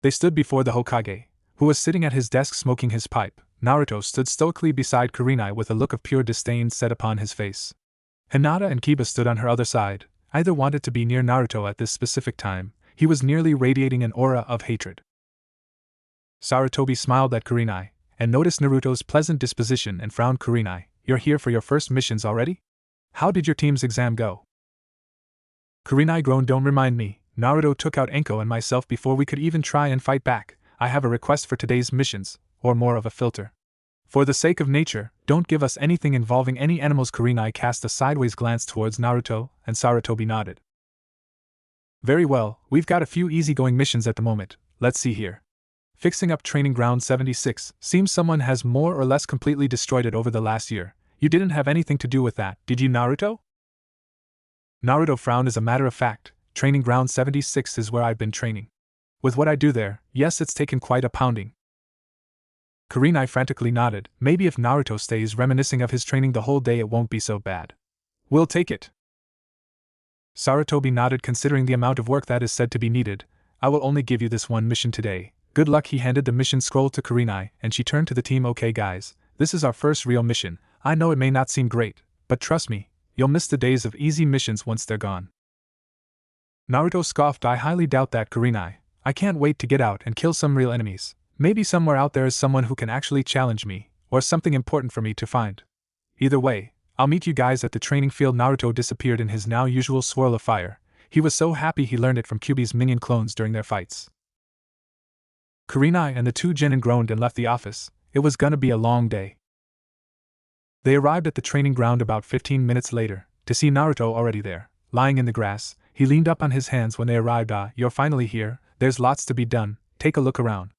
They stood before the Hokage, who was sitting at his desk smoking his pipe. Naruto stood stoically beside Kurenai with a look of pure disdain set upon his face. Hinata and Kiba stood on her other side. Either wanted to be near Naruto at this specific time. He was nearly radiating an aura of hatred. Sarutobi smiled at Kurenai, and noticed Naruto's pleasant disposition and frowned. Kurenai, you're here for your first missions already? How did your team's exam go? Kurenai groaned. Don't remind me. Naruto took out Enko and myself before we could even try and fight back. I have a request for today's missions, or more of a filter. For the sake of nature, don't give us anything involving any animals. Kurenai cast a sideways glance towards Naruto, and Sarutobi nodded. Very well, we've got a few easygoing missions at the moment. Let's see here. Fixing up Training Ground 76. Seems someone has more or less completely destroyed it over the last year. You didn't have anything to do with that, did you, Naruto? Naruto frowned. As a matter of fact, Training Ground 76 is where I've been training. With what I do there, yes, it's taken quite a pounding. Kurenai frantically nodded. Maybe if Naruto stays reminiscing of his training the whole day it won't be so bad. We'll take it. Sarutobi nodded. Considering the amount of work that is said to be needed, I will only give you this one mission today. Good luck. He handed the mission scroll to Kurenai, and she turned to the team. Okay guys, this is our first real mission. I know it may not seem great, but trust me, you'll miss the days of easy missions once they're gone. Naruto scoffed. I highly doubt that, Kurenai. I can't wait to get out and kill some real enemies. Maybe somewhere out there is someone who can actually challenge me, or something important for me to find. Either way, I'll meet you guys at the training field. Naruto disappeared in his now usual swirl of fire. He was so happy he learned it from Kyuubi's minion clones during their fights. Kurenai and the two genin groaned and left the office. It was gonna be a long day. They arrived at the training ground about 15 minutes later, to see Naruto already there, lying in the grass. He leaned up on his hands when they arrived. You're finally here, there's lots to be done, take a look around.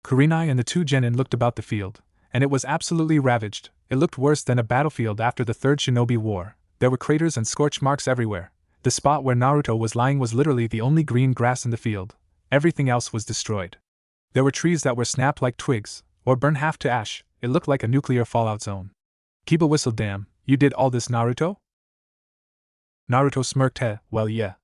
Kurenai and the two genin looked about the field, and it was absolutely ravaged. It looked worse than a battlefield after the Third Shinobi War. There were craters and scorch marks everywhere. The spot where Naruto was lying was literally the only green grass in the field. Everything else was destroyed. There were trees that were snapped like twigs, or burned half to ash. It looked like a nuclear fallout zone. Kiba whistled. Damn, you did all this, Naruto? Naruto smirked. Well, yeah.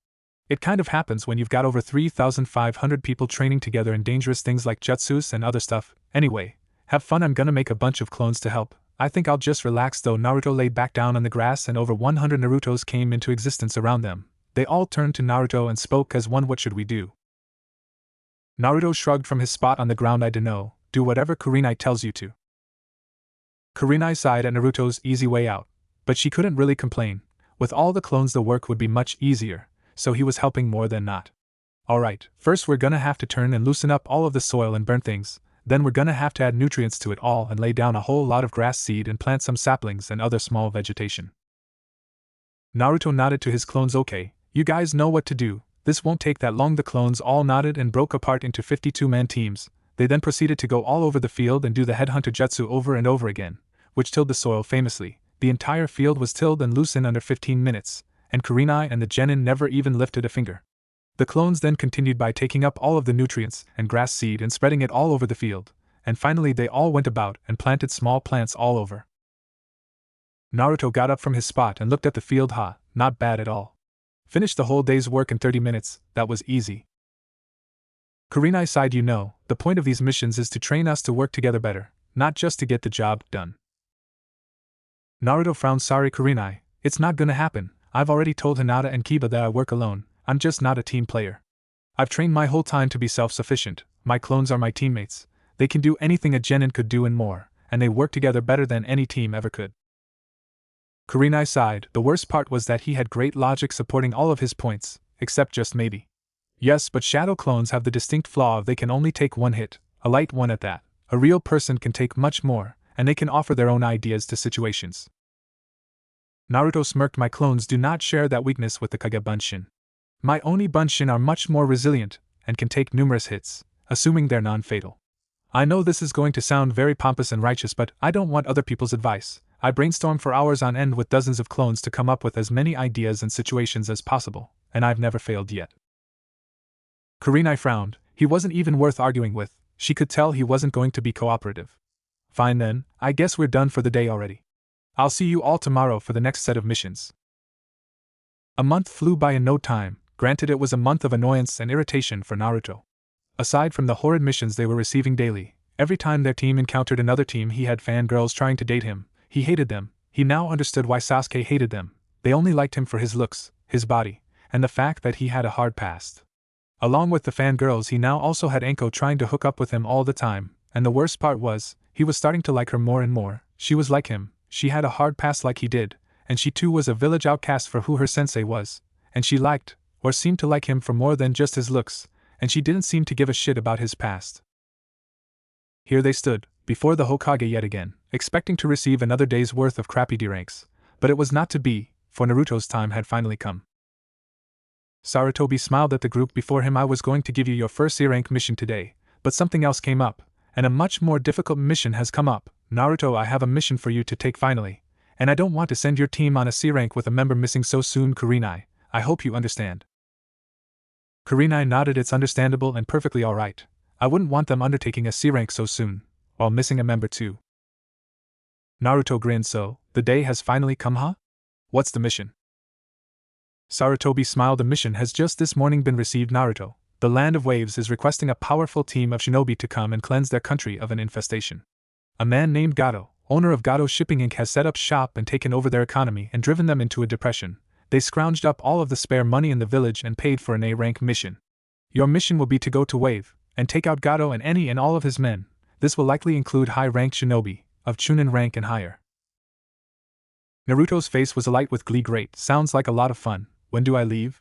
It kind of happens when you've got over 3,500 people training together in dangerous things like jutsus and other stuff. Anyway, have fun. I'm gonna make a bunch of clones to help. I think I'll just relax though. Naruto laid back down on the grass and over 100 Narutos came into existence around them. They all turned to Naruto and spoke as one. What should we do? Naruto shrugged from his spot on the ground. I dunno, do whatever Kurenai tells you to. Kurenai sighed at Naruto's easy way out, but she couldn't really complain. With all the clones the work would be much easier, so he was helping more than not. Alright, first we're gonna have to turn and loosen up all of the soil and burn things, then we're gonna have to add nutrients to it all and lay down a whole lot of grass seed and plant some saplings and other small vegetation. Naruto nodded to his clones. Okay, you guys know what to do, this won't take that long. The clones all nodded and broke apart into 52-man teams. They then proceeded to go all over the field and do the headhunter jutsu over and over again, which tilled the soil famously. The entire field was tilled and loosened under 15 minutes, and Kurenai and the genin never even lifted a finger. The clones then continued by taking up all of the nutrients and grass seed and spreading it all over the field, and finally they all went about and planted small plants all over. Naruto got up from his spot and looked at the field. Not bad at all. Finished the whole day's work in 30 minutes, that was easy. Kurenai sighed. You know, the point of these missions is to train us to work together better, not just to get the job done. Naruto frowned. Sorry Kurenai, it's not gonna happen. I've already told Hinata and Kiba that I work alone. I'm just not a team player. I've trained my whole time to be self-sufficient. My clones are my teammates. They can do anything a genin could do and more, and they work together better than any team ever could. Kurenai sighed. The worst part was that he had great logic supporting all of his points, except just maybe. Yes, but shadow clones have the distinct flaw of they can only take one hit, a light one at that. A real person can take much more, and they can offer their own ideas to situations. Naruto smirked. My clones do not share that weakness with the Kage Bunshin. My Oni Bunshin are much more resilient, and can take numerous hits, assuming they're non-fatal. I know this is going to sound very pompous and righteous, but I don't want other people's advice. I brainstorm for hours on end with dozens of clones to come up with as many ideas and situations as possible, and I've never failed yet. Kurenai frowned. He wasn't even worth arguing with. She could tell he wasn't going to be cooperative. Fine then, I guess we're done for the day already. I'll see you all tomorrow for the next set of missions. A month flew by in no time. Granted, it was a month of annoyance and irritation for Naruto. Aside from the horrid missions they were receiving daily, every time their team encountered another team he had fangirls trying to date him. He hated them. He now understood why Sasuke hated them. They only liked him for his looks, his body, and the fact that he had a hard past. Along with the fangirls, he now also had Anko trying to hook up with him all the time, and the worst part was, he was starting to like her more and more. She was like him, she had a hard past like he did, and she too was a village outcast for who her sensei was, and she liked, or seemed to like him for more than just his looks, and she didn't seem to give a shit about his past. Here they stood, before the Hokage yet again, expecting to receive another day's worth of crappy D ranks, but it was not to be, for Naruto's time had finally come. Sarutobi smiled at the group before him. I was going to give you your first C rank mission today, but something else came up, and a much more difficult mission has come up. Naruto, I have a mission for you to take finally, and I don't want to send your team on a C rank with a member missing so soon. Kurenai, I hope you understand. Kurenai nodded. It's understandable and perfectly alright. I wouldn't want them undertaking a C rank so soon, while missing a member too. Naruto grinned. So, the day has finally come, huh? What's the mission? Sarutobi smiled. The mission has just this morning been received. Naruto, the Land of Waves is requesting a powerful team of shinobi to come and cleanse their country of an infestation. A man named Gato, owner of Gato Shipping Inc. has set up shop and taken over their economy and driven them into a depression. They scrounged up all of the spare money in the village and paid for an A-rank mission. Your mission will be to go to Wave, and take out Gato and any and all of his men. This will likely include high-ranked shinobi, of Chunin rank and higher. Naruto's face was alight with glee. Great, sounds like a lot of fun. When do I leave?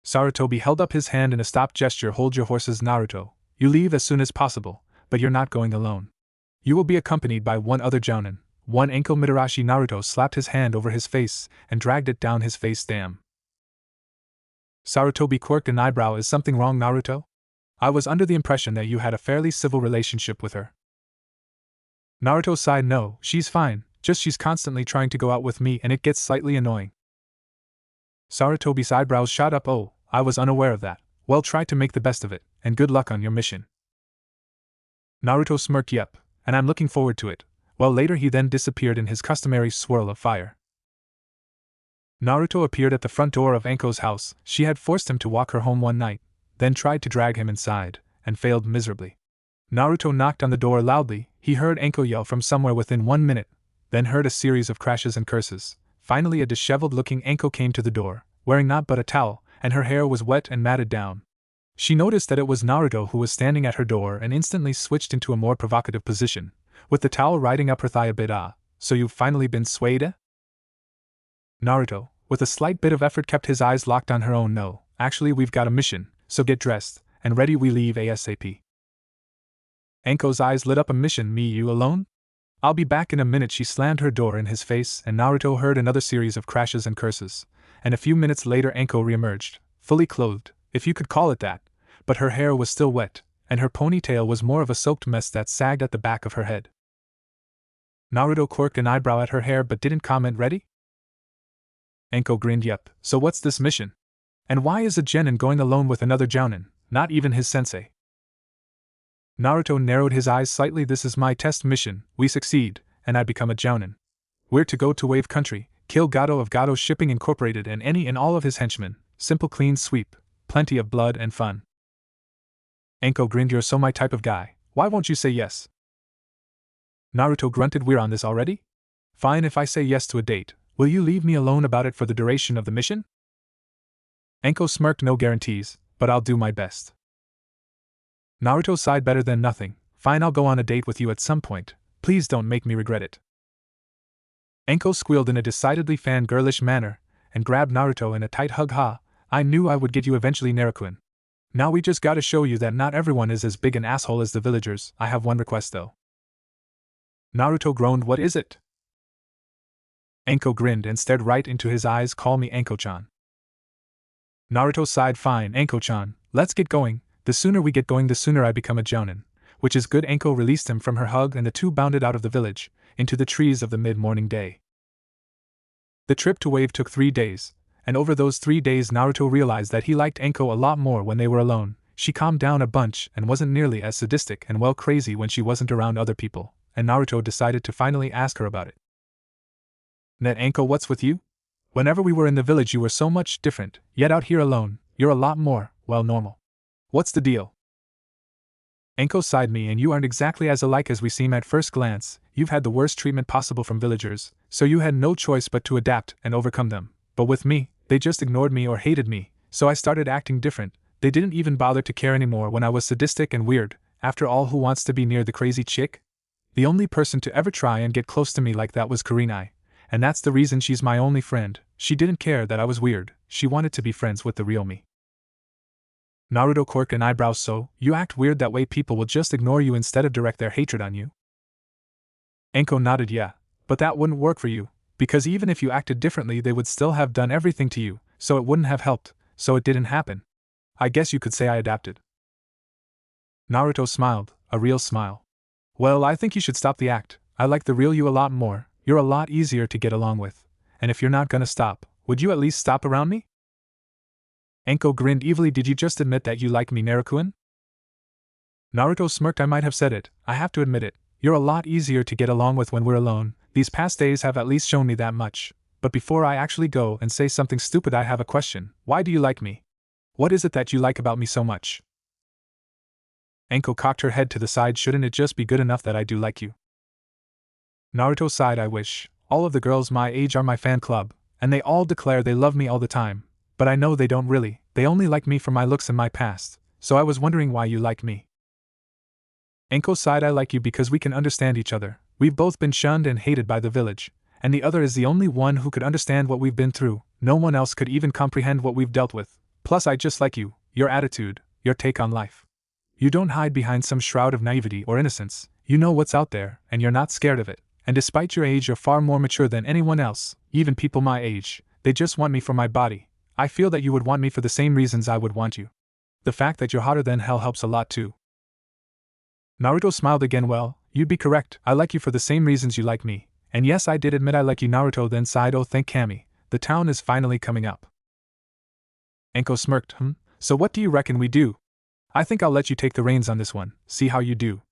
Sarutobi held up his hand in a stop gesture. Hold your horses, Naruto. You leave as soon as possible, but you're not going alone. You will be accompanied by one other jounin. One Anko Mitarashi. Naruto slapped his hand over his face and dragged it down his face. Damn. Sarutobi quirked an eyebrow. Is something wrong, Naruto? I was under the impression that you had a fairly civil relationship with her. Naruto sighed. No, she's fine, just she's constantly trying to go out with me and it gets slightly annoying. Sarutobi's eyebrows shot up. Oh, I was unaware of that. Well, try to make the best of it, and good luck on your mission. Naruto smirked. Yep, and I'm looking forward to it. Well, later he then disappeared in his customary swirl of fire. Naruto appeared at the front door of Anko's house. She had forced him to walk her home one night, then tried to drag him inside, and failed miserably. Naruto knocked on the door loudly. He heard Anko yell from somewhere within 1 minute, then heard a series of crashes and curses. Finally a disheveled-looking Anko came to the door, wearing naught but a towel, and her hair was wet and matted down. She noticed that it was Naruto who was standing at her door and instantly switched into a more provocative position, with the towel riding up her thigh a bit. Ah, so you've finally been swayed? Naruto, with a slight bit of effort, kept his eyes locked on her own. No, actually we've got a mission, so get dressed, and ready, we leave ASAP. Anko's eyes lit up. A mission? Me, you alone? I'll be back in a minute. She slammed her door in his face and Naruto heard another series of crashes and curses, and a few minutes later Anko reemerged, fully clothed, if you could call it that, but her hair was still wet, and her ponytail was more of a soaked mess that sagged at the back of her head. Naruto quirked an eyebrow at her hair but didn't comment. Ready? Anko grinned. Yep, so what's this mission? And why is a genin going alone with another jounin, not even his sensei? Naruto narrowed his eyes slightly. This is my test mission. We succeed, and I become a jounin. We're to go to Wave Country, kill Gato of Gato Shipping Incorporated and any and all of his henchmen. Simple clean sweep, plenty of blood and fun. Anko grinned. You're so my type of guy, why won't you say yes? Naruto grunted. We're on this already? Fine, if I say yes to a date, will you leave me alone about it for the duration of the mission? Anko smirked. No guarantees, but I'll do my best. Naruto sighed. Better than nothing. Fine, I'll go on a date with you at some point. Please don't make me regret it. Anko squealed in a decidedly fangirlish manner, and grabbed Naruto in a tight hug. Ha, I knew I would get you eventually, Naruto. Now we just gotta show you that not everyone is as big an asshole as the villagers. I have one request though. Naruto groaned. What is it? Anko grinned and stared right into his eyes. Call me Anko-chan. Naruto sighed. Fine, Anko-chan, let's get going. The sooner we get going, the sooner I become a jounin. Which is good. Anko released him from her hug and the two bounded out of the village, into the trees of the mid-morning day. The trip to Wave took 3 days, and over those 3 days Naruto realized that he liked Anko a lot more when they were alone. She calmed down a bunch and wasn't nearly as sadistic and well crazy when she wasn't around other people, and Naruto decided to finally ask her about it. Net Anko, what's with you? Whenever we were in the village you were so much different, yet out here alone, you're a lot more, well, normal. What's the deal? Anko sighed. Me and you aren't exactly as alike as we seem at first glance. You've had the worst treatment possible from villagers, so you had no choice but to adapt and overcome them. But with me, they just ignored me or hated me, so I started acting different. They didn't even bother to care anymore when I was sadistic and weird. After all, who wants to be near the crazy chick? The only person to ever try and get close to me like that was Kurenai, and that's the reason she's my only friend. She didn't care that I was weird, she wanted to be friends with the real me. Naruto quirked an eyebrow. So, you act weird that way people will just ignore you instead of direct their hatred on you? Anko nodded. Yeah, but that wouldn't work for you, because even if you acted differently they would still have done everything to you, so it wouldn't have helped, so it didn't happen. I guess you could say I adapted. Naruto smiled, a real smile. Well, I think you should stop the act. I like the real you a lot more, you're a lot easier to get along with, and if you're not gonna stop, would you at least stop around me? Anko grinned evilly. Did you just admit that you like me, Naruto? Naruto smirked. I might have said it, I have to admit it. You're a lot easier to get along with when we're alone. These past days have at least shown me that much. But before I actually go and say something stupid, I have a question. Why do you like me? What is it that you like about me so much? Anko cocked her head to the side. Shouldn't it just be good enough that I do like you? Naruto sighed. I wish. All of the girls my age are my fan club, and they all declare they love me all the time. But I know they don't really, they only like me for my looks and my past, so I was wondering why you like me. Anko sighed. I like you because we can understand each other. We've both been shunned and hated by the village, and the other is the only one who could understand what we've been through, no one else could even comprehend what we've dealt with. Plus, I just like you, your attitude, your take on life. You don't hide behind some shroud of naivety or innocence, you know what's out there, and you're not scared of it. And despite your age, you're far more mature than anyone else, even people my age. They just want me for my body. I feel that you would want me for the same reasons I would want you. The fact that you're hotter than hell helps a lot too. Naruto smiled again. Well, you'd be correct, I like you for the same reasons you like me. And yes, I did admit I like you. Naruto then sighed. Oh, thank Kami, the town is finally coming up. Anko smirked. So what do you reckon we do? I think I'll let you take the reins on this one, see how you do.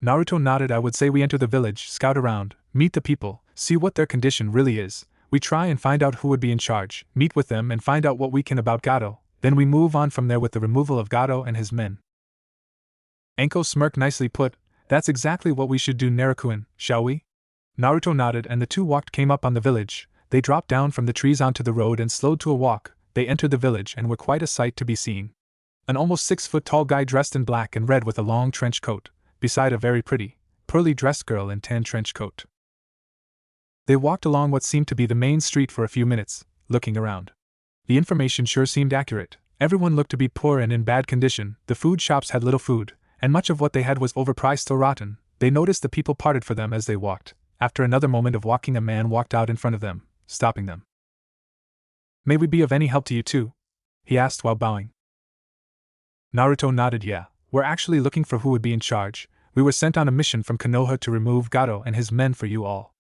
Naruto nodded. I would say we enter the village, scout around, meet the people, see what their condition really is. We try and find out who would be in charge, meet with them and find out what we can about Gato, then we move on from there with the removal of Gato and his men. Anko smirked. Nicely put, that's exactly what we should do. Naruto-kun, shall we? Naruto nodded and the two came up on the village. They dropped down from the trees onto the road and slowed to a walk. They entered the village and were quite a sight to be seen. An almost 6-foot-tall guy dressed in black and red with a long trench coat, beside a very pretty, poorly dressed girl in tan trench coat. They walked along what seemed to be the main street for a few minutes, looking around. The information sure seemed accurate. Everyone looked to be poor and in bad condition. The food shops had little food, and much of what they had was overpriced or rotten. They noticed the people parted for them as they walked. After another moment of walking, a man walked out in front of them, stopping them. May we be of any help to you too? He asked while bowing. Naruto nodded. Yeah, we're actually looking for who would be in charge. We were sent on a mission from Konoha to remove Gato and his men for you all.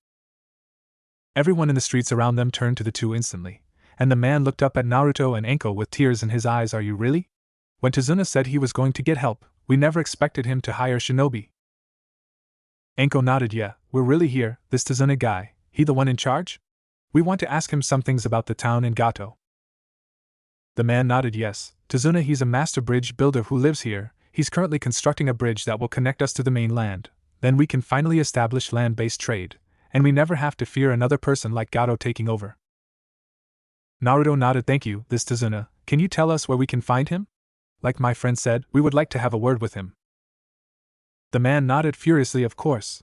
Everyone in the streets around them turned to the two instantly, and the man looked up at Naruto and Anko with tears in his eyes. Are you really? When Tazuna said he was going to get help, we never expected him to hire shinobi. Anko nodded. Yeah, we're really here. This Tazuna guy, he the one in charge? We want to ask him some things about the town and Gato. The man nodded. Yes, Tazuna, he's a master bridge builder who lives here. He's currently constructing a bridge that will connect us to the mainland. Then we can finally establish land-based trade, and we never have to fear another person like Gato taking over. Naruto nodded. Thank you, this Tazuna. Can you tell us where we can find him? Like my friend said, we would like to have a word with him. The man nodded furiously. Of course.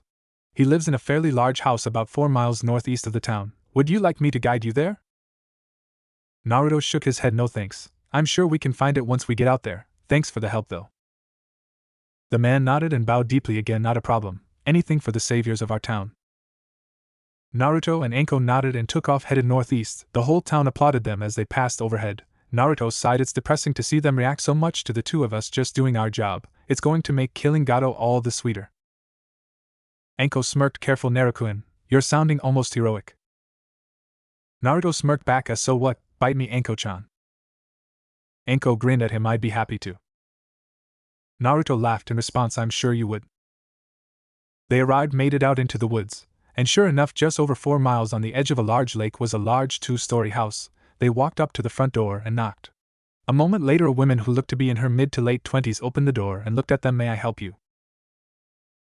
He lives in a fairly large house about 4 miles northeast of the town. Would you like me to guide you there? Naruto shook his head. No thanks. I'm sure we can find it once we get out there. Thanks for the help though. The man nodded and bowed deeply again. Not a problem. Anything for the saviors of our town. Naruto and Anko nodded and took off, headed northeast. The whole town applauded them as they passed overhead. Naruto sighed. It's depressing to see them react so much to the two of us just doing our job. It's going to make killing Gato all the sweeter. Anko smirked. Careful, Naruto-kun, you're sounding almost heroic. Naruto smirked back. As so what, bite me, Anko-chan. Anko grinned at him. I'd be happy to. Naruto laughed in response. I'm sure you would. They arrived, made it out into the woods, and sure enough, just over 4 miles on the edge of a large lake was a large 2-story house. They walked up to the front door and knocked. A moment later, a woman who looked to be in her mid to late 20s opened the door and looked at them. May I help you?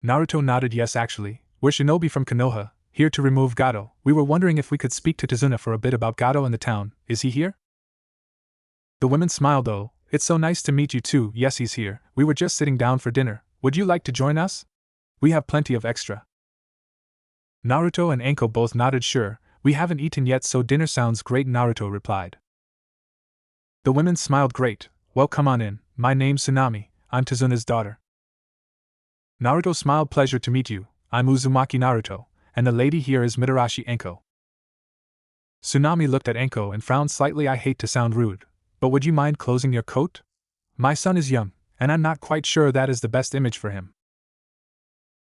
Naruto nodded. Yes, actually, we're shinobi from Konoha, here to remove Gato. We were wondering if we could speak to Tazuna for a bit about Gato and the town. Is he here? The woman smiled. Oh, it's so nice to meet you too. Yes, he's here. We were just sitting down for dinner. Would you like to join us? We have plenty of extra. Naruto and Anko both nodded. Sure, we haven't eaten yet, so dinner sounds great, Naruto replied. The women smiled. Great, well, come on in. My name's Tsunami, I'm Tazuna's daughter. Naruto smiled. Pleasure to meet you. I'm Uzumaki Naruto, and the lady here is Mitarashi Anko. Tsunami looked at Anko and frowned slightly. I hate to sound rude, but would you mind closing your coat? My son is young, and I'm not quite sure that is the best image for him.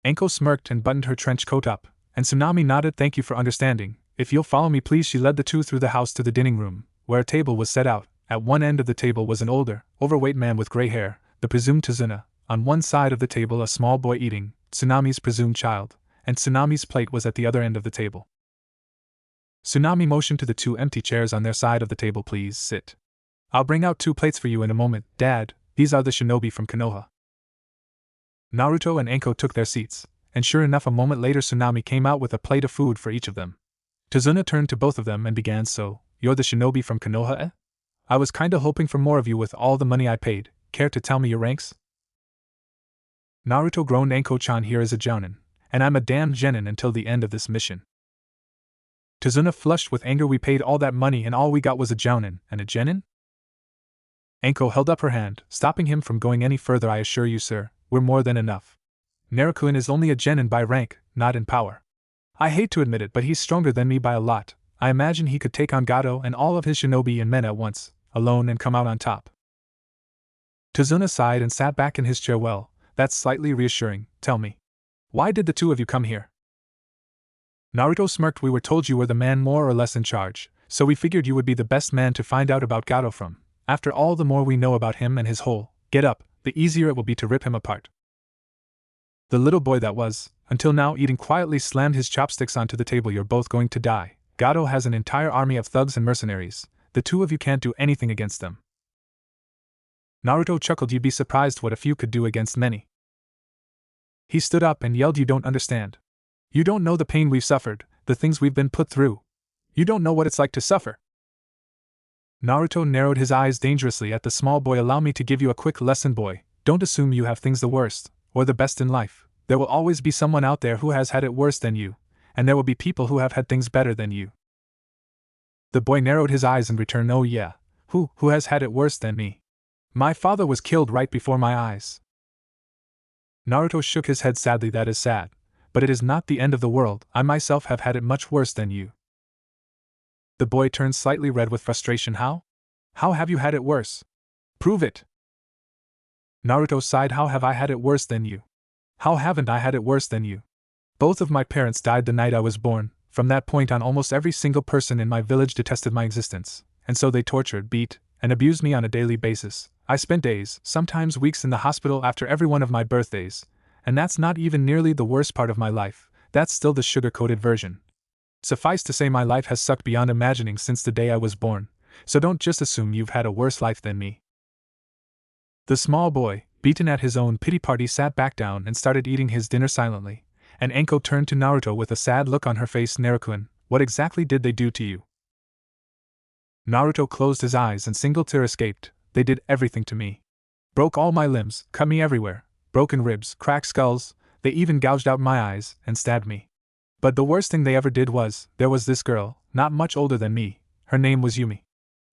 Anko smirked and buttoned her trench coat up, and Tsunami nodded. Thank you for understanding. If you'll follow me please. She led the two through the house to the dining room, where a table was set out. At one end of the table was an older, overweight man with gray hair, the presumed Tazuna. On one side of the table a small boy eating, Tsunami's presumed child, and Tsunami's plate was at the other end of the table. Tsunami motioned to the 2 empty chairs on their side of the table. Please sit. I'll bring out 2 plates for you in a moment. Dad, these are the shinobi from Konoha. Naruto and Anko took their seats, and sure enough, a moment later Tsunami came out with a plate of food for each of them. Tazuna turned to both of them and began. So, you're the shinobi from Konoha, eh? I was kinda hoping for more of you with all the money I paid. Care to tell me your ranks? Naruto groaned. Anko-chan, here is a jounin, and I'm a damned genin until the end of this mission. Tazuna flushed with anger. We paid all that money and all we got was a jounin and a genin? Anko held up her hand, stopping him from going any further. I assure you, sir, we're more than enough. Naruto is only a genin by rank, not in power. I hate to admit it, but he's stronger than me by a lot. I imagine he could take on Gato and all of his shinobi and men at once, alone, and come out on top. Tazuna sighed and sat back in his chair. Well, that's slightly reassuring. Tell me, why did the two of you come here? Naruto smirked. We were told you were the man more or less in charge, so we figured you would be the best man to find out about Gato from. After all, the more we know about him and his whole get-up, the easier it will be to rip him apart. The little boy that was, until now, eating quietly slammed his chopsticks onto the table. You're both going to die. Gato has an entire army of thugs and mercenaries. The two of you can't do anything against them. Naruto chuckled. You'd be surprised what a few could do against many. He stood up and yelled, you don't understand. You don't know the pain we've suffered, the things we've been put through. You don't know what it's like to suffer. Naruto narrowed his eyes dangerously at the small boy. Allow me to give you a quick lesson, boy. Don't assume you have things the worst, or the best in life. There will always be someone out there who has had it worse than you, and there will be people who have had things better than you. The boy narrowed his eyes and returned, oh yeah, who has had it worse than me? My father was killed right before my eyes. Naruto shook his head sadly. That is sad, but it is not the end of the world. I myself have had it much worse than you. The boy turned slightly red with frustration. How? How have you had it worse? Prove it. Naruto sighed. How have I had it worse than you? How haven't I had it worse than you? Both of my parents died the night I was born. From that point on, almost every single person in my village detested my existence, and so they tortured, beat, and abused me on a daily basis. I spent days, sometimes weeks, in the hospital after every one of my birthdays, and that's not even nearly the worst part of my life. That's still the sugar-coated version. Suffice to say, my life has sucked beyond imagining since the day I was born, so don't just assume you've had a worse life than me. The small boy, beaten at his own pity party, sat back down and started eating his dinner silently, and Anko turned to Naruto with a sad look on her face. Naruto, what exactly did they do to you? Naruto closed his eyes and single tear escaped. They did everything to me. Broke all my limbs, cut me everywhere, broken ribs, cracked skulls, they even gouged out my eyes and stabbed me. But the worst thing they ever did was, there was this girl, not much older than me. Her name was Yumi.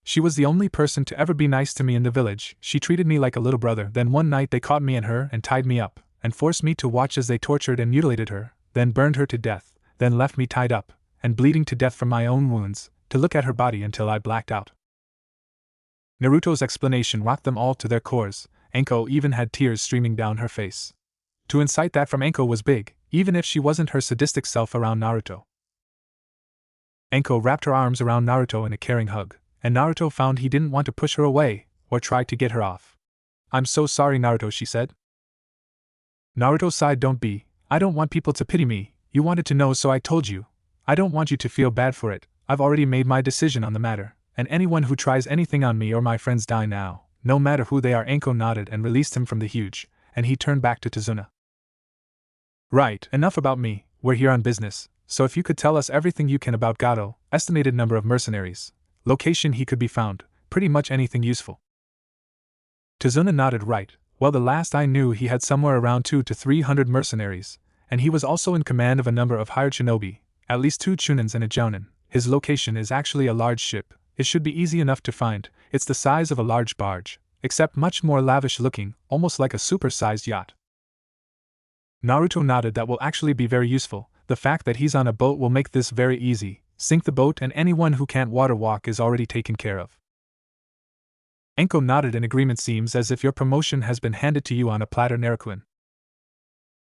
She was the only person to ever be nice to me in the village. She treated me like a little brother. Then one night they caught me and her and tied me up, and forced me to watch as they tortured and mutilated her, then burned her to death, then left me tied up, and bleeding to death from my own wounds, to look at her body until I blacked out. Naruto's explanation rocked them all to their cores. Anko even had tears streaming down her face. To incite that from Anko was big, even if she wasn't her sadistic self around Naruto. Anko wrapped her arms around Naruto in a caring hug, and Naruto found he didn't want to push her away, or try to get her off. I'm so sorry, Naruto, she said. Naruto sighed. Don't be. I don't want people to pity me. You wanted to know, so I told you. I don't want you to feel bad for it. I've already made my decision on the matter, and anyone who tries anything on me or my friends die now, no matter who they are. Anko nodded and released him from the huge, and he turned back to Tazuna. Right, enough about me. We're here on business, so if you could tell us everything you can about Gato, estimated number of mercenaries, location he could be found, pretty much anything useful. Tazuna nodded. Right. Well, the last I knew he had somewhere around 200 to 300 mercenaries, and he was also in command of a number of hired shinobi, at least 2 chunins and a jounin. His location is actually a large ship. It should be easy enough to find. It's the size of a large barge, except much more lavish looking, almost like a super-sized yacht. Naruto nodded. That will actually be very useful. The fact that he's on a boat will make this very easy. Sink the boat and anyone who can't water walk is already taken care of. Anko nodded in agreement. Seems as if your promotion has been handed to you on a platter, Naruto.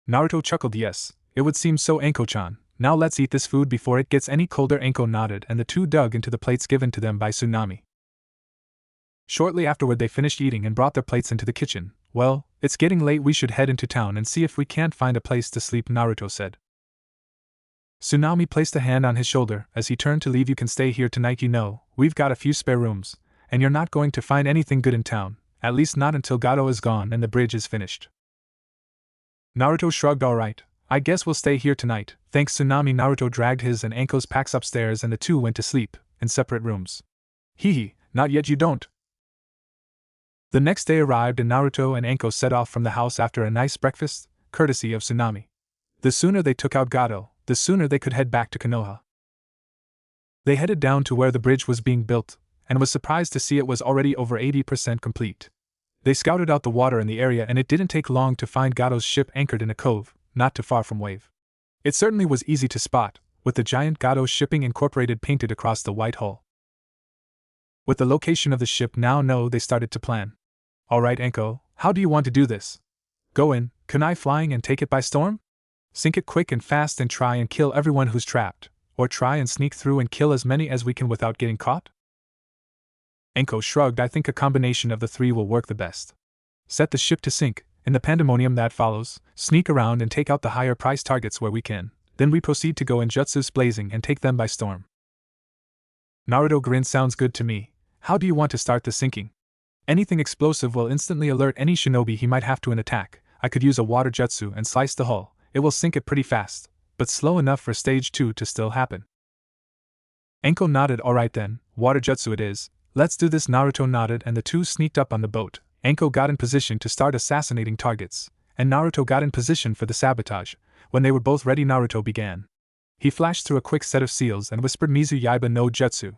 Naruto chuckled. Yes, it would seem so, Anko-chan. Now let's eat this food before it gets any colder. Anko nodded, and the two dug into the plates given to them by Tsunami. Shortly afterward they finished eating and brought their plates into the kitchen. Well, it's getting late, we should head into town and see if we can't find a place to sleep, Naruto said. Tsunami placed a hand on his shoulder as he turned to leave. You can stay here tonight, you know, we've got a few spare rooms, and you're not going to find anything good in town, at least not until Gato is gone and the bridge is finished. Naruto shrugged. Alright, I guess we'll stay here tonight, thanks Tsunami. Naruto dragged his and Anko's packs upstairs and the two went to sleep, in separate rooms. Hee, not yet, you don't. The next day arrived and Naruto and Anko set off from the house after a nice breakfast, courtesy of Tsunami. The sooner they took out Gato, the sooner they could head back to Konoha. They headed down to where the bridge was being built, and was surprised to see it was already over 80% complete. They scouted out the water in the area, and it didn't take long to find Gato's ship anchored in a cove, not too far from Wave. It certainly was easy to spot, with the giant Gato Shipping Incorporated painted across the white hull. With the location of the ship now known, they started to plan. Alright, Anko, how do you want to do this? Go in, kunai flying, and take it by storm? Sink it quick and fast and try and kill everyone who's trapped, or try and sneak through and kill as many as we can without getting caught? Anko shrugged. I think a combination of the three will work the best. Set the ship to sink. In the pandemonium that follows, sneak around and take out the higher price targets where we can. Then we proceed to go in jutsus blazing and take them by storm. Naruto grinned. Sounds good to me. How do you want to start the sinking? Anything explosive will instantly alert any shinobi he might have to an attack. I could use a water jutsu and slice the hull. It will sink it pretty fast, but slow enough for stage 2 to still happen. Anko nodded. Alright then, water jutsu it is. Let's do this. Naruto nodded and the two sneaked up on the boat. Anko got in position to start assassinating targets, and Naruto got in position for the sabotage. When they were both ready, Naruto began. He flashed through a quick set of seals and whispered Mizu Yaiba no Jutsu.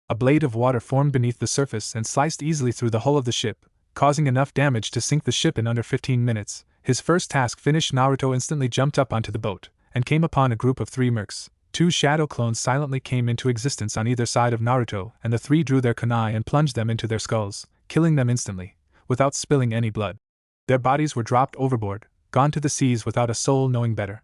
A blade of water formed beneath the surface and sliced easily through the hull of the ship, causing enough damage to sink the ship in under 15 minutes. His first task finished, Naruto instantly jumped up onto the boat, and came upon a group of 3 mercs. 2 shadow clones silently came into existence on either side of Naruto, and the 3 drew their kunai and plunged them into their skulls, killing them instantly, without spilling any blood. Their bodies were dropped overboard, gone to the seas without a soul knowing better.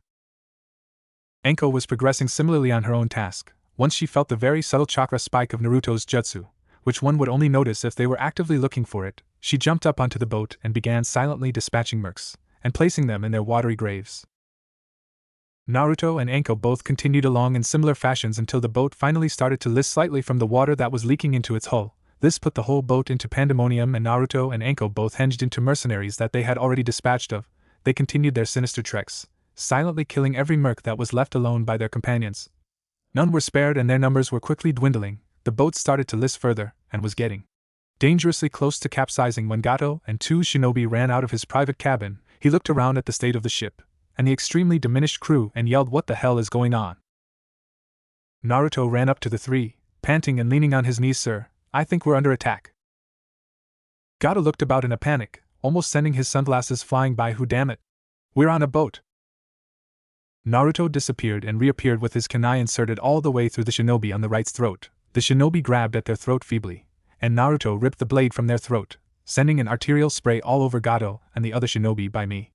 Anko was progressing similarly on her own task. Once she felt the very subtle chakra spike of Naruto's jutsu, which one would only notice if they were actively looking for it, she jumped up onto the boat and began silently dispatching mercs, and placing them in their watery graves. Naruto and Anko both continued along in similar fashions until the boat finally started to list slightly from the water that was leaking into its hull. This put the whole boat into pandemonium, and Naruto and Anko both hinged into mercenaries that they had already dispatched of. They continued their sinister treks, silently killing every merc that was left alone by their companions. None were spared, and their numbers were quickly dwindling. The boat started to list further, and was getting dangerously close to capsizing when Gato and 2 shinobi ran out of his private cabin. He looked around at the state of the ship, and the extremely diminished crew, and yelled, "What the hell is going on?" Naruto ran up to the 3, panting and leaning on his knees. "Sir, I think we're under attack." Gato looked about in a panic, almost sending his sunglasses flying by. "Who damn it? We're on a boat." Naruto disappeared and reappeared with his kunai inserted all the way through the shinobi on the right's throat. The shinobi grabbed at their throat feebly, and Naruto ripped the blade from their throat, sending an arterial spray all over Gato and the other shinobi by me.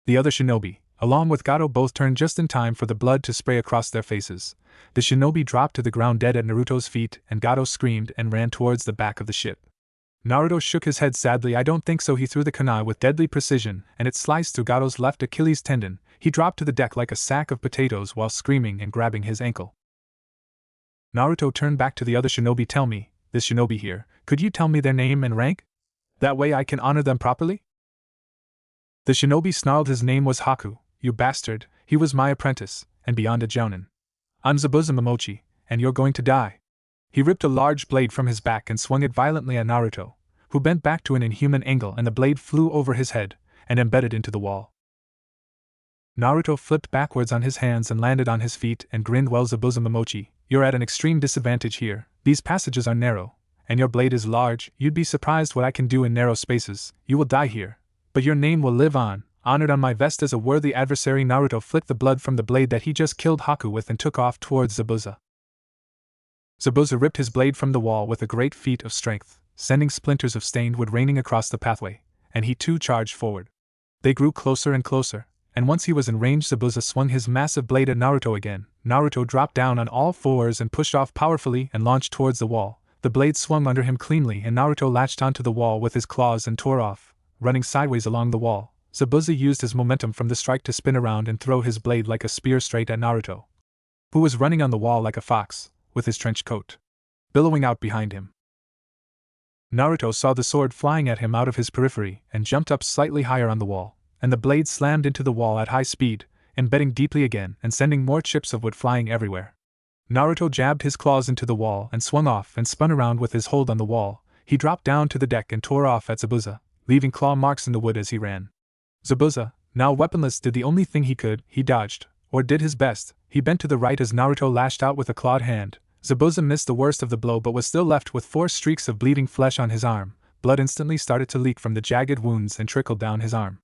The other shinobi, along with Gato, both turned just in time for the blood to spray across their faces. The shinobi dropped to the ground dead at Naruto's feet, and Gato screamed and ran towards the back of the ship. Naruto shook his head sadly. "I don't think so." He threw the kunai with deadly precision, and it sliced through Gato's left Achilles tendon. He dropped to the deck like a sack of potatoes while screaming and grabbing his ankle. Naruto turned back to the other shinobi. "Tell me, this shinobi here, could you tell me their name and rank? That way I can honor them properly?" The shinobi snarled. "His name was Haku, you bastard. He was my apprentice, and beyond a jounin. I'm Zabuza Momochi, and you're going to die." He ripped a large blade from his back and swung it violently at Naruto, who bent back to an inhuman angle, and the blade flew over his head and embedded into the wall. Naruto flipped backwards on his hands and landed on his feet and grinned. "Well, Zabuza Momochi, you're at an extreme disadvantage here. These passages are narrow, and your blade is large. You'd be surprised what I can do in narrow spaces. You will die here, but your name will live on, honored on my vest as a worthy adversary." Naruto flicked the blood from the blade that he just killed Haku with and took off towards Zabuza. Zabuza ripped his blade from the wall with a great feat of strength, sending splinters of stained wood raining across the pathway, and he too charged forward. They grew closer and closer, and once he was in range, Zabuza swung his massive blade at Naruto again. Naruto dropped down on all fours and pushed off powerfully and launched towards the wall. The blade swung under him cleanly, and Naruto latched onto the wall with his claws and tore off, running sideways along the wall. Zabuza used his momentum from the strike to spin around and throw his blade like a spear straight at Naruto, who was running on the wall like a fox, with his trench coat billowing out behind him. Naruto saw the sword flying at him out of his periphery and jumped up slightly higher on the wall, and the blade slammed into the wall at high speed, embedding deeply again and sending more chips of wood flying everywhere. Naruto jabbed his claws into the wall and swung off and spun around with his hold on the wall. He dropped down to the deck and tore off at Zabuza, leaving claw marks in the wood as he ran. Zabuza, now weaponless, did the only thing he could. He dodged, or did his best. He bent to the right as Naruto lashed out with a clawed hand. Zabuza missed the worst of the blow but was still left with 4 streaks of bleeding flesh on his arm. Blood instantly started to leak from the jagged wounds and trickled down his arm.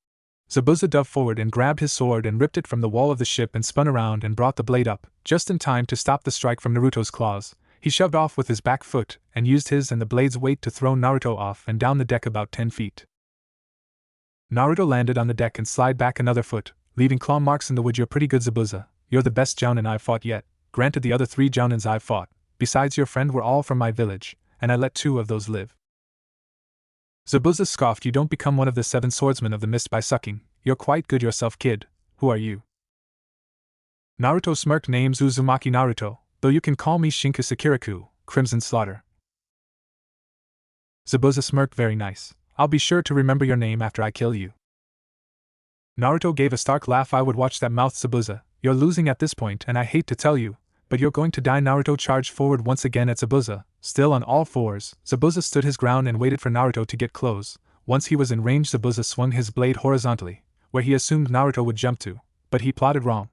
Zabuza dove forward and grabbed his sword and ripped it from the wall of the ship and spun around and brought the blade up, just in time to stop the strike from Naruto's claws. He shoved off with his back foot and used his and the blade's weight to throw Naruto off and down the deck about 10 feet. Naruto landed on the deck and slid back another foot, leaving claw marks in the wood. You're pretty good, Zabuza. You're the best jounin I've fought yet. Granted, the other 3 jounins I've fought, besides your friend, were all from my village, and I let 2 of those live. Zabuza scoffed. You don't become one of the 7 swordsmen of the mist by sucking. You're quite good yourself, kid. Who are you? Naruto smirked. Name's Uzumaki Naruto, though you can call me Shinku Sakuraku, Crimson Slaughter. Zabuza smirked. Very nice. I'll be sure to remember your name after I kill you. Naruto gave a stark laugh. I would watch that mouth, Zabuza. You're losing at this point, and I hate to tell you, but you're going to die. Naruto charged forward once again at Zabuza. Still on all fours, Zabuza stood his ground and waited for Naruto to get close. Once he was in range, Zabuza swung his blade horizontally, where he assumed Naruto would jump to, but he plotted wrong.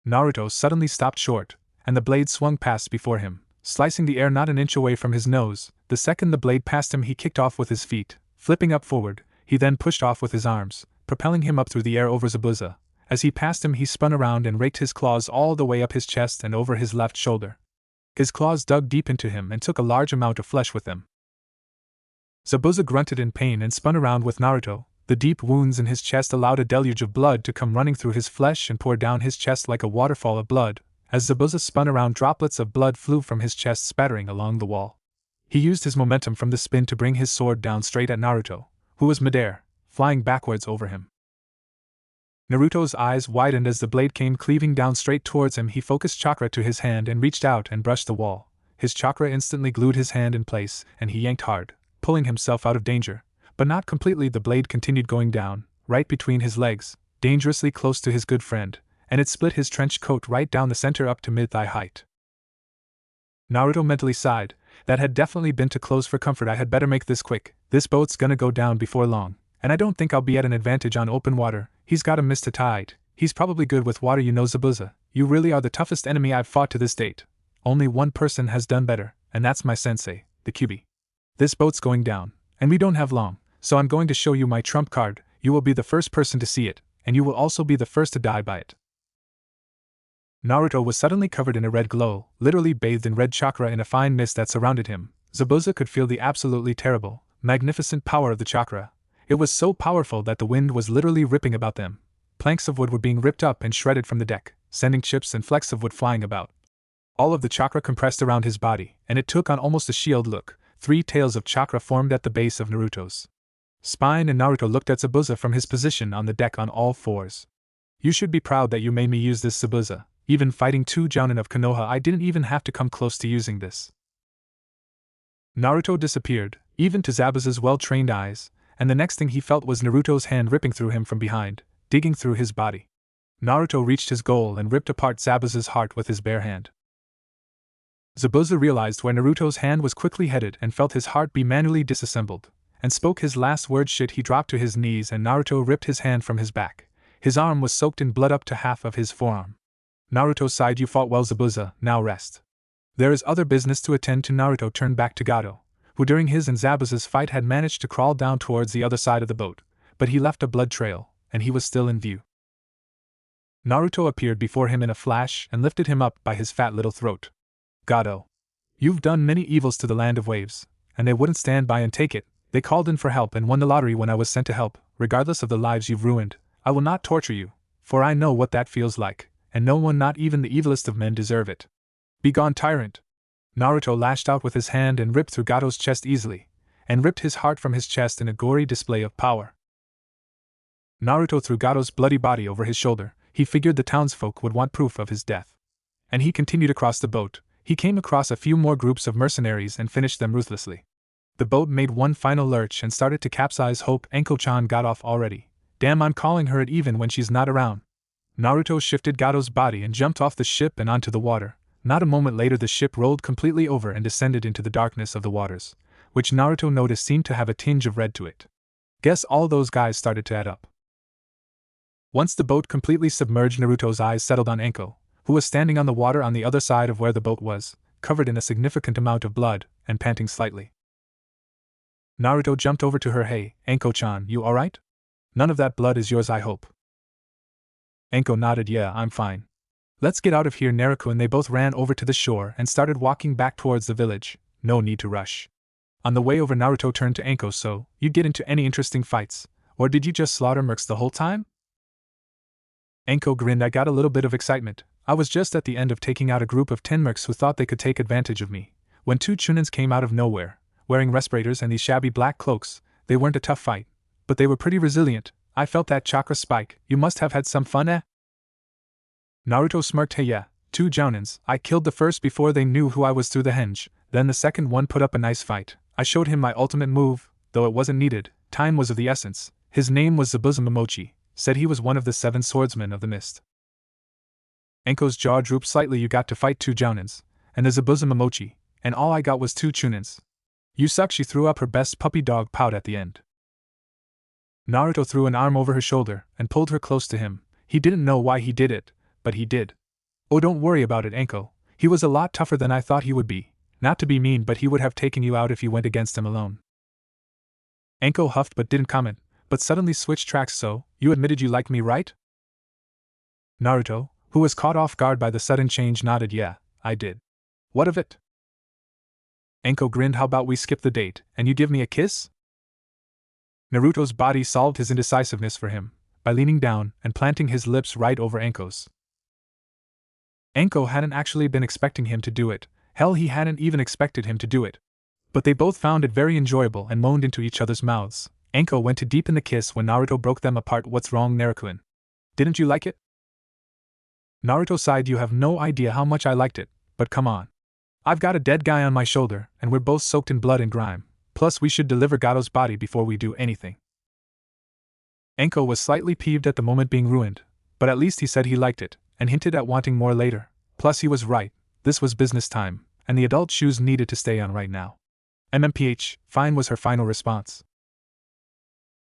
Naruto suddenly stopped short, and the blade swung past before him, slicing the air not an inch away from his nose. The second the blade passed him, he kicked off with his feet, flipping up forward. He then pushed off with his arms, propelling him up through the air over Zabuza. As he passed him, he spun around and raked his claws all the way up his chest and over his left shoulder. His claws dug deep into him and took a large amount of flesh with them. Zabuza grunted in pain and spun around with Naruto. The deep wounds in his chest allowed a deluge of blood to come running through his flesh and pour down his chest like a waterfall of blood. As Zabuza spun around, droplets of blood flew from his chest, spattering along the wall. He used his momentum from the spin to bring his sword down straight at Naruto, who was midair, flying backwards over him. Naruto's eyes widened as the blade came cleaving down straight towards him. He focused chakra to his hand and reached out and brushed the wall. His chakra instantly glued his hand in place, and he yanked hard, pulling himself out of danger, but not completely. The blade continued going down, right between his legs, dangerously close to his good friend, and it split his trench coat right down the center up to mid-thigh height. Naruto mentally sighed. That had definitely been too close for comfort. I had better make this quick. This boat's gonna go down before long, and I don't think I'll be at an advantage on open water. He's got him missed tight. He's probably good with water. You know, Zabuza, you really are the toughest enemy I've fought to this date. Only one person has done better, and that's my sensei, the Kyuubi. This boat's going down, and we don't have long, so I'm going to show you my trump card. You will be the first person to see it, and you will also be the first to die by it. Naruto was suddenly covered in a red glow, literally bathed in red chakra in a fine mist that surrounded him. Zabuza could feel the absolutely terrible, magnificent power of the chakra. It was so powerful that the wind was literally ripping about them. Planks of wood were being ripped up and shredded from the deck, sending chips and flecks of wood flying about. All of the chakra compressed around his body, and it took on almost a shield look. 3 tails of chakra formed at the base of Naruto's spine, and Naruto looked at Zabuza from his position on the deck on all fours. You should be proud that you made me use this, Zabuza. Even fighting 2 jounin of Konoha, I didn't even have to come close to using this. Naruto disappeared, even to Zabuza's well-trained eyes, and the next thing he felt was Naruto's hand ripping through him from behind, digging through his body. Naruto reached his goal and ripped apart Zabuza's heart with his bare hand. Zabuza realized where Naruto's hand was quickly headed and felt his heart be manually disassembled, and spoke his last word. Shit. He dropped to his knees and Naruto ripped his hand from his back. His arm was soaked in blood up to half of his forearm. Naruto sighed. You fought well, Zabuza, now rest. There is other business to attend to. Naruto turned back to Gato, who during his and Zabuza's fight had managed to crawl down towards the other side of the boat, but he left a blood trail, and he was still in view. Naruto appeared before him in a flash and lifted him up by his fat little throat. Gato, you've done many evils to the land of waves, and they wouldn't stand by and take it. They called in for help and won the lottery when I was sent to help. Regardless of the lives you've ruined, I will not torture you, for I know what that feels like, and no one, not even the evilest of men, deserve it. Begone, tyrant! Naruto lashed out with his hand and ripped through Gato's chest easily, and ripped his heart from his chest in a gory display of power. Naruto threw Gato's bloody body over his shoulder. He figured the townsfolk would want proof of his death. And he continued across the boat. He came across a few more groups of mercenaries and finished them ruthlessly. The boat made one final lurch and started to capsize. Hope Enko-chan got off already. Damn, I'm calling her it even when she's not around. Naruto shifted Gato's body and jumped off the ship and onto the water. Not a moment later the ship rolled completely over and descended into the darkness of the waters, which Naruto noticed seemed to have a tinge of red to it. Guess all those guys started to add up. Once the boat completely submerged, Naruto's eyes settled on Anko, who was standing on the water on the other side of where the boat was, covered in a significant amount of blood, and panting slightly. Naruto jumped over to her. Hey, Anko-chan, you alright? None of that blood is yours, I hope. Anko nodded. Yeah, I'm fine. Let's get out of here, Naruto, and they both ran over to the shore and started walking back towards the village. No need to rush. On the way over, Naruto turned to Anko. So, you get into any interesting fights, or did you just slaughter mercs the whole time? Anko grinned. I got a little bit of excitement. I was just at the end of taking out a group of 10 mercs who thought they could take advantage of me, when 2 chunins came out of nowhere, wearing respirators and these shabby black cloaks. They weren't a tough fight, but they were pretty resilient. I felt that chakra spike. You must have had some fun, eh? Naruto smirked. Hey, yeah, 2 jounins. I killed the first before they knew who I was through the henge, then the second one put up a nice fight. I showed him my ultimate move, though it wasn't needed. Time was of the essence. His name was Zabuza Momochi, said he was one of the 7 swordsmen of the mist. Anko's jaw drooped slightly. You got to fight 2 jounins, and the Zabuza Momochi, and all I got was 2 chunins. You suck. She threw up her best puppy dog pout at the end. Naruto threw an arm over her shoulder and pulled her close to him. He didn't know why he did it, but he did. Oh, don't worry about it, Anko. He was a lot tougher than I thought he would be. Not to be mean, but he would have taken you out if you went against him alone. Anko huffed but didn't comment, but suddenly switched tracks. So, you admitted you liked me, right? Naruto, who was caught off guard by the sudden change, nodded. Yeah, I did. What of it? Anko grinned. How about we skip the date, and you give me a kiss? Naruto's body solved his indecisiveness for him, by leaning down and planting his lips right over Anko's. Anko hadn't actually been expecting him to do it. Hell, he hadn't even expected him to do it. But they both found it very enjoyable and moaned into each other's mouths. Anko went to deepen the kiss when Naruto broke them apart. What's wrong, Naruto? Didn't you like it? Naruto sighed. You have no idea how much I liked it, but come on. I've got a dead guy on my shoulder, and we're both soaked in blood and grime. Plus, we should deliver Gato's body before we do anything. Anko was slightly peeved at the moment being ruined, but at least he said he liked it, and hinted at wanting more later. Plus, he was right. This was business time, and the adult shoes needed to stay on right now. MMPH, fine, was her final response.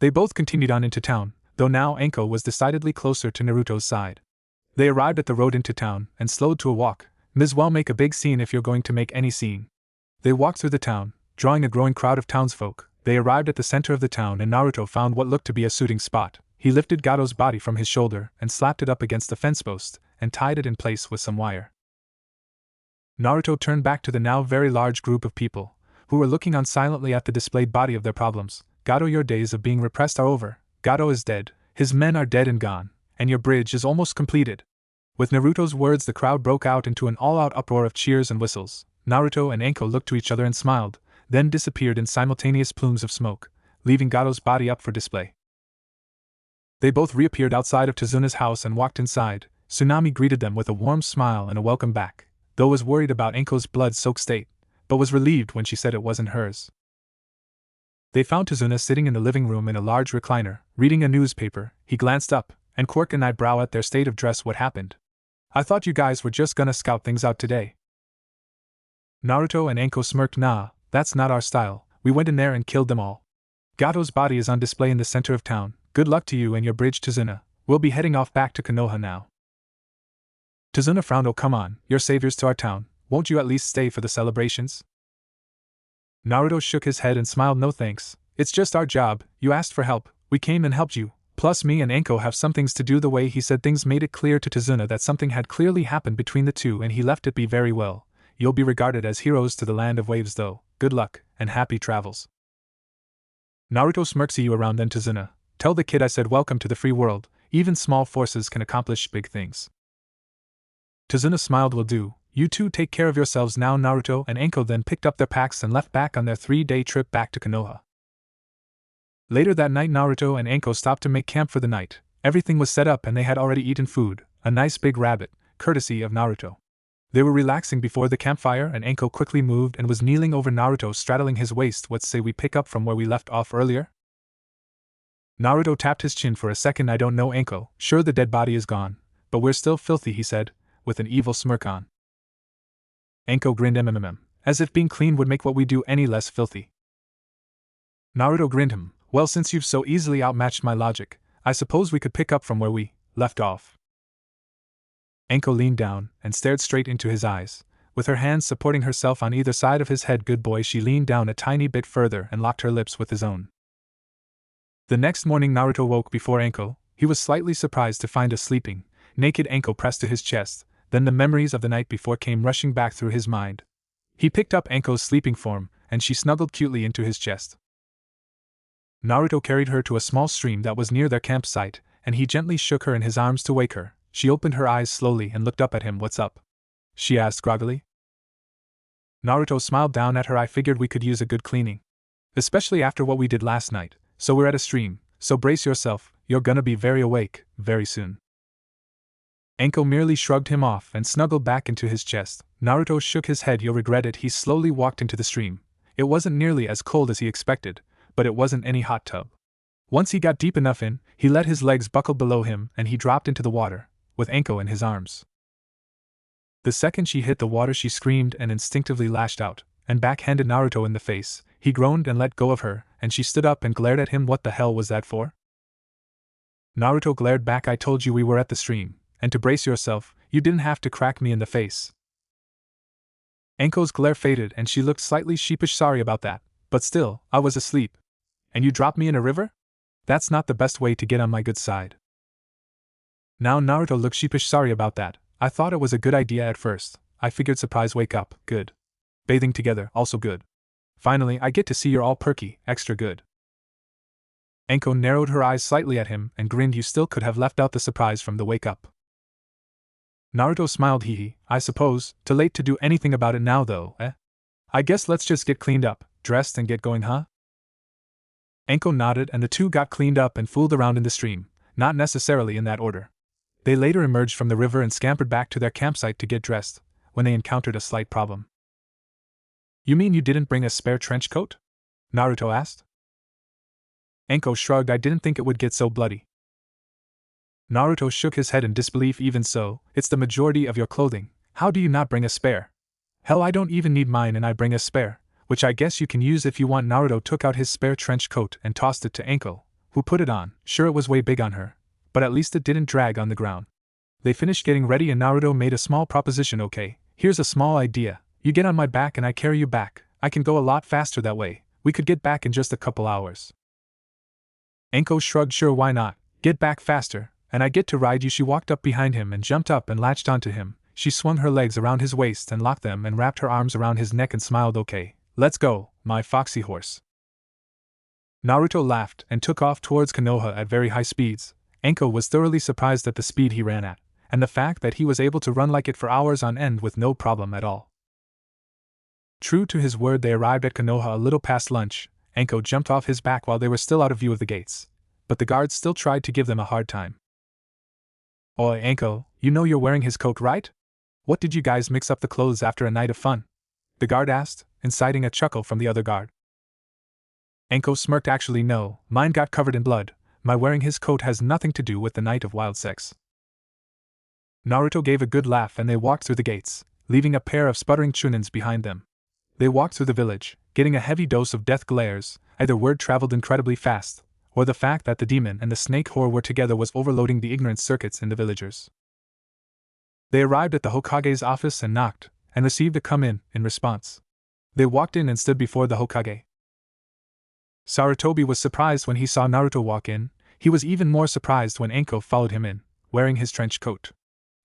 They both continued on into town, though now Anko was decidedly closer to Naruto's side. They arrived at the road into town and slowed to a walk. Ms. Well, make a big scene if you're going to make any scene. They walked through the town, drawing a growing crowd of townsfolk. They arrived at the center of the town and Naruto found what looked to be a suiting spot. He lifted Gato's body from his shoulder and slapped it up against the fence post and tied it in place with some wire. Naruto turned back to the now very large group of people, who were looking on silently at the displayed body of their problems. Gato, your days of being repressed are over. Gato is dead, his men are dead and gone, and your bridge is almost completed. With Naruto's words, the crowd broke out into an all-out uproar of cheers and whistles. Naruto and Anko looked to each other and smiled, then disappeared in simultaneous plumes of smoke, leaving Gato's body up for display. They both reappeared outside of Tazuna's house and walked inside. Tsunami greeted them with a warm smile and a welcome back, though was worried about Anko's blood-soaked state, but was relieved when she said it wasn't hers. They found Tazuna sitting in the living room in a large recliner, reading a newspaper. He glanced up, and quirked an eyebrow at their state of dress. What happened? I thought you guys were just gonna scout things out today. Naruto and Anko smirked. Nah, that's not our style. We went in there and killed them all. Gato's body is on display in the center of town. Good luck to you and your bridge, Tazuna. We'll be heading off back to Konoha now. Tazuna frowned. Oh, come on, you're saviors to our town. Won't you at least stay for the celebrations? Naruto shook his head and smiled. No thanks. It's just our job. You asked for help. We came and helped you. Plus, me and Anko have some things to do. The way he said things made it clear to Tazuna that something had clearly happened between the two, and he left it be very well. You'll be regarded as heroes to the land of waves, though. Good luck, and happy travels. Naruto smirked. See you around then, Tazuna. Tell the kid I said welcome to the free world. Even small forces can accomplish big things. Tazuna smiled. Will do. You two take care of yourselves now. Naruto and Anko then picked up their packs and left back on their 3-day trip back to Konoha. Later that night, Naruto and Anko stopped to make camp for the night. Everything was set up and they had already eaten food, a nice big rabbit, courtesy of Naruto. They were relaxing before the campfire and Anko quickly moved and was kneeling over Naruto, straddling his waist. What say we pick up from where we left off earlier? Naruto tapped his chin for a second. I don't know, Anko. Sure, the dead body is gone, but we're still filthy, he said, with an evil smirk on. Anko grinned. As if being clean would make what we do any less filthy. Naruto grinned him. Well, since you've so easily outmatched my logic, I suppose we could pick up from where we left off. Anko leaned down and stared straight into his eyes. With her hands supporting herself on either side of his head, good boy, she leaned down a tiny bit further and locked her lips with his own. The next morning Naruto woke before Anko. He was slightly surprised to find a sleeping, naked Anko pressed to his chest. Then the memories of the night before came rushing back through his mind. He picked up Anko's sleeping form, and she snuggled cutely into his chest. Naruto carried her to a small stream that was near their campsite, and he gently shook her in his arms to wake her. She opened her eyes slowly and looked up at him. "What's up?" she asked groggily. Naruto smiled down at her. "I figured we could use a good cleaning. Especially after what we did last night. So we're at a stream, so brace yourself, you're gonna be very awake, very soon." Anko merely shrugged him off and snuggled back into his chest. Naruto shook his head. "You'll regret it." He slowly walked into the stream. It wasn't nearly as cold as he expected, but it wasn't any hot tub. Once he got deep enough in, he let his legs buckle below him and he dropped into the water, with Anko in his arms. The second she hit the water, she screamed and instinctively lashed out, and backhanded Naruto in the face. He groaned and let go of her, and she stood up and glared at him. "What the hell was that for?" Naruto glared back. "I told you we were at the stream, and to brace yourself, you didn't have to crack me in the face." Anko's glare faded and she looked slightly sheepish. "Sorry about that, but still, I was asleep. And you dropped me in a river? That's not the best way to get on my good side." Now Naruto looked sheepish. "Sorry about that. I thought it was a good idea at first. I figured surprise wake up, good. Bathing together, also good. Finally, I get to see you're all perky, extra good." Anko narrowed her eyes slightly at him and grinned. "You still could have left out the surprise from the wake up." Naruto smiled. "Hee. I suppose, too late to do anything about it now though, eh? I guess let's just get cleaned up, dressed and get going, huh?" Anko nodded and the two got cleaned up and fooled around in the stream, not necessarily in that order. They later emerged from the river and scampered back to their campsite to get dressed, when they encountered a slight problem. "You mean you didn't bring a spare trench coat?" Naruto asked. Anko shrugged. "I didn't think it would get so bloody." Naruto shook his head in disbelief. "Even so, it's the majority of your clothing. How do you not bring a spare?" "Hell, I don't even need mine and I bring a spare, which I guess you can use if you want." Naruto took out his spare trench coat and tossed it to Anko, who put it on. Sure, it was way big on her, but at least it didn't drag on the ground. They finished getting ready and Naruto made a small proposition. "Okay, here's a small idea. You get on my back and I carry you back. I can go a lot faster that way. We could get back in just a couple hours." Anko shrugged. "Sure, why not? Get back faster, and I get to ride you." She walked up behind him and jumped up and latched onto him. She swung her legs around his waist and locked them and wrapped her arms around his neck and smiled. "Okay, let's go, my foxy horse." Naruto laughed and took off towards Konoha at very high speeds. Anko was thoroughly surprised at the speed he ran at, and the fact that he was able to run like it for hours on end with no problem at all. True to his word, they arrived at Konoha a little past lunch. Anko jumped off his back while they were still out of view of the gates, but the guards still tried to give them a hard time. "Oi, Anko, you know you're wearing his coat, right? What did you guys mix up the clothes after a night of fun?" the guard asked, inciting a chuckle from the other guard. Anko smirked. "Actually no, mine got covered in blood. My wearing his coat has nothing to do with the night of wild sex." Naruto gave a good laugh and they walked through the gates, leaving a pair of sputtering chunins behind them. They walked through the village, getting a heavy dose of death glares. Either word traveled incredibly fast, or the fact that the demon and the snake whore were together was overloading the ignorant circuits in the villagers. They arrived at the Hokage's office and knocked, and received a "come in" response. They walked in and stood before the Hokage. Sarutobi was surprised when he saw Naruto walk in. He was even more surprised when Anko followed him in, wearing his trench coat.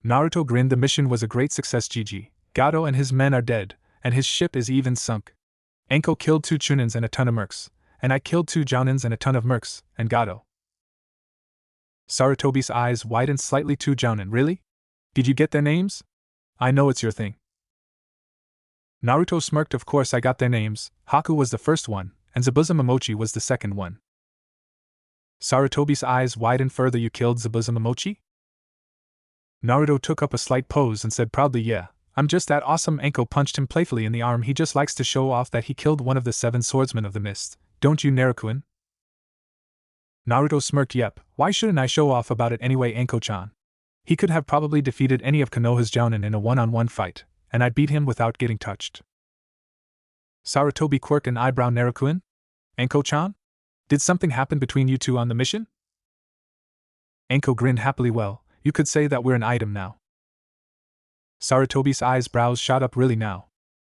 Naruto grinned. "The mission was a great success, GG. Gato and his men are dead, and his ship is even sunk. Anko killed 2 chunins and a ton of mercs, and I killed 2 jounins and a ton of mercs, and Gato." Sarutobi's eyes widened slightly. 2 jounin, really? Did you get their names? I know it's your thing. Naruto smirked. "Of course I got their names. Haku was the first one, and Zabuza Momochi was the second one." Sarutobi's eyes widened further. "You killed Zabuza Momochi?" Naruto took up a slight pose and said proudly, "Yeah, I'm just that awesome." Anko punched him playfully in the arm. "He just likes to show off that he killed one of the 7 swordsmen of the mist, don't you, Naruto-kun?" Naruto smirked. "Yep, why shouldn't I show off about it anyway, Anko-chan? He could have probably defeated any of Konoha's jounin in a one-on-one fight, and I'd beat him without getting touched." Sarutobi quirked an eyebrow. "Naruto-kun? Anko-chan? Did something happen between you two on the mission?" Anko grinned happily. Well, you could say that we're an item now. Sarutobi's eyebrows shot up. Really now?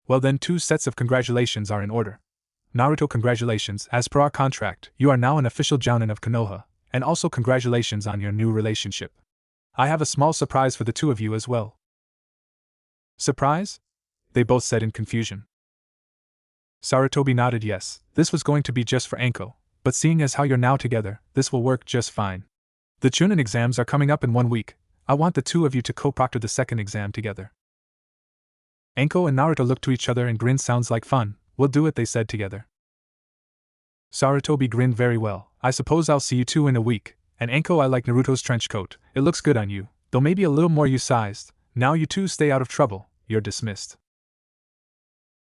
Well then 2 sets of congratulations are in order. Naruto, congratulations, as per our contract, you are now an official jounin of Konoha, and also congratulations on your new relationship. I have a small surprise for the 2 of you as well. Surprise? They both said in confusion. Sarutobi nodded yes, this was going to be just for Anko, but seeing as how you're now together, this will work just fine. The Chunin exams are coming up in 1 week. I want the 2 of you to co-proctor the 2nd exam together. Anko and Naruto looked to each other and grinned. Sounds like fun. We'll do it, they said together. Sarutobi grinned. Very well, I suppose I'll see you 2 in a week, and Anko, I like Naruto's trench coat, it looks good on you, though maybe a little more you-sized. Now you 2 stay out of trouble, you're dismissed.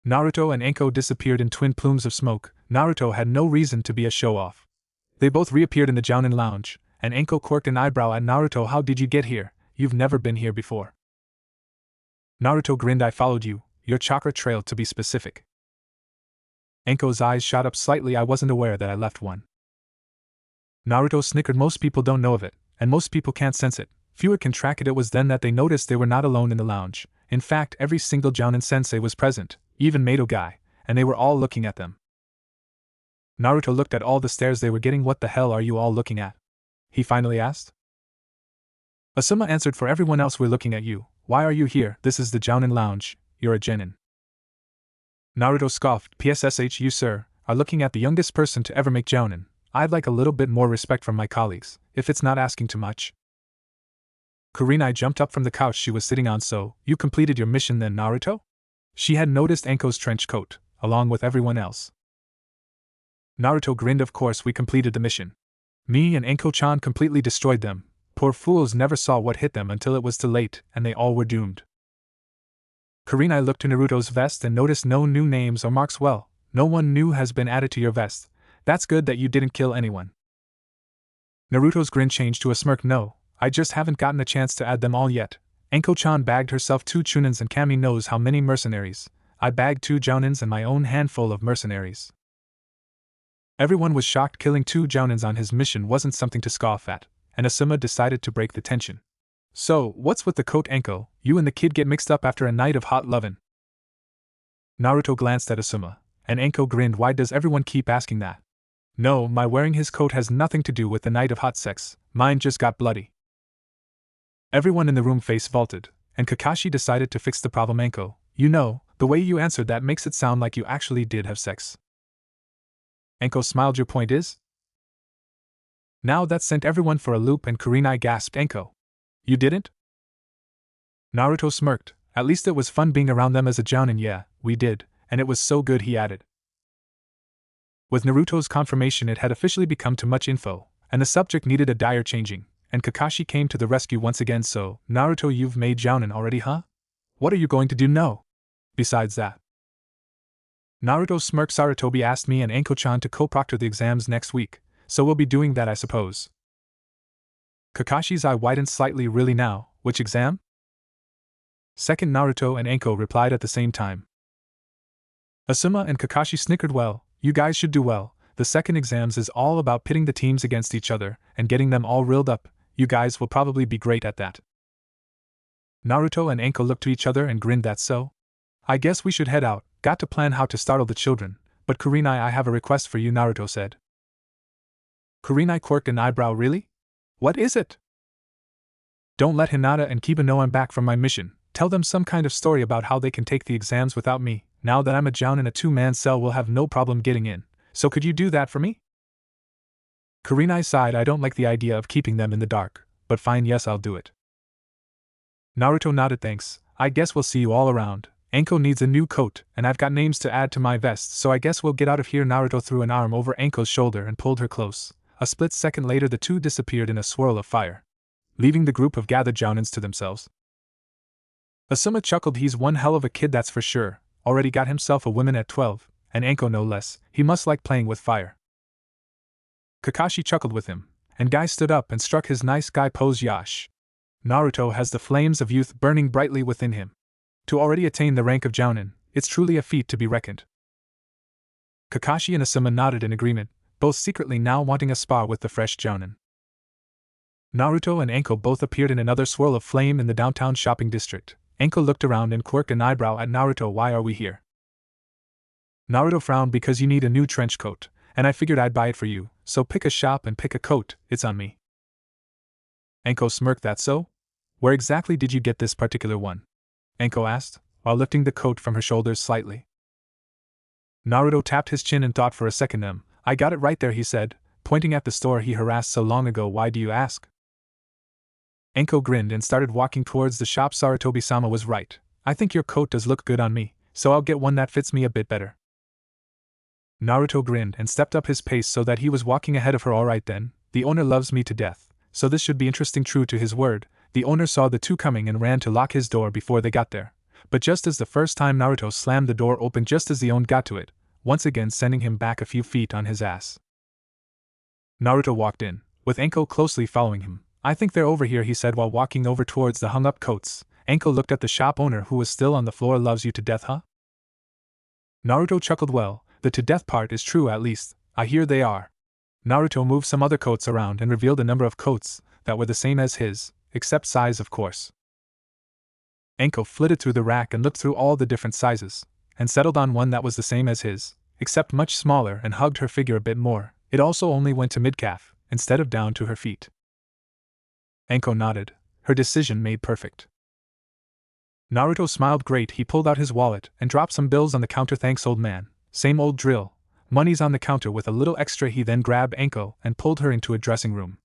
Naruto and Anko disappeared in twin plumes of smoke. Naruto had no reason to be a show-off. They both reappeared in the Jounin lounge, and Anko quirked an eyebrow at Naruto. How did you get here? You've never been here before. Naruto grinned. I followed you, your chakra trail to be specific. Anko's eyes shot up slightly. I wasn't aware that I left one. Naruto snickered. Most people don't know of it, and most people can't sense it. Fewer can track it. It was then that they noticed they were not alone in the lounge. In fact, every single Jounin sensei was present, even Mato guy, and they were all looking at them. Naruto looked at all the stares they were getting. What the hell are you all looking at? He finally asked. Asuma answered. For everyone else, we're looking at you. Why are you here? This is the Jounin lounge, you're a genin. Naruto scoffed. PSSH, you sir, are looking at the youngest person to ever make Jounin. I'd like a little bit more respect from my colleagues, if it's not asking too much. Kurenai jumped up from the couch she was sitting on. So, you completed your mission then, Naruto? She had noticed Anko's trench coat, along with everyone else. Naruto grinned. Of course we completed the mission. Me and Anko-chan completely destroyed them. Poor fools never saw what hit them until it was too late, and they all were doomed. Kurenai looked to Naruto's vest and noticed no new names or marks. Well, no one new has been added to your vest. That's good that you didn't kill anyone. Naruto's grin changed to a smirk. No, I just haven't gotten a chance to add them all yet. Anko-chan bagged herself 2 Chunins and Kami knows how many mercenaries. I bagged 2 Jounins and my own handful of mercenaries. Everyone was shocked. Killing 2 Jounins on his mission wasn't something to scoff at, and Asuma decided to break the tension. So, what's with the coat, Anko? You and the kid get mixed up after a night of hot lovin'? Naruto glanced at Asuma, and Anko grinned. Why does everyone keep asking that? No, my wearing his coat has nothing to do with the night of hot sex, mine just got bloody. Everyone in the room face vaulted, and Kakashi decided to fix the problem. Anko, you know, the way you answered that makes it sound like you actually did have sex. Anko smiled. Your point is? Now that sent everyone for a loop and Kurenai gasped. Anko, you didn't? Naruto smirked. At least it was fun being around them as a jounin. Yeah, we did, and it was so good, he added. With Naruto's confirmation, it had officially become too much info, and the subject needed a dire changing, and Kakashi came to the rescue once again. So, Naruto, you've made jounin already, huh? What are you going to do now? Besides that. Naruto smirked. Sarutobi asked me and Anko-chan to co-proctor the exams next week, so we'll be doing that, I suppose. Kakashi's eye widened slightly. Really now, which exam? Second, Naruto and Anko replied at the same time. Asuma and Kakashi snickered. Well, you guys should do well. The second exams is all about pitting the teams against each other and getting them all riled up. You guys will probably be great at that. Naruto and Anko looked to each other and grinned. That's so? I guess we should head out. Got to plan how to startle the children, but Kurenai, I have a request for you, Naruto said. Kurenai quirked an eyebrow. Really? What is it? Don't let Hinata and Kiba know I'm back from my mission. Tell them some kind of story about how they can take the exams without me. Now that I'm a joun in a 2-man cell, we'll have no problem getting in. So could you do that for me? Kurenai sighed. I don't like the idea of keeping them in the dark, but fine, yes, I'll do it. Naruto nodded. Thanks, I guess we'll see you all around. Anko needs a new coat, and I've got names to add to my vest, so I guess we'll get out of here. Naruto threw an arm over Anko's shoulder and pulled her close. A split second later, the two disappeared in a swirl of fire, leaving the group of gathered jounins to themselves. Asuma chuckled. He's one hell of a kid, that's for sure. Already got himself a woman at 12, and Anko no less. He must like playing with fire. Kakashi chuckled with him, and Guy stood up and struck his nice guy pose. Yash. Naruto has the flames of youth burning brightly within him. To already attain the rank of jounin, it's truly a feat to be reckoned. Kakashi and Asuma nodded in agreement, both secretly now wanting a spar with the fresh jounin. Naruto and Anko both appeared in another swirl of flame in the downtown shopping district. Anko looked around and quirked an eyebrow at Naruto. Why are we here? Naruto frowned. Because you need a new trench coat, and I figured I'd buy it for you, so pick a shop and pick a coat, it's on me. Anko smirked. That so? Where exactly did you get this particular one? Anko asked, while lifting the coat from her shoulders slightly. Naruto tapped his chin and thought for a second. I got it right there, he said, pointing at the store he harassed so long ago. Why do you ask? Anko grinned and started walking towards the shop. Sarutobi-sama was right. I think your coat does look good on me, so I'll get one that fits me a bit better. Naruto grinned and stepped up his pace so that he was walking ahead of her. Alright then, the owner loves me to death, so this should be interesting. True to his word, the owner saw the two coming and ran to lock his door before they got there. But just as the first time, Naruto slammed the door open just as the owner got to it, once again sending him back a few feet on his ass. Naruto walked in, with Anko closely following him. I think they're over here, he said while walking over towards the hung-up coats. Anko looked at the shop owner who was still on the floor. Loves you to death, huh? Naruto chuckled. Well, the to death part is true at least. I hear they are. Naruto moved some other coats around and revealed a number of coats that were the same as his, except size of course. Anko flitted through the rack and looked through all the different sizes, and settled on one that was the same as his, except much smaller, and hugged her figure a bit more. It also only went to mid-calf, instead of down to her feet. Anko nodded, her decision made perfect. Naruto smiled. Great. He pulled out his wallet and dropped some bills on the counter. Thanks, old man. Same old drill. Money's on the counter with a little extra. He then grabbed Anko and pulled her into a dressing room.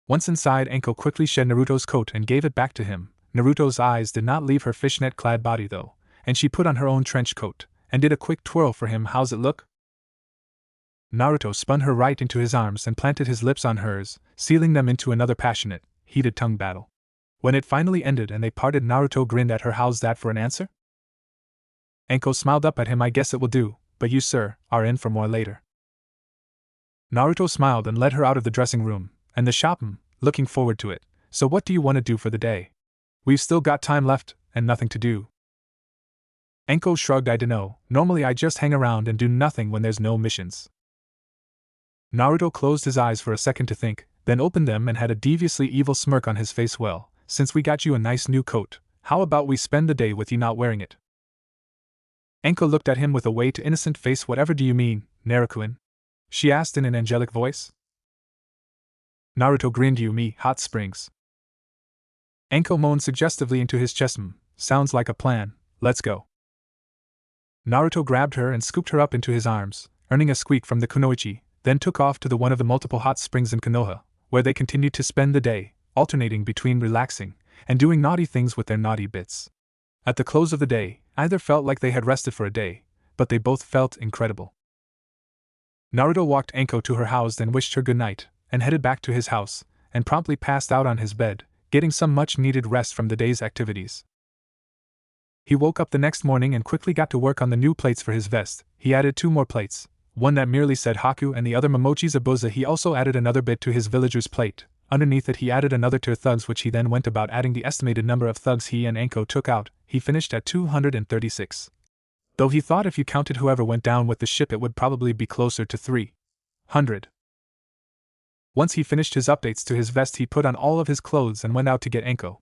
Once inside, Anko quickly shed Naruto's coat and gave it back to him. Naruto's eyes did not leave her fishnet-clad body though, and she put on her own trench coat and did a quick twirl for him. How's it look? Naruto spun her right into his arms and planted his lips on hers, sealing them into another passionate, heated tongue battle. When it finally ended and they parted, Naruto grinned at her. How's that for an answer? Anko smiled up at him. I guess it will do, but you, sir, are in for more later. Naruto smiled and led her out of the dressing room and the shop, looking forward to it. So what do you want to do for the day? We've still got time left, and nothing to do. Anko shrugged. I dunno, normally I just hang around and do nothing when there's no missions. Naruto closed his eyes for a second to think, then opened them and had a deviously evil smirk on his face. Well, since we got you a nice new coat, how about we spend the day with you not wearing it? Anko looked at him with a way to innocent face. Whatever do you mean, Naruto-kun? She asked in an angelic voice. Naruto grinned. You me, hot springs. Anko moaned suggestively into his chest. Sounds like a plan, let's go. Naruto grabbed her and scooped her up into his arms, earning a squeak from the kunoichi, then took off to one of the multiple hot springs in Konoha, where they continued to spend the day, alternating between relaxing and doing naughty things with their naughty bits. At the close of the day, either felt like they had rested for a day, but they both felt incredible. Naruto walked Anko to her house, then wished her good night, and headed back to his house, and promptly passed out on his bed, getting some much-needed rest from the day's activities. He woke up the next morning and quickly got to work on the new plates for his vest. He added 2 more plates, one that merely said Haku and the other Momochi Zabuza. He also added another bit to his villager's plate. Underneath it he added another tier thugs, which he then went about adding the estimated number of thugs he and Anko took out. He finished at 236. Though he thought if you counted whoever went down with the ship it would probably be closer to 300. Once he finished his updates to his vest, he put on all of his clothes and went out to get Anko.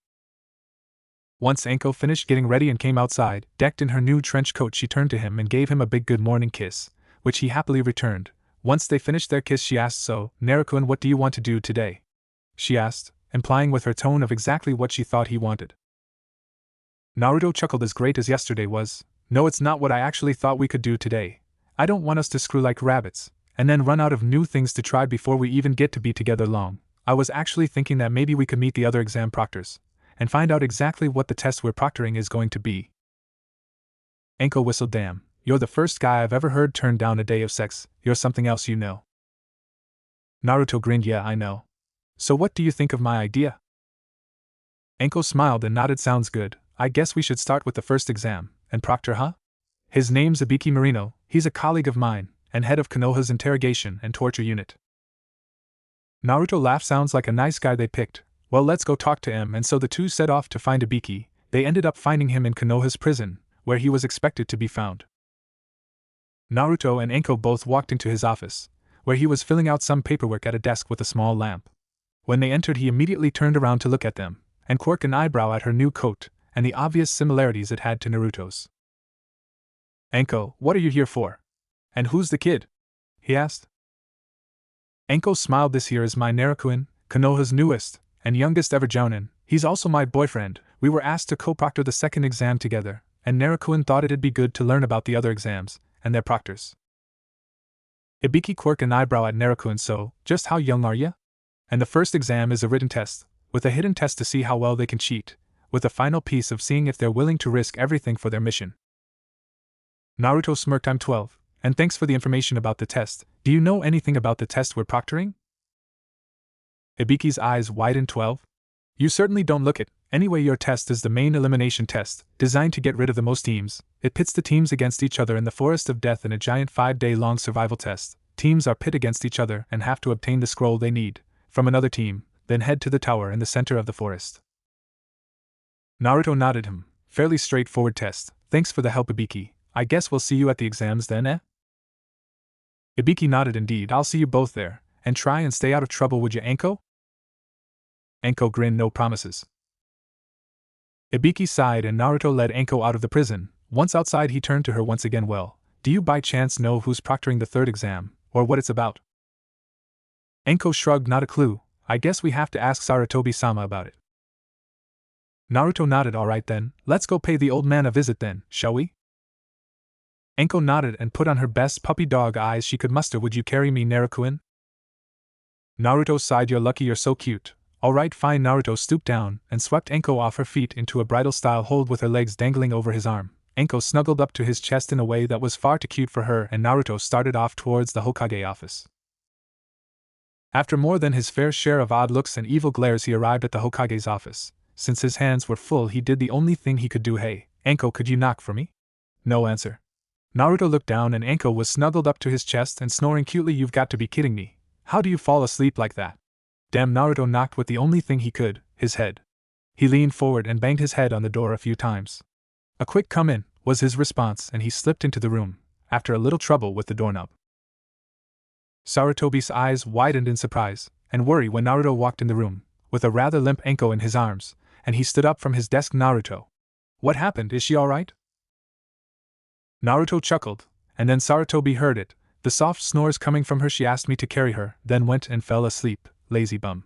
Once Anko finished getting ready and came outside, decked in her new trench coat, she turned to him and gave him a big good morning kiss, which he happily returned. Once they finished their kiss, she asked, So, Naruto-kun, what do you want to do today? She asked, implying with her tone of exactly what she thought he wanted. Naruto chuckled. As great as yesterday was, no, it's not what I actually thought we could do today. I don't want us to screw like rabbits, and then run out of new things to try before we even get to be together long. I was actually thinking that maybe we could meet the other exam proctors, and find out exactly what the test we're proctoring is going to be. Anko whistled. Damn, you're the first guy I've ever heard turn down a day of sex. You're something else, you know. Naruto grinned. Yeah, I know. So what do you think of my idea? Anko smiled and nodded. Sounds good. I guess we should start with the first exam, and proctor, huh? His name's Ibiki Marino, he's a colleague of mine, and head of Konoha's interrogation and torture unit. Naruto laughed. Sounds like a nice guy they picked. Well, let's go talk to him. And so the two set off to find Ibiki. They ended up finding him in Konoha's prison, where he was expected to be found. Naruto and Anko both walked into his office, where he was filling out some paperwork at a desk with a small lamp. When they entered, he immediately turned around to look at them, and quirked an eyebrow at her new coat, and the obvious similarities it had to Naruto's. "Anko, what are you here for? And who's the kid?" he asked. Anko smiled. "This here is my Naruto, Konoha's newest and youngest ever jounin. He's also my boyfriend. We were asked to co-proctor the second exam together, and Naruto thought it'd be good to learn about the other exams and their proctors." Ibiki quirked an eyebrow at Naruto. "So, just how young are ya? And the first exam is a written test, with a hidden test to see how well they can cheat, with a final piece of seeing if they're willing to risk everything for their mission." Naruto smirked. "I'm 12, and thanks for the information about the test. Do you know anything about the test we're proctoring?" Ibiki's eyes widened. 12? You certainly don't look it. Anyway, your test is the main elimination test, designed to get rid of the most teams. It pits the teams against each other in the Forest of Death in a giant 5-day-long survival test. Teams are pit against each other and have to obtain the scroll they need from another team, then head to the tower in the center of the forest. Naruto nodded. Fairly straightforward test. Thanks for the help, Ibiki. I guess we'll see you at the exams then, eh?" Ibiki nodded. "Indeed, I'll see you both there, and try and stay out of trouble, would you, Anko?" Anko grinned. "No promises." Ibiki sighed and Naruto led Anko out of the prison. Once outside, he turned to her once again. "Well, do you by chance know who's proctoring the third exam, or what it's about?" Anko shrugged. "Not a clue. I guess we have to ask Sarutobi-sama about it." Naruto nodded. "Alright then, let's go pay the old man a visit then, shall we?" Anko nodded and put on her best puppy dog eyes she could muster. "Would you carry me, Naruto-in?" Naruto sighed. "You're lucky you're so cute." "Alright, fine." Naruto stooped down and swept Anko off her feet into a bridal-style hold with her legs dangling over his arm. Anko snuggled up to his chest in a way that was far too cute for her, and Naruto started off towards the Hokage office. After more than his fair share of odd looks and evil glares, he arrived at the Hokage's office. Since his hands were full, he did the only thing he could do. "Hey, Anko, could you knock for me?" No answer. Naruto looked down and Anko was snuggled up to his chest and snoring cutely. "You've got to be kidding me. How do you fall asleep like that?" Damn. Naruto knocked with the only thing he could, his head. He leaned forward and banged his head on the door a few times. A quick "come in" was his response, and he slipped into the room, after a little trouble with the doorknob. Sarutobi's eyes widened in surprise and worry when Naruto walked in the room, with a rather limp Anko in his arms, and he stood up from his desk. "Naruto, what happened? Is she alright?" Naruto chuckled, and then Sarutobi heard it, the soft snores coming from her. "She asked me to carry her, then went and fell asleep, lazy bum."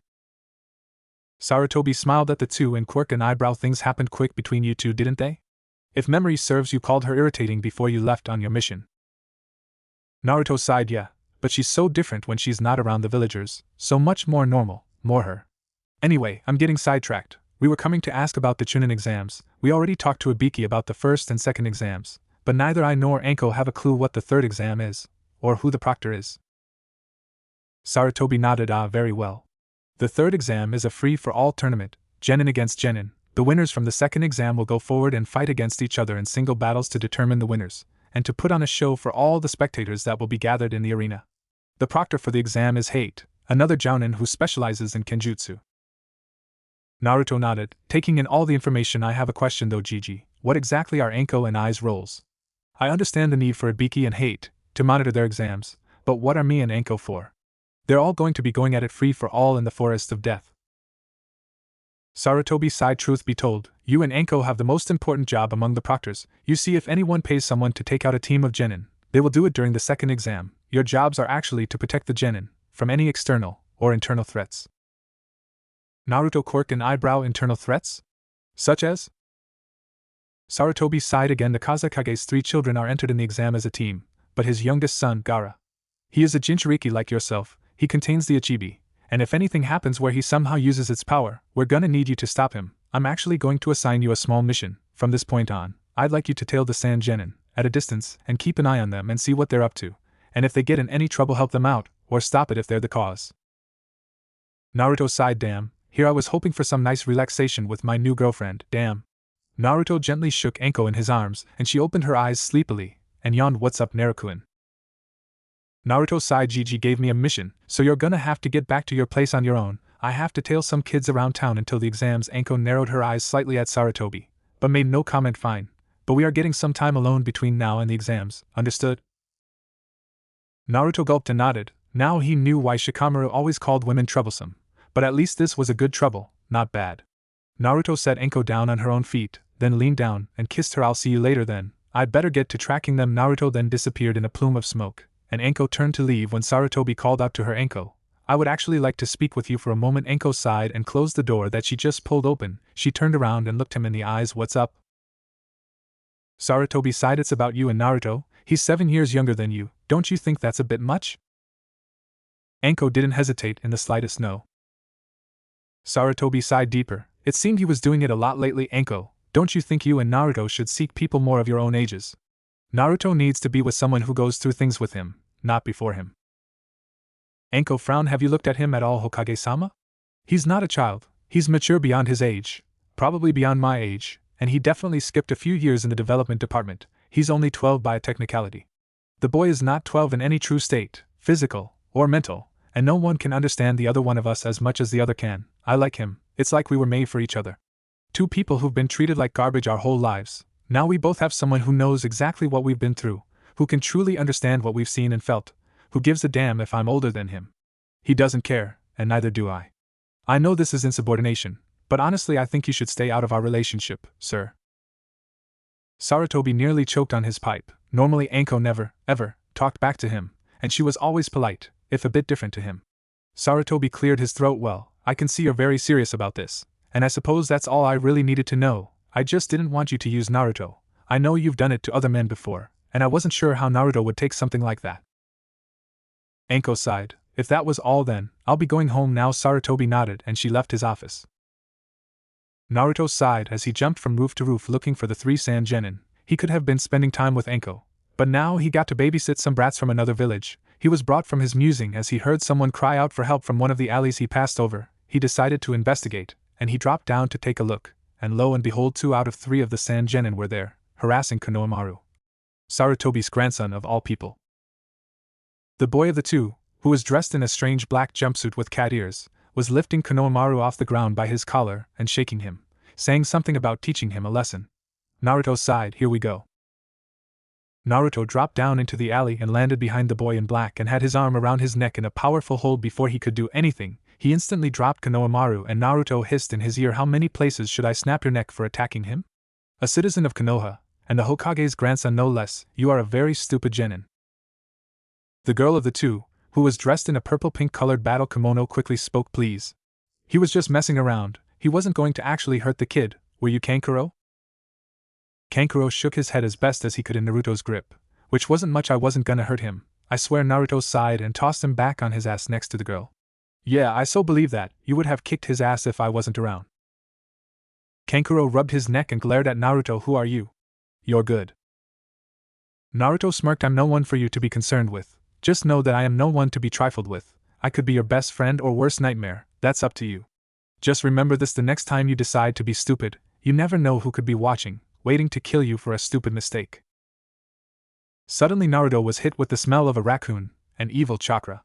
Sarutobi smiled at the two and quirked an eyebrow. "Things happened quick between you two, didn't they? If memory serves, you called her irritating before you left on your mission." Naruto sighed. "Yeah, but she's so different when she's not around the villagers, so much more normal, more her. Anyway, I'm getting sidetracked. We were coming to ask about the Chunin exams. We already talked to Ibiki about the first and second exams, but neither I nor Anko have a clue what the third exam is, or who the proctor is." Sarutobi nodded. "Ah, very well. The third exam is a free-for-all tournament, genin against genin. The winners from the second exam will go forward and fight against each other in single battles to determine the winners, and to put on a show for all the spectators that will be gathered in the arena. The proctor for the exam is Hate, another jounin who specializes in kenjutsu." Naruto nodded, taking in all the information. "I have a question though, Gigi. What exactly are Anko and I's roles? I understand the need for Ibiki and Hate to monitor their exams, but what are me and Anko for? They're all going to be going at it free for all in the Forest of Death." Sarutobi sighed. "Truth be told, you and Anko have the most important job among the proctors. You see, if anyone pays someone to take out a team of genin, they will do it during the second exam. Your jobs are actually to protect the genin from any external or internal threats." Naruto quirked an eyebrow. "Internal threats? Such as?" Sarutobi sighed again. "The Kazekage's 3 children are entered in the exam as a team, but his youngest son, Gaara. He is a Jinchuriki like yourself. He contains the Ichibi, and if anything happens where he somehow uses its power, we're gonna need you to stop him. I'm actually going to assign you a small mission. From this point on, I'd like you to tail the Sand Genin at a distance and keep an eye on them and see what they're up to, and if they get in any trouble, help them out, or stop it if they're the cause." Naruto sighed. "Damn, here I was hoping for some nice relaxation with my new girlfriend. Damn." Naruto gently shook Anko in his arms, and she opened her eyes sleepily and yawned. "What's up, Naruto-in?" Naruto sighed. "Gigi gave me a mission, so you're gonna have to get back to your place on your own. I have to tail some kids around town until the exams." Anko narrowed her eyes slightly at Sarutobi, but made no comment. "Fine, but we are getting some time alone between now and the exams, understood?" Naruto gulped and nodded. Now he knew why Shikamaru always called women troublesome, But at least this was a good trouble, not bad. Naruto set Enko down on her own feet, then leaned down and kissed her. I'll see you later then, I'd better get to tracking them. Naruto then disappeared in a plume of smoke, and Enko turned to leave when Sarutobi called out to her. Enko, I would actually like to speak with you for a moment. Enko sighed and closed the door that she just pulled open. She turned around and looked him in the eyes. What's up? Sarutobi sighed. It's about you and Naruto. He's 7 years younger than you. Don't you think that's a bit much? Enko didn't hesitate in the slightest. No. Sarutobi sighed deeper. It seemed he was doing it a lot lately. Enko, don't you think you and Naruto should seek people more of your own ages? Naruto needs to be with someone who goes through things with him, not before him. Enko frowned. Have you looked at him at all, Hokage-sama? He's not a child. He's mature beyond his age, probably beyond my age, and he definitely skipped a few years in the development department. He's only 12 by a technicality. The boy is not 12 in any true state, physical or mental, and no one can understand the other one of us as much as the other can. I like him. It's like we were made for each other. Two people who've been treated like garbage our whole lives. Now we both have someone who knows exactly what we've been through, who can truly understand what we've seen and felt, who gives a damn if I'm older than him. He doesn't care, and neither do I. I know this is insubordination, but honestly I think you should stay out of our relationship, sir. Sarutobi nearly choked on his pipe. Normally Enko never, ever, talked back to him, and she was always polite, if a bit different to him. Sarutobi cleared his throat. Well, I can see you're very serious about this, and I suppose that's all I really needed to know. I just didn't want you to use Naruto. I know you've done it to other men before, and I wasn't sure how Naruto would take something like that. Enko sighed. If that was all then, I'll be going home now. Sarutobi nodded and she left his office. Naruto sighed as he jumped from roof to roof looking for the 3 sand genin. He could have been spending time with Enko, but now he got to babysit some brats from another village. He was brought from his musing as he heard someone cry out for help from one of the alleys he passed over. He decided to investigate, and he dropped down to take a look, and lo and behold 2 out of 3 of the sand genin were there, harassing Konohamaru. Sarutobi's grandson of all people. The boy of the 2, who was dressed in a strange black jumpsuit with cat ears, was lifting Konohamaru off the ground by his collar and shaking him, saying something about teaching him a lesson. Naruto sighed. Here we go. Naruto dropped down into the alley and landed behind the boy in black and had his arm around his neck in a powerful hold. Before he could do anything, he instantly dropped Konohamaru and Naruto hissed in his ear, how many places should I snap your neck for attacking him? A citizen of Konoha, and the Hokage's grandson no less, you are a very stupid genin. The girl of the 2, who was dressed in a purple-pink colored battle kimono, quickly spoke. Please. He was just messing around, he wasn't going to actually hurt the kid, were you, Kankuro? Kankuro shook his head as best as he could in Naruto's grip, which wasn't much. I wasn't gonna hurt him, I swear. Naruto sighed and tossed him back on his ass next to the girl. Yeah, I so believe that, you would have kicked his ass if I wasn't around. Kankuro rubbed his neck and glared at Naruto. Who are you? You're good. Naruto smirked. I'm no one for you to be concerned with. Just know that I am no one to be trifled with. I could be your best friend or worst nightmare, that's up to you. Just remember this the next time you decide to be stupid, you never know who could be watching, waiting to kill you for a stupid mistake. Suddenly Naruto was hit with the smell of a raccoon, an evil chakra.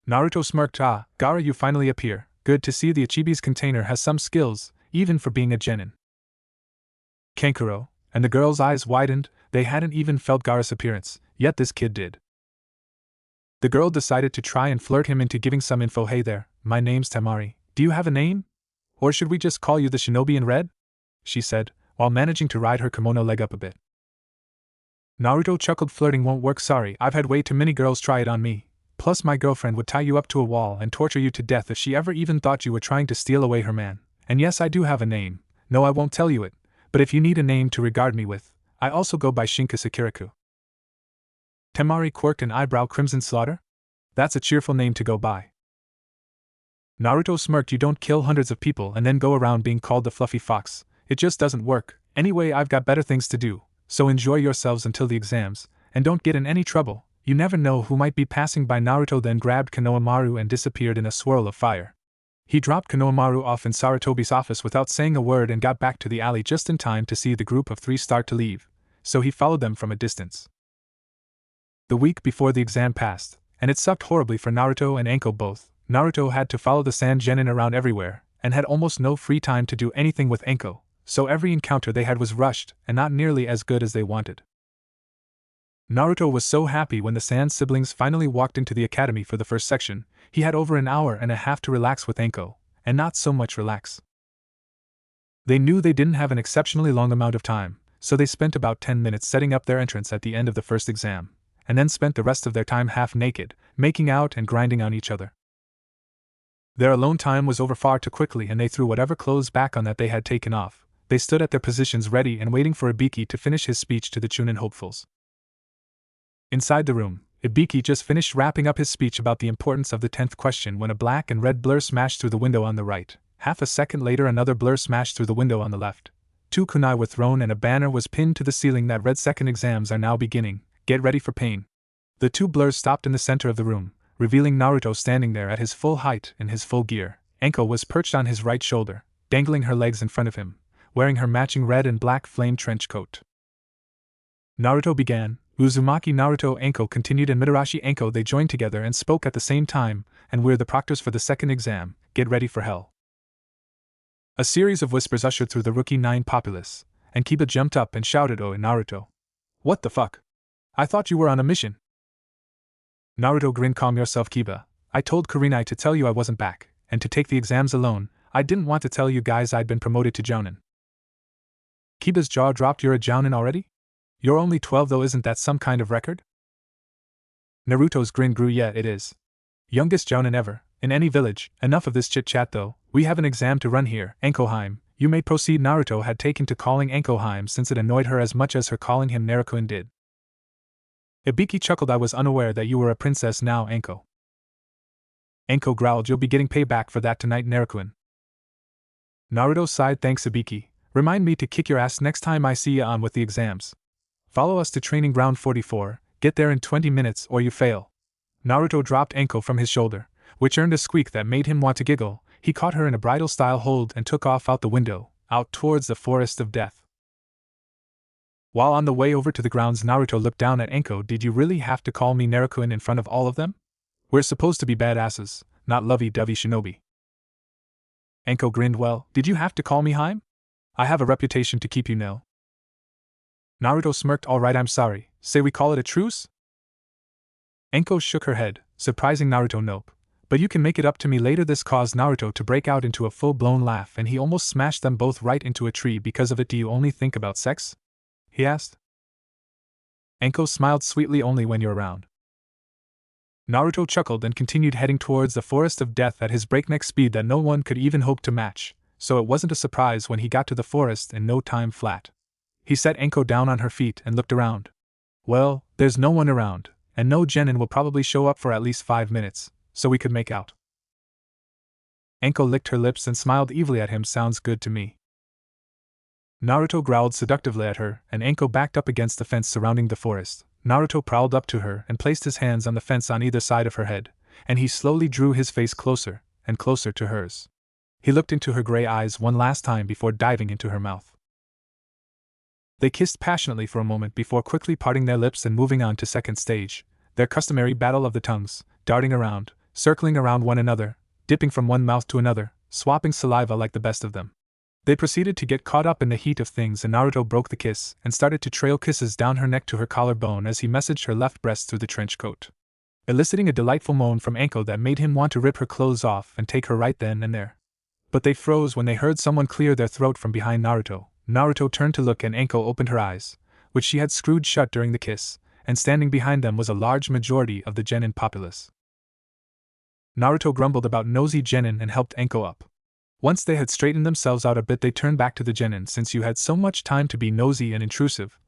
Naruto smirked. Ah, Gaara, you finally appear. Good to see. The Ichibi's container has some skills, even for being a genin. Kankuro, and the girl's eyes widened. They hadn't even felt Gaara's appearance, yet this kid did. The girl decided to try and flirt him into giving some info. Hey there, my name's Temari. Do you have a name? Or should we just call you the shinobi in red? She said, while managing to ride her kimono leg up a bit. Naruto chuckled. Flirting won't work. Sorry, I've had way too many girls try it on me. Plus my girlfriend would tie you up to a wall and torture you to death if she ever even thought you were trying to steal away her man. And yes, I do have a name. No, I won't tell you it. But if you need a name to regard me with, I also go by Shinka Sakuraku. Temari quirked an eyebrow. Crimson Slaughter? That's a cheerful name to go by. Naruto smirked. You don't kill hundreds of people and then go around being called the fluffy fox. It just doesn't work. Anyway, I've got better things to do, so enjoy yourselves until the exams, and don't get in any trouble. You never know who might be passing by. Naruto then grabbed Konohamaru and disappeared in a swirl of fire. He dropped Konohamaru off in Sarutobi's office without saying a word and got back to the alley just in time to see the group of 3 start to leave, so he followed them from a distance. The week before the exam passed, and it sucked horribly for Naruto and Enko both. Naruto had to follow the sand genin around everywhere, and had almost no free time to do anything with Enko, so every encounter they had was rushed and not nearly as good as they wanted. Naruto was so happy when the Sand siblings finally walked into the academy for the first section. He had over an hour and a half to relax with Enko, and not so much relax. They knew they didn't have an exceptionally long amount of time, so they spent about 10 minutes setting up their entrance at the end of the first exam, and then spent the rest of their time half naked, making out and grinding on each other. Their alone time was over far too quickly, and they threw whatever clothes back on that they had taken off. They stood at their positions ready and waiting for Ibiki to finish his speech to the Chunin hopefuls. Inside the room, Ibiki just finished wrapping up his speech about the importance of the 10th question when a black and red blur smashed through the window on the right. Half a second later another blur smashed through the window on the left. 2 kunai were thrown and a banner was pinned to the ceiling that read second exams are now beginning, get ready for pain. The 2 blurs stopped in the center of the room, revealing Naruto standing there at his full height in his full gear. Enko was perched on his right shoulder, dangling her legs in front of him, wearing her matching red and black flame trench coat. Naruto began, Uzumaki Naruto Enko continued, and Mitarashi Enko they joined together and spoke at the same time, and we're the proctors for the second exam, get ready for hell. A series of whispers ushered through the rookie 9 populace, and Kiba jumped up and shouted, "Oh, Naruto. What the fuck? I thought you were on a mission." Naruto grinned. "Calm yourself, Kiba. I told Kurenai to tell you I wasn't back, and to take the exams alone. I didn't want to tell you guys I'd been promoted to Jounin." Kiba's jaw dropped. "You're a Jounin already? You're only 12 though, isn't that some kind of record?" Naruto's grin grew. "Yeah, it is. Youngest Jounin ever, in any village. Enough of this chit-chat though, we have an exam to run here. Enkoheim, you may proceed." Naruto had taken to calling Enkoheim since it annoyed her as much as her calling him Naruto did. Ibiki chuckled. "I was unaware that you were a princess now, Enko." Enko growled. "You'll be getting payback for that tonight, Naruto." Naruto sighed. "Thanks, Ibiki. Remind me to kick your ass next time I see ya on with the exams. Follow us to training ground 44, get there in 20 minutes or you fail." Naruto dropped Enko from his shoulder, which earned a squeak that made him want to giggle. He caught her in a bridal-style hold and took off out the window, out towards the forest of death. While on the way over to the grounds, Naruto looked down at Enko. "Did you really have to call me Naruto in front of all of them? We're supposed to be badasses, not lovey-dovey shinobi." Enko grinned. "Well, did you have to call me Haim? I have a reputation to keep, you know." Naruto smirked. "All right, I'm sorry. Say we call it a truce?" Enko shook her head, surprising Naruto. "Nope. But you can make it up to me later." This caused Naruto to break out into a full-blown laugh, and he almost smashed them both right into a tree because of it. "Do you only think about sex?" he asked. Enko smiled sweetly. "Only when you're around." Naruto chuckled and continued heading towards the forest of death at his breakneck speed that no one could even hope to match, so it wasn't a surprise when he got to the forest in no time flat. He set Enko down on her feet and looked around. "Well, there's no one around, and no genin will probably show up for at least 5 minutes, so we could make out." Enko licked her lips and smiled evilly at him. "Sounds good to me." Naruto growled seductively at her, and Enko backed up against the fence surrounding the forest. Naruto prowled up to her and placed his hands on the fence on either side of her head, and he slowly drew his face closer and closer to hers. He looked into her gray eyes one last time before diving into her mouth. They kissed passionately for a moment before quickly parting their lips and moving on to second stage, their customary battle of the tongues, darting around, circling around one another, dipping from one mouth to another, swapping saliva like the best of them. They proceeded to get caught up in the heat of things, and Naruto broke the kiss and started to trail kisses down her neck to her collarbone as he messaged her left breast through the trench coat, eliciting a delightful moan from Enko that made him want to rip her clothes off and take her right then and there. But they froze when they heard someone clear their throat from behind Naruto. Naruto turned to look, and Enko opened her eyes, which she had screwed shut during the kiss, and standing behind them was a large majority of the genin populace. Naruto grumbled about nosy genin and helped Enko up. Once they had straightened themselves out a bit, they turned back to the genin. "Since you had so much time to be nosy and intrusive,